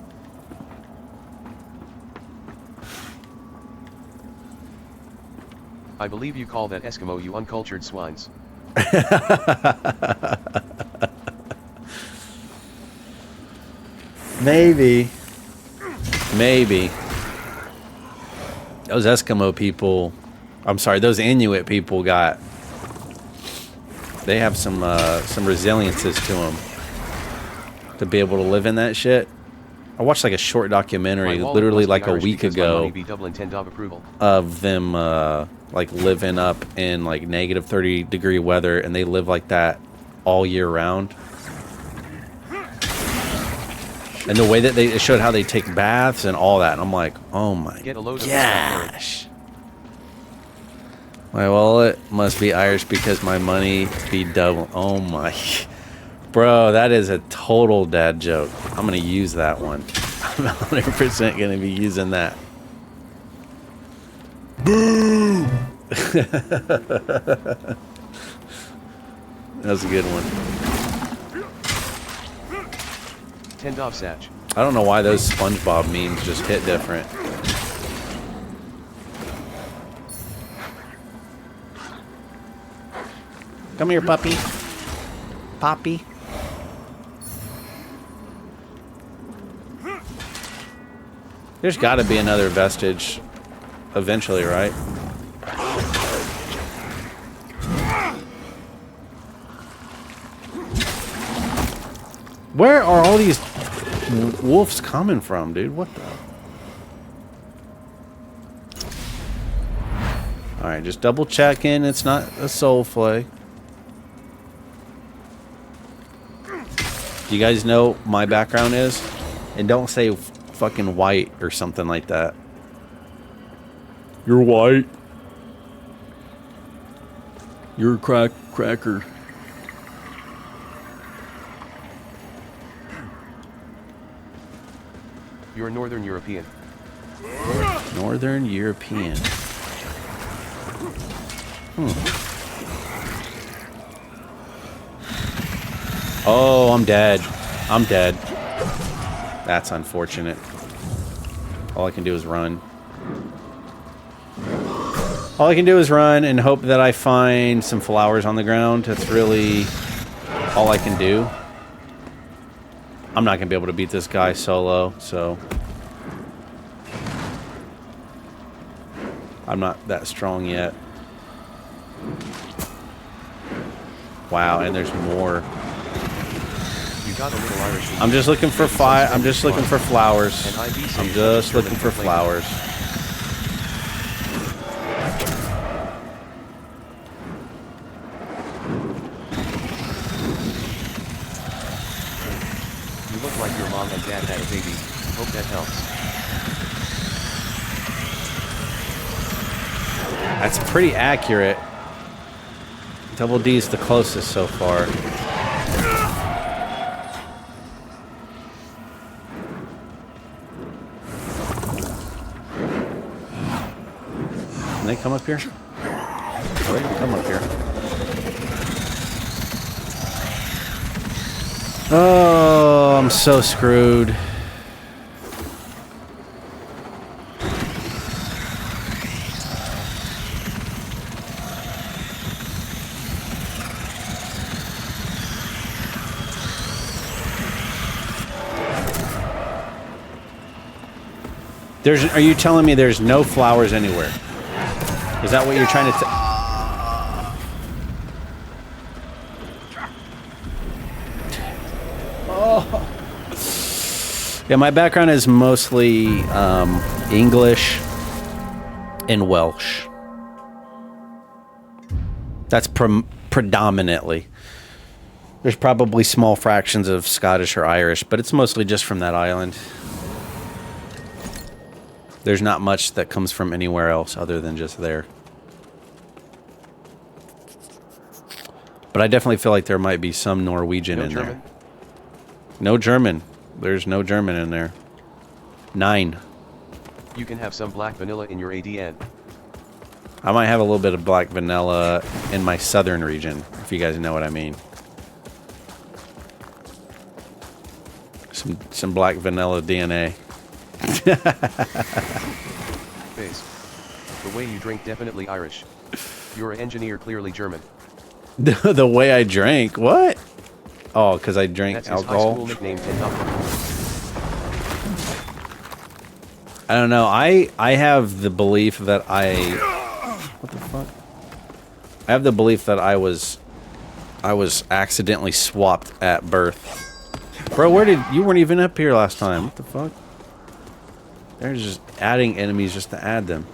I believe you call that Eskimo, you uncultured swines. Maybe. Those Eskimo people, I'm sorry, those Inuit people they have some resiliences to them to be able to live in that shit. I watched like a short documentary literally like a week ago of them like living up in like negative 30-degree weather, and they live like that all year round. And the way that they showed how they take baths and all that, and I'm like, oh my gosh. My wallet must be Irish because my money be double. Oh my. Bro, that is a total dad joke. I'm going to use that one. I'm 100% going to be using that. Boo! That was a good one. Tendo Satch. I don't know why those SpongeBob memes just hit different. Come here, puppy. Poppy. There's got to be another vestige eventually, right? Where are all these wolves coming from, dude? What the? Alright, just double checking. It's not a soul flay. Do you guys know what my background is? And don't say fucking white or something like that. You're white. You're a cracker. You're Northern European. Northern European. Oh, I'm dead. I'm dead. That's unfortunate. All I can do is run. All I can do is run and hope that I find some flowers on the ground. That's really all I can do. I'm not going to be able to beat this guy solo, so... I'm not that strong yet. Wow, and there's more. You got a little Irish. I'm just looking for I'm just looking for flowers. I'm just looking for flowers. You look like your mom and dad had a baby. Hope that helps. That's pretty accurate. Double D's the closest so far. Can they come up here? Oh, they can come up here. Oh, I'm so screwed. Are you telling me there's no flowers anywhere? Is that what you're trying to tell? Oh. Yeah, my background is mostly English and Welsh. That's predominantly. There's probably small fractions of Scottish or Irish, but it's mostly just from that island. There's not much that comes from anywhere else other than just there. But I definitely feel like there might be some Norwegian in there. No German. There's no German in there. 9. You can have some black vanilla in your ADN. I might have a little bit of black vanilla in my southern region, if you guys know what I mean. Some black vanilla DNA. Face. The way you drink definitely Irish. You're an engineer, clearly German. The way I drank? What? Oh, because I drank That's alcohol? His high school nickname, Tendo. I don't know. I have the belief that what the fuck? I have the belief that I was accidentally swapped at birth. Bro, you weren't even up here last time. What the fuck? They're just adding enemies just to add them.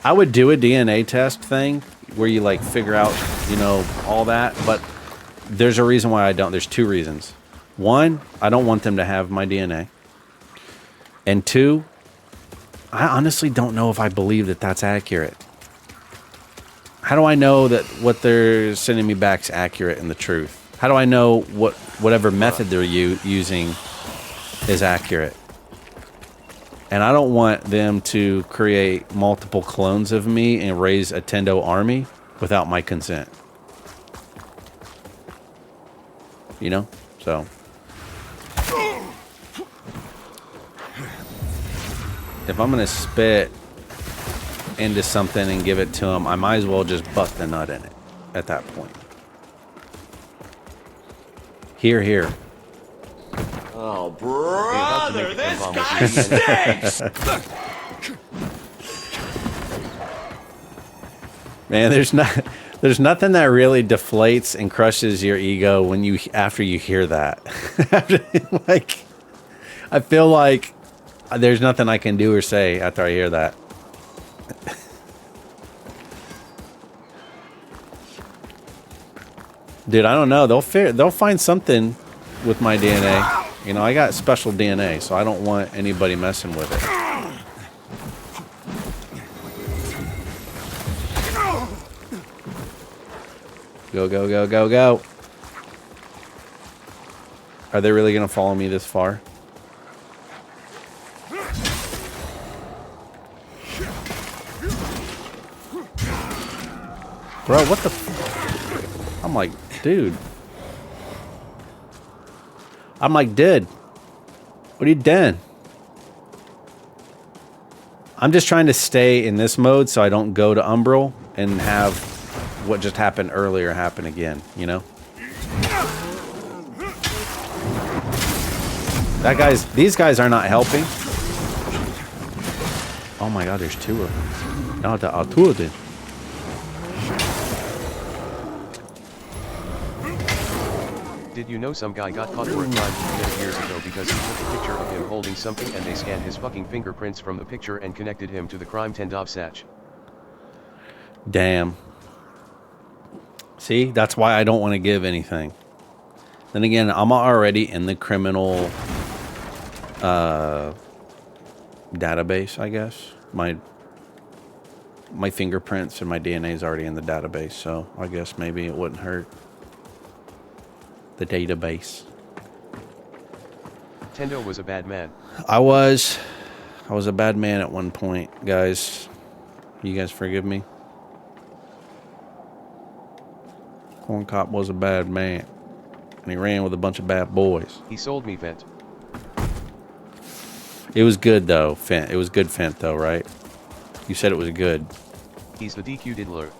I would do a DNA test thing where you like figure out, you know, all that, but there's a reason why I don't. There's 2 reasons. 1, I don't want them to have my DNA. And 2, I honestly don't know if I believe that that's accurate. How do I know that what they're sending me back is accurate and the truth? How do I know whatever method they're using is accurate? And I don't want them to create multiple clones of me and raise a Tendo army without my consent. You know? So. If I'm going to spit into something and give it to them, I might as well just bust a nut in it at that point. Here. Oh, brother, this guy stinks! Man, there's nothing that really deflates and crushes your ego after you hear that. Like, I feel like there's nothing I can do or say after I hear that. Dude, I don't know. They'll find something with my DNA. You know, I got special DNA, so I don't want anybody messing with it. Go. Are they really gonna follow me this far? Bro, what the f... I'm like, dude. I'm like, dude. What are you doing? I'm just trying to stay in this mode so I don't go to Umbral and have what just happened earlier happen again, you know? These guys are not helping. Oh my god, there's two of them. No, there are two of them. Did you know some guy got caught for a crime years ago because he took a picture of him holding something and they scanned his fucking fingerprints from the picture and connected him to the crime Tendo Satch. Damn. See, that's why I don't want to give anything. Then again, I'm already in the criminal database, I guess. My fingerprints and my DNA is already in the database, so I guess maybe it wouldn't hurt. The database. Tendo was a bad man. I was a bad man at one point, guys. You guys forgive me? Corn Cop was a bad man. And he ran with a bunch of bad boys. He sold me Fent. It was good, though, Fent. It was good Fent, though, right? You said it was good. He's the DQ diddler.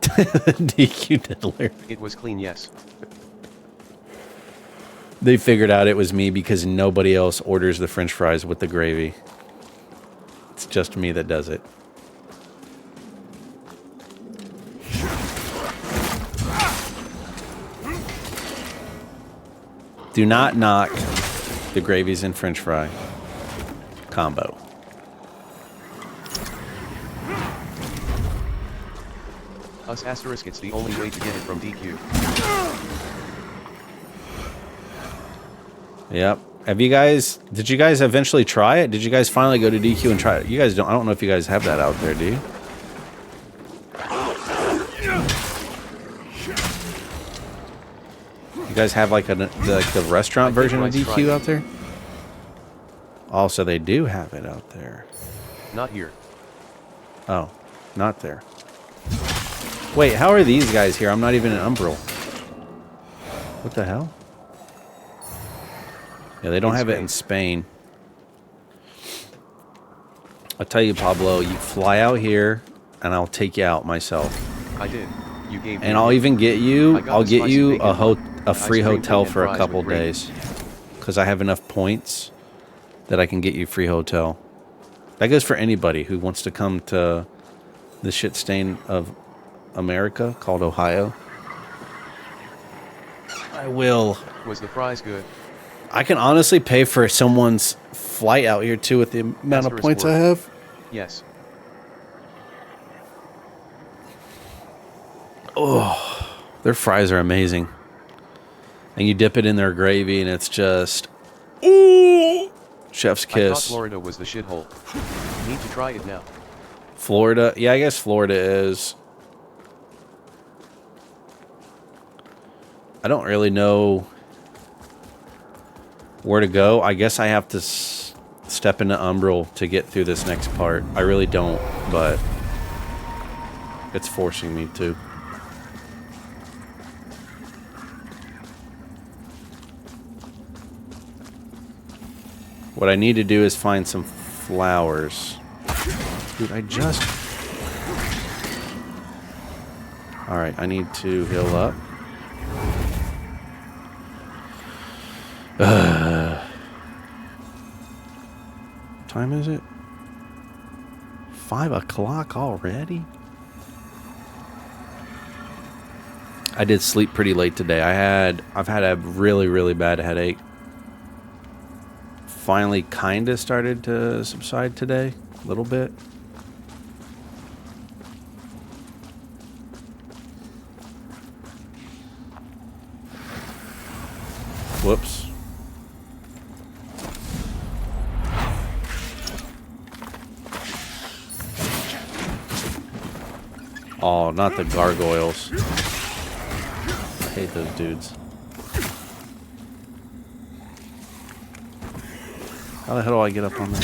DQ diddler. It was clean, yes. They figured out it was me because nobody else orders the French fries with the gravy. It's just me that does it. Do not knock the gravies and French fry combo. Us asterisk, it's the only way to get it from DQ. Yep. Did you guys eventually try it? Did you guys finally go to DQ and try it? You guys don't, I don't know if you guys have that out there, do you? You guys have like the restaurant version of DQ out there? Also, they do have it out there. Not here. Oh, not there. Wait, how are these guys here? I'm not even in Umbral. What the hell? Yeah, they don't have it in Spain. I'll tell you, Pablo, you fly out here, and I'll take you out myself. I did. You gave me. And I'll even get you. I'll get you a free ice cream hotel and for a fries couple with gravy. days, because I have enough points that I can get you free hotel. That goes for anybody who wants to come to the shit stain of America called Ohio. I will. Was the fries good? I can honestly pay for someone's flight out here too with the amount of Asterisk points I word. have. Yes. Oh, their fries are amazing. And you dip it in their gravy and it's just ooh, chef's I thought kiss. Florida was the shithole. Need to try it now. Florida, yeah, I guess Florida is. I don't really know where to go. I guess I have to step into Umbral to get through this next part. I really don't, but it's forcing me to. What I need to do is find some flowers. Dude, I just... Alright, I need to heal up. Time is it? 5 o'clock already? I did sleep pretty late today. I've had a really, really bad headache. Finally kind of started to subside today, a little bit. Whoops. Oh, not the gargoyles. I hate those dudes. How the hell do I get up on that?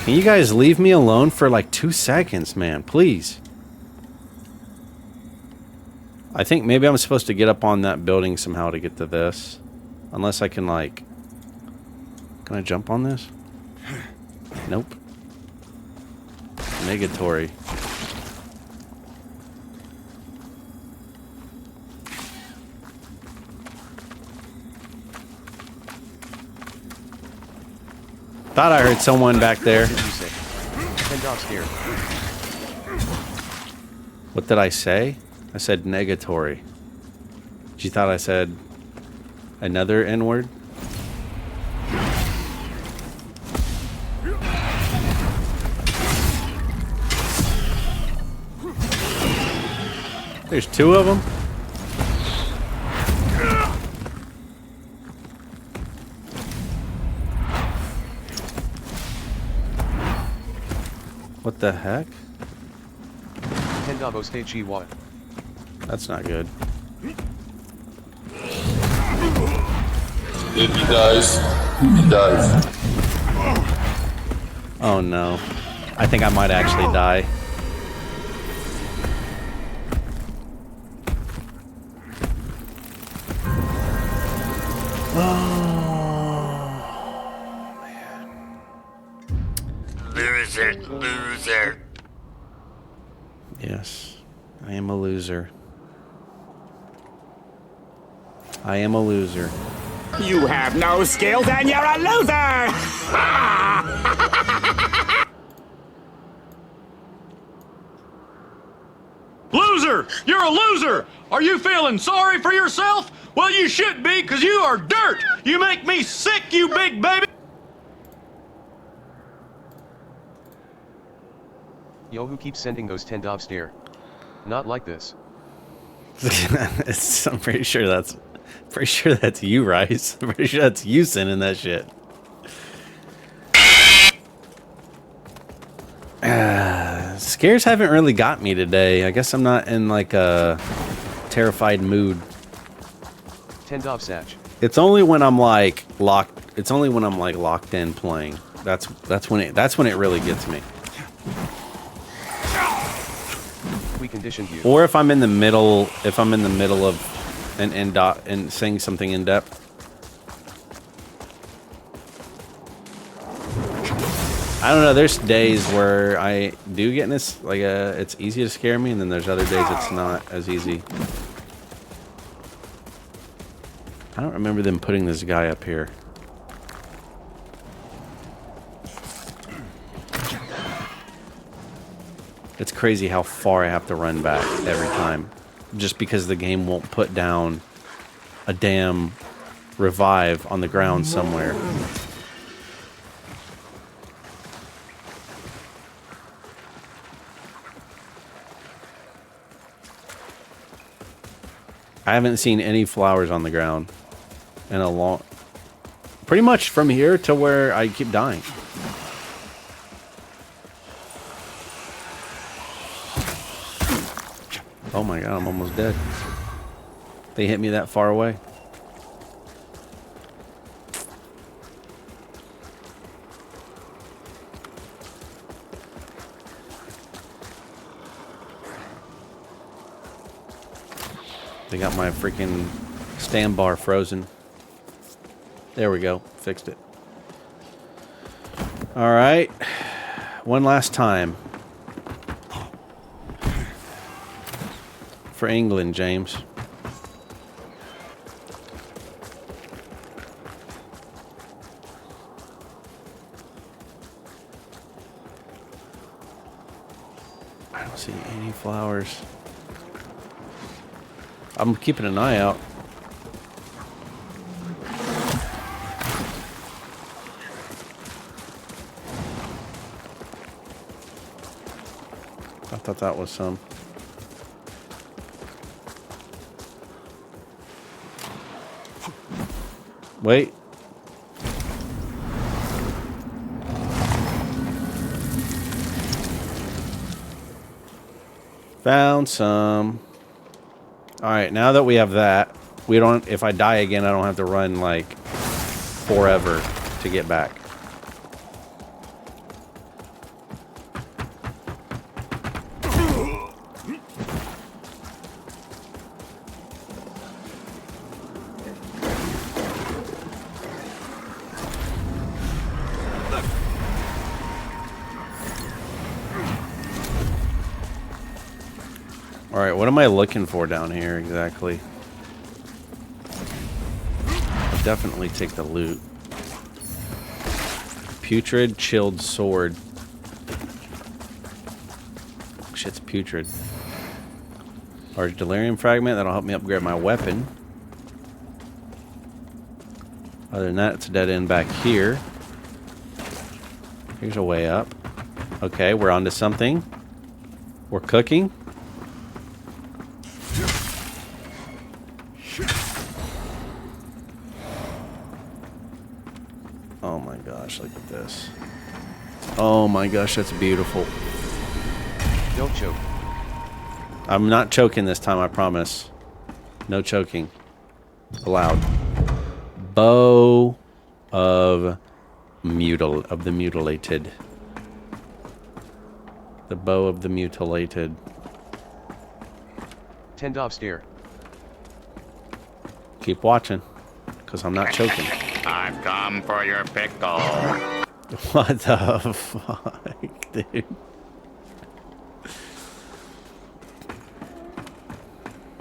Can you guys leave me alone for like 2 seconds, man? Please. I think maybe I'm supposed to get up on that building somehow to get to this. Unless I can, like... Can I jump on this? Nope. Negatory. Thought I heard someone back there. Tendo scared. What did I say? I said negatory. You thought I said another N-word? There's 2 of them? What the heck? Tendo stage what? That's not good. If he dies, he dies. Oh no. I think I might actually die. Loser. Yes. I am a loser. I am a loser. You have no skills and you're a loser! Loser! You're a loser! Are you feeling sorry for yourself? Well, you should be, because you are dirt! You make me sick, you big baby! Yo, who keeps sending those Tendo stare? Not like this. I'm pretty sure that's you, Rice. I'm pretty sure that's you sending that shit. Scares haven't really got me today. I guess I'm not in like a terrified mood. Tendo Satch. It's only when I'm like locked. It's only when I'm like locked in playing. That's when it really gets me. We conditioned you. Or if I'm in the middle of and saying something in depth. I don't know. There's days where I do get in this like it's easy to scare me, and then there's other days it's not as easy. I don't remember them putting this guy up here. It's crazy how far I have to run back every time. Just because the game won't put down a damn revive on the ground somewhere. I haven't seen any flowers on the ground in a long... Pretty much from here to where I keep dying. Oh my god, I'm almost dead. They hit me that far away. They got my freaking stand bar frozen. There we go. Fixed it. Alright. One last time. For England, James. I don't see any flowers. I'm keeping an eye out. I thought that was some. Wait. Found some. Alright, now that we have that, we don't, if I die again, I don't have to run like forever to get back. Alright, what am I looking for down here exactly? I'll definitely take the loot. Putrid chilled sword. Shit's putrid. Large delirium fragment, that'll help me upgrade my weapon. Other than that, it's a dead end back here. Here's a way up. Okay, we're onto something. We're cooking. Oh my gosh, look at this. Oh my gosh, that's beautiful. Don't choke. I'm not choking this time, I promise. No choking. Allowed. Bow of the mutilated. The bow of the mutilated. Tendo stare. Keep watching, because I'm not choking. I've come for your pickle. What the fuck, dude?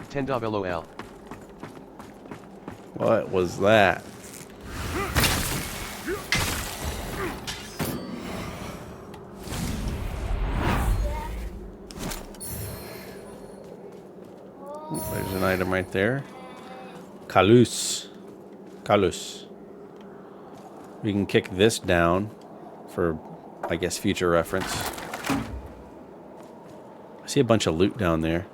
Tendo LOL. What was that? There's an item right there. Kalus. Kalus. We can kick this down for, I guess, future reference. I see a bunch of loot down there.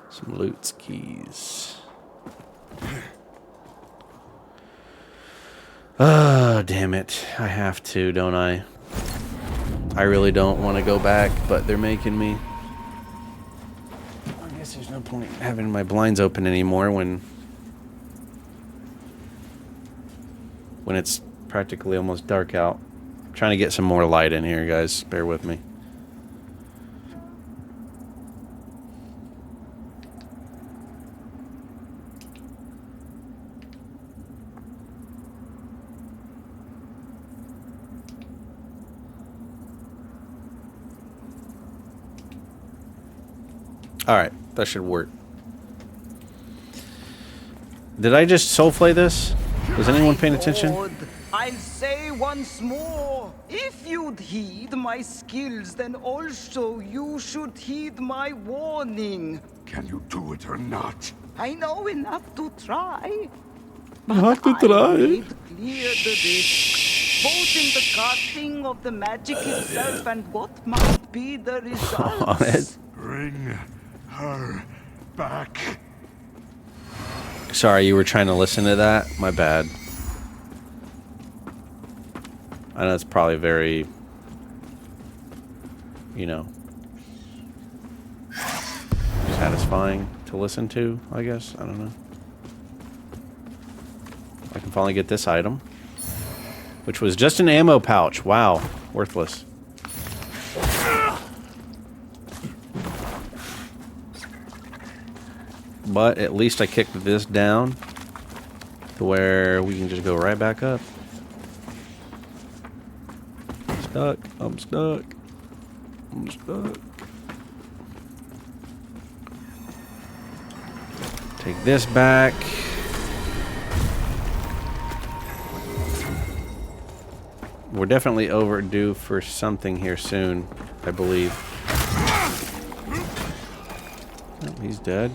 Some loot skis. Ah, damn it. I have to, don't I? I really don't want to go back, but they're making me. I guess there's no point having my blinds open anymore when it's practically almost dark out. I'm trying to get some more light in here, guys. Bear with me. Alright, that should work. Did I just soul play this? Was anyone paying attention? Lord, I'll say once more, if you'd heed my skills, then also you should heed my warning. Can you do it or not? I know enough to try. Not to I try. made clear the risk, both in the casting of the magic itself and what might be the results. Bring her back. Sorry, you were trying to listen to that? My bad. I know it's probably very, you know, satisfying to listen to, I guess. I don't know. I can finally get this item, which was just an ammo pouch. Wow, worthless. But at least I kicked this down to where we can just go right back up. Stuck. I'm stuck. I'm stuck. Take this back. We're definitely overdue for something here soon, I believe. Oh, he's dead.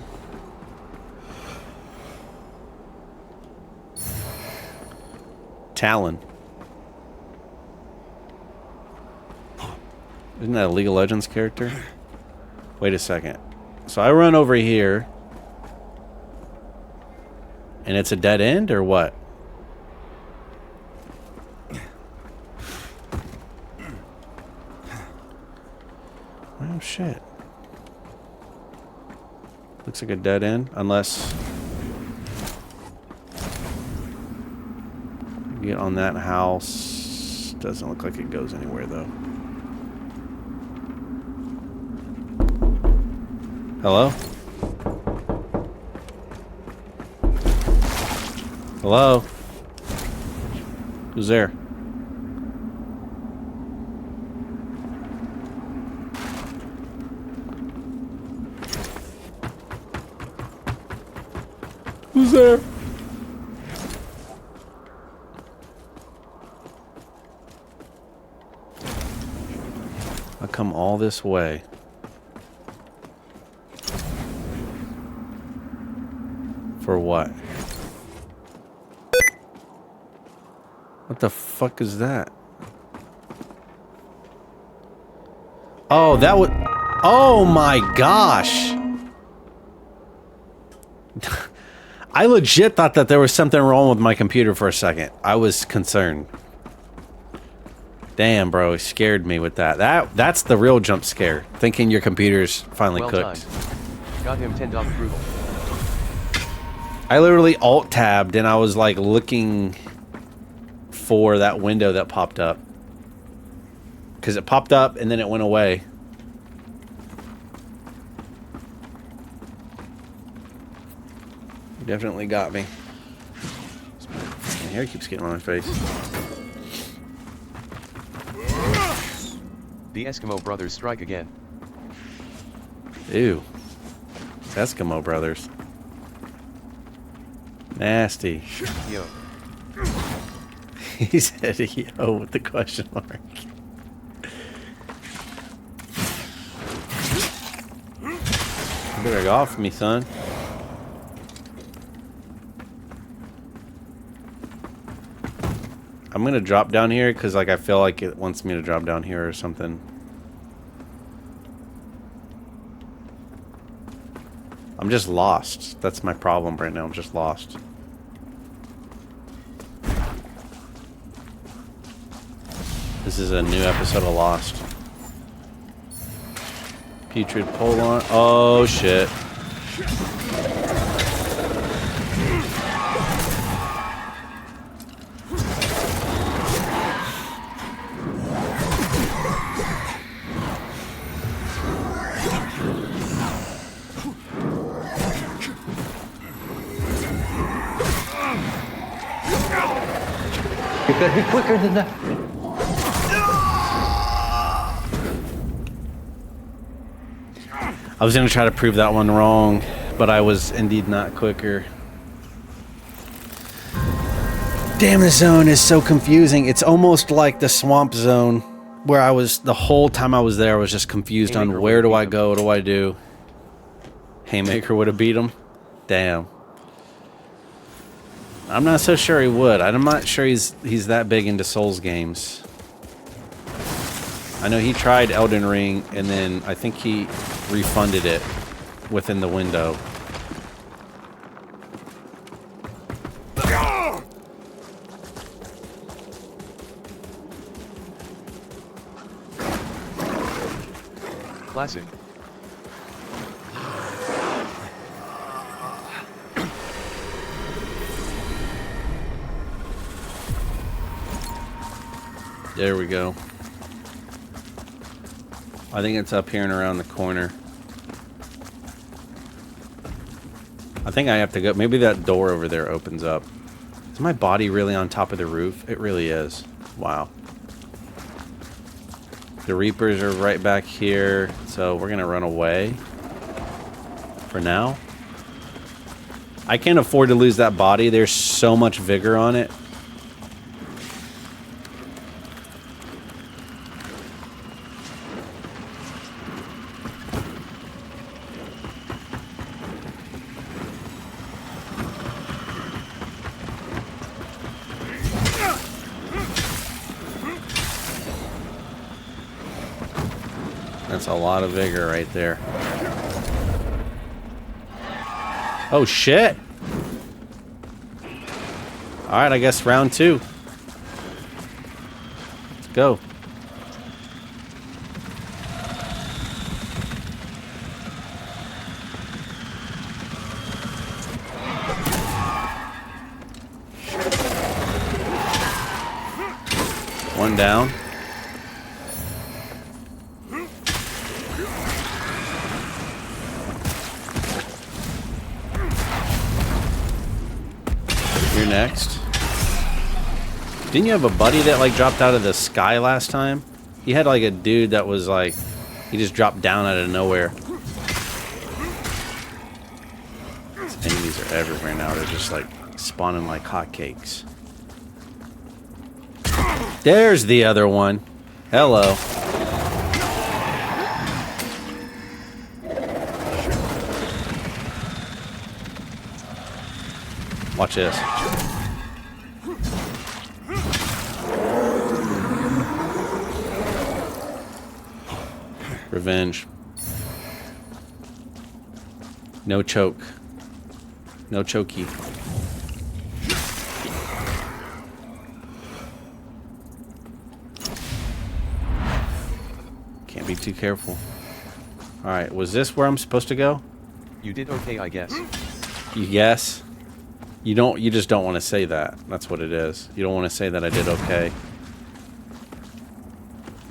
Talon. Isn't that a League of Legends character? Wait a second. So I run over here, and it's a dead end, or what? Oh shit. Looks like a dead end, unless get on that house. Doesn't look like it goes anywhere though. Hello? Hello? Who's there? Who's there? I come all this way. For what? What the fuck is that? Oh, that would... Oh my gosh! I legit thought that there was something wrong with my computer for a second. I was concerned. Damn, bro, it scared me with that. That's the real jump scare. Thinking your computer's finally cooked. Got him 10 dog approval. I literally alt-tabbed and I was like looking for that window that popped up. Because it popped up and then it went away. You definitely got me. My hair keeps getting on my face. The Eskimo brothers strike again. Ew. It's Eskimo brothers. Nasty. Yo. He said yo with the question mark. You better get off me, son. I'm gonna drop down here because like I feel like it wants me to drop down here or something. I'm just lost. That's my problem right now. I'm just lost. This is a new episode of Lost. Putrid Polon. Oh shit. You better be quicker than that. I was going to try to prove that one wrong, but I was indeed not quicker. Damn, the zone is so confusing. It's almost like the swamp zone where I was, the whole time I was there, I was just confused on where do I go, what do I do? Haymaker would have beat him? Damn. I'm not so sure he would. I'm not sure he's that big into Souls games. I know he tried Elden Ring, and then I think he refunded it within the window. Classic. There we go. I think it's up here and around the corner. I think I have to go. Maybe that door over there opens up. Is my body really on top of the roof? It really is. Wow. The Reapers are right back here, so we're gonna run away for now. I can't afford to lose that body. There's so much vigor on it. That's a lot of vigor right there. Oh shit! Alright, I guess round 2. Let's go. One down. You're next. Didn't you have a buddy that like dropped out of the sky last time? He had like a dude that was like, he just dropped down out of nowhere. These enemies They're everywhere now. They're just like spawning like hotcakes. There's the other one. Hello. Watch this. Revenge. No choke. No chokey. Can't be too careful. Alright, was this where I'm supposed to go? You did okay, I guess. You guess? You just don't want to say that. That's what it is. You don't want to say that I did okay.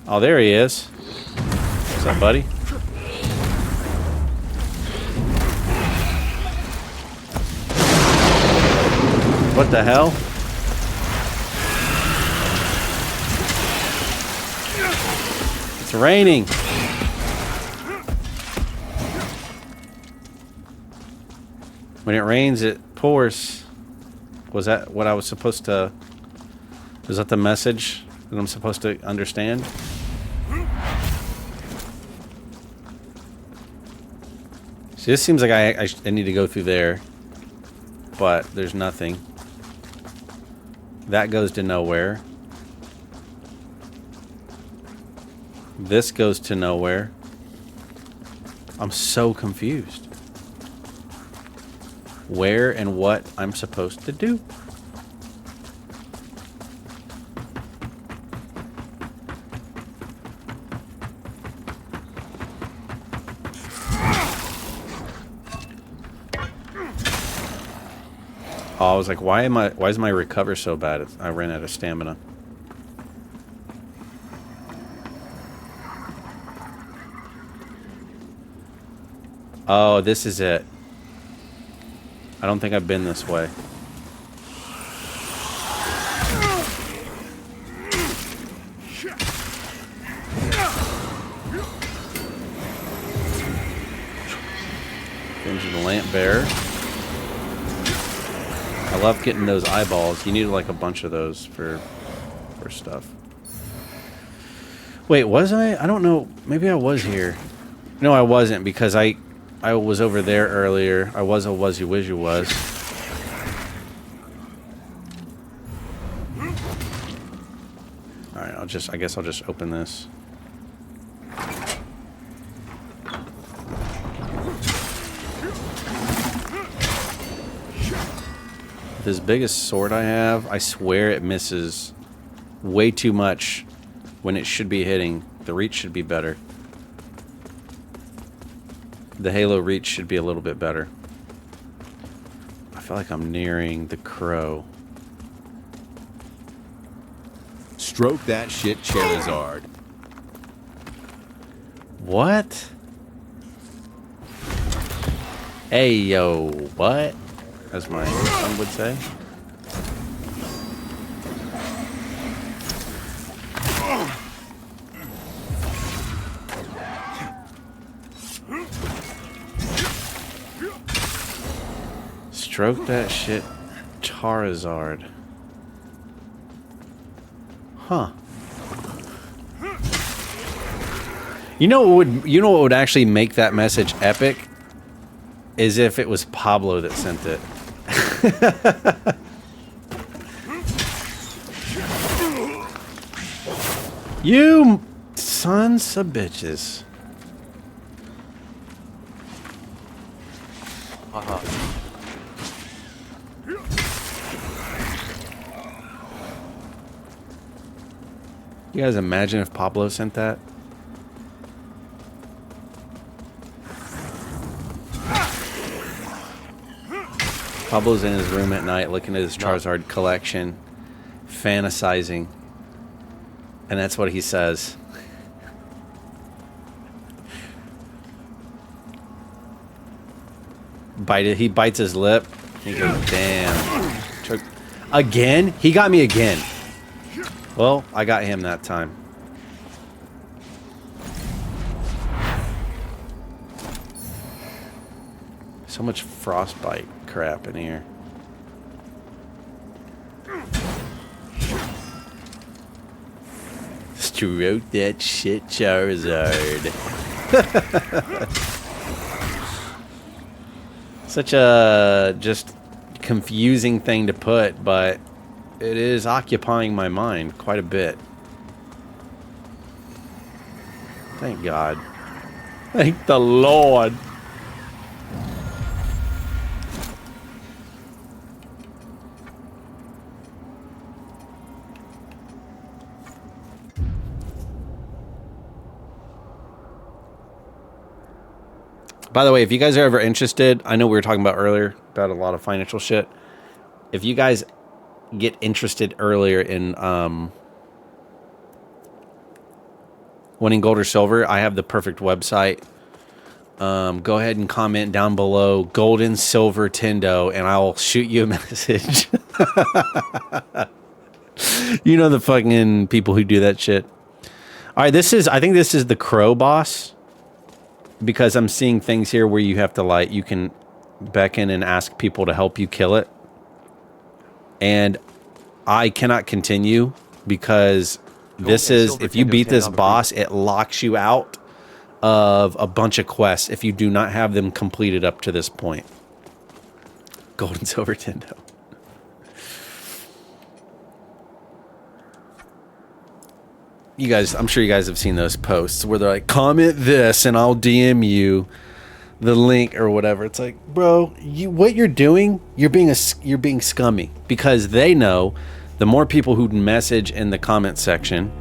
Oh, there he is. What's up, buddy? What the hell? It's raining. When it rains, it pours. Was that what I was supposed to... Was that the message that I'm supposed to understand? See, this seems like I need to go through there. But there's nothing. That goes to nowhere. This goes to nowhere. I'm so confused. Where and what I'm supposed to do. Oh, I was like, why is my recover so bad? I ran out of stamina. Oh, this is it. I don't think I've been this way. Into the lamp bearer. I love getting those eyeballs. You need like a bunch of those for stuff. Wait, was I? I don't know. Maybe I was here. No, I wasn't because I was over there earlier. I was a Wuzzy Wizzy was. Alright, I guess I'll just open this. This biggest sword I have, I swear it misses way too much when it should be hitting. The reach should be better. The Halo reach should be a little bit better. I feel like I'm nearing the crow. Stroke that shit, Charizard. What? Hey, yo, what? As my son would say. Stroke that shit, Charizard. Huh. You know what would actually make that message epic? Is if it was Pablo that sent it. You sons of bitches. Haha. You guys imagine if Pablo sent that? Pablo's in his room at night looking at his Charizard collection, fantasizing. And that's what he says. He bites his lip. He goes, damn. Again? He got me again. Well, I got him that time. So much frostbite. crap in here. Stroke that shit, Charizard. Such a just confusing thing to put, but it is occupying my mind quite a bit. Thank God. Thank the Lord. By the way, if you guys are ever interested, I know we were talking about earlier about a lot of financial shit. If you guys get interested earlier in winning gold or silver, I have the perfect website. Go ahead and comment down below gold and silver Tendo, and I'll shoot you a message. You know the fucking people who do that shit. All right, I think this is the crow boss, because I'm seeing things here where you have to, like, you can beckon and ask people to help you kill it. And I cannot continue because this is, if you beat this boss, it locks you out of a bunch of quests if you do not have them completed up to this point. Gold and silver Tendo. You guys, I'm sure you guys have seen those posts where they're like, comment this and I'll DM you the link or whatever. It's like, bro, what you're doing, you're being scummy, because they know the more people who message in the comment section,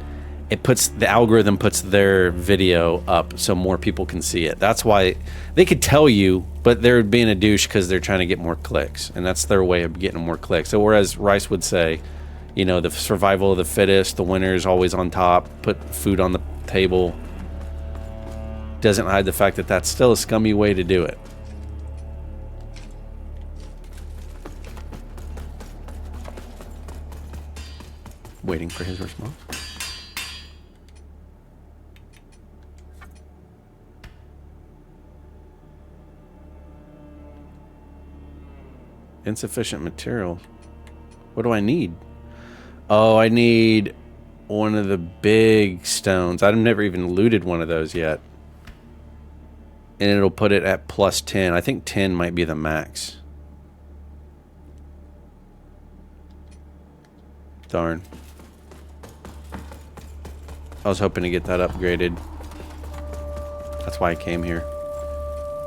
the algorithm puts their video up so more people can see it. That's why they could tell you, but they're being a douche because they're trying to get more clicks, and that's their way of getting more clicks. So whereas Rice would say, you know, the survival of the fittest, the winner is always on top, put food on the table, doesn't hide the fact that that's still a scummy way to do it. Waiting for his response. Insufficient material. What do I need? Oh, I need one of the big stones. I've never even looted one of those yet. And it'll put it at plus 10. I think 10 might be the max. Darn. I was hoping to get that upgraded. That's why I came here.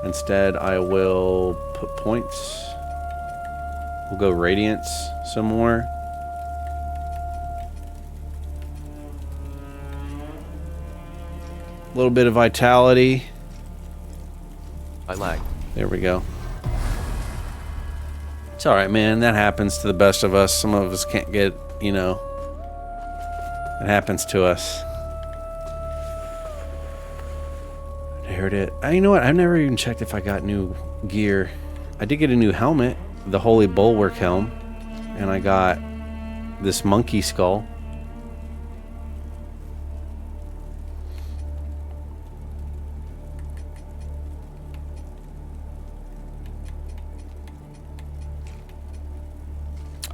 Instead, I will put points. We'll go Radiance some more. A little bit of Vitality. I lag. There we go. It's alright, man. That happens to the best of us. Some of us can't get, you know. It happens to us. I heard it. You know what? I've never even checked if I got new gear. I did get a new helmet. The Holy Bulwark helm. And I got this monkey skull.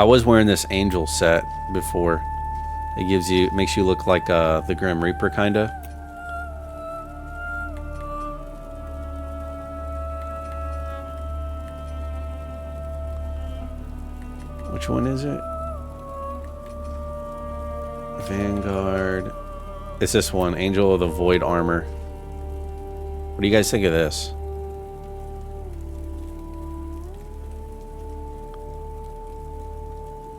I was wearing this angel set before. It makes you look like the Grim Reaper, kinda. Which one is it? Vanguard. It's this one, Angel of the Void Armor. What do you guys think of this?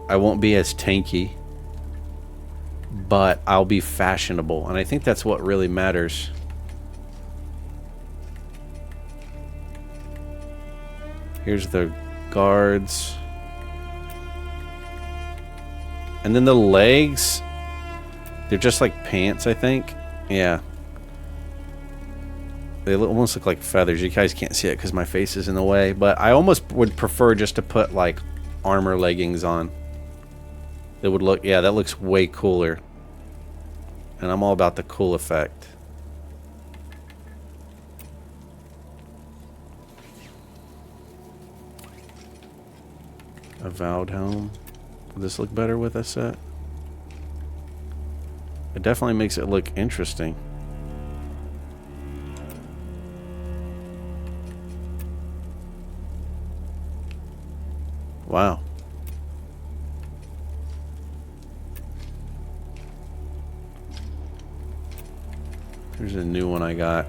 I won't be as tanky, but I'll be fashionable, and I think that's what really matters. Here's the guards. And then the legs, they're just like pants, I think. Yeah. They almost look like feathers. You guys can't see it because my face is in the way, but I almost would prefer just to put like armor leggings on. It would look, yeah, that looks way cooler. And I'm all about the cool effect. Avowed home. Would this look better with a set? It definitely makes it look interesting. Wow. Here's a new one I got.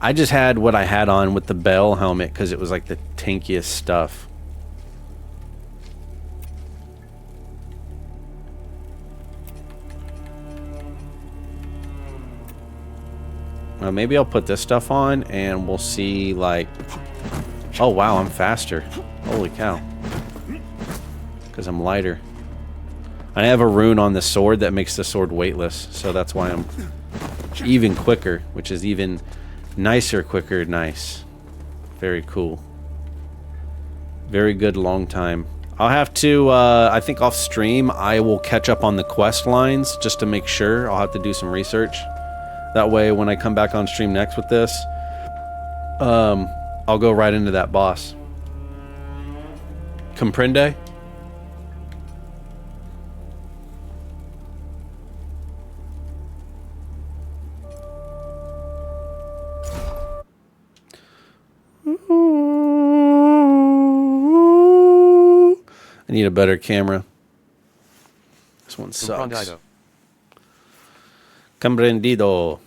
I just had what I had on with the bell helmet because it was like the tankiest stuff. Maybe I'll put this stuff on and we'll see like... Oh wow, I'm faster. Holy cow. Because I'm lighter. I have a rune on the sword that makes the sword weightless, so that's why I'm even quicker, which is even nicer, quicker, nice. Very cool. Very good long time. I'll have to, I think off stream, I will catch up on the quest lines just to make sure. I'll have to do some research. That way, when I come back on stream next with this, I'll go right into that boss. Comprende? I need a better camera. This one sucks. Comprendido.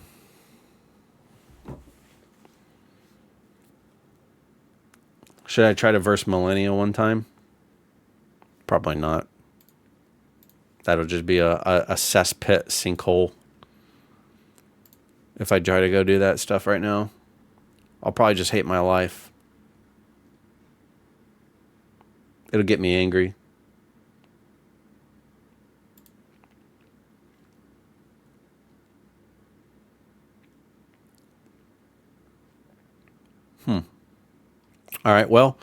Should I try to verse Millennial one time? Probably not. That'll just be a cesspit sinkhole. If I try to go do that stuff right now, I'll probably just hate my life. It'll get me angry. All right, well,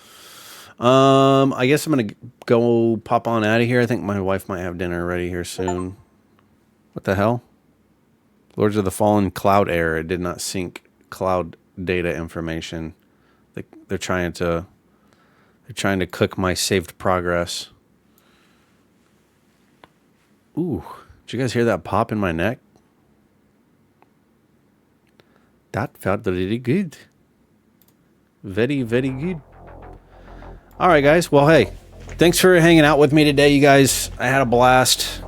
I guess I'm going to go pop on out of here. I think my wife might have dinner ready here soon. What the hell? Lords of the Fallen cloud error. It did not sync cloud data information. They're trying to cook my saved progress. Ooh, did you guys hear that pop in my neck? That felt really good. Very, very good. All right, guys. Well, hey, thanks for hanging out with me today, you guys. I had a blast.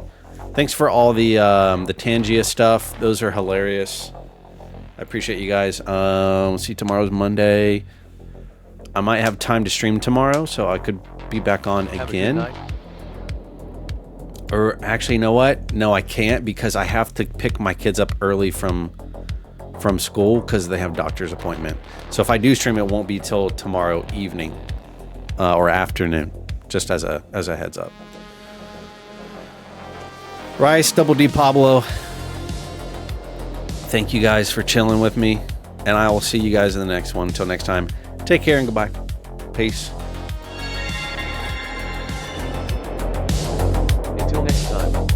Thanks for all the Tangia stuff. Those are hilarious. I appreciate you guys. We'll see, tomorrow's Monday. I might have time to stream tomorrow, so I could be back on again. Or actually, you know what? No, I can't because I have to pick my kids up early from school because they have doctor's appointment. So if I do stream, it won't be till tomorrow evening or afternoon, just as a heads up. Rice, Double D Pablo, thank you guys for chilling with me, and I will see you guys in the next one. Until next time, take care and goodbye. Peace. Until next time.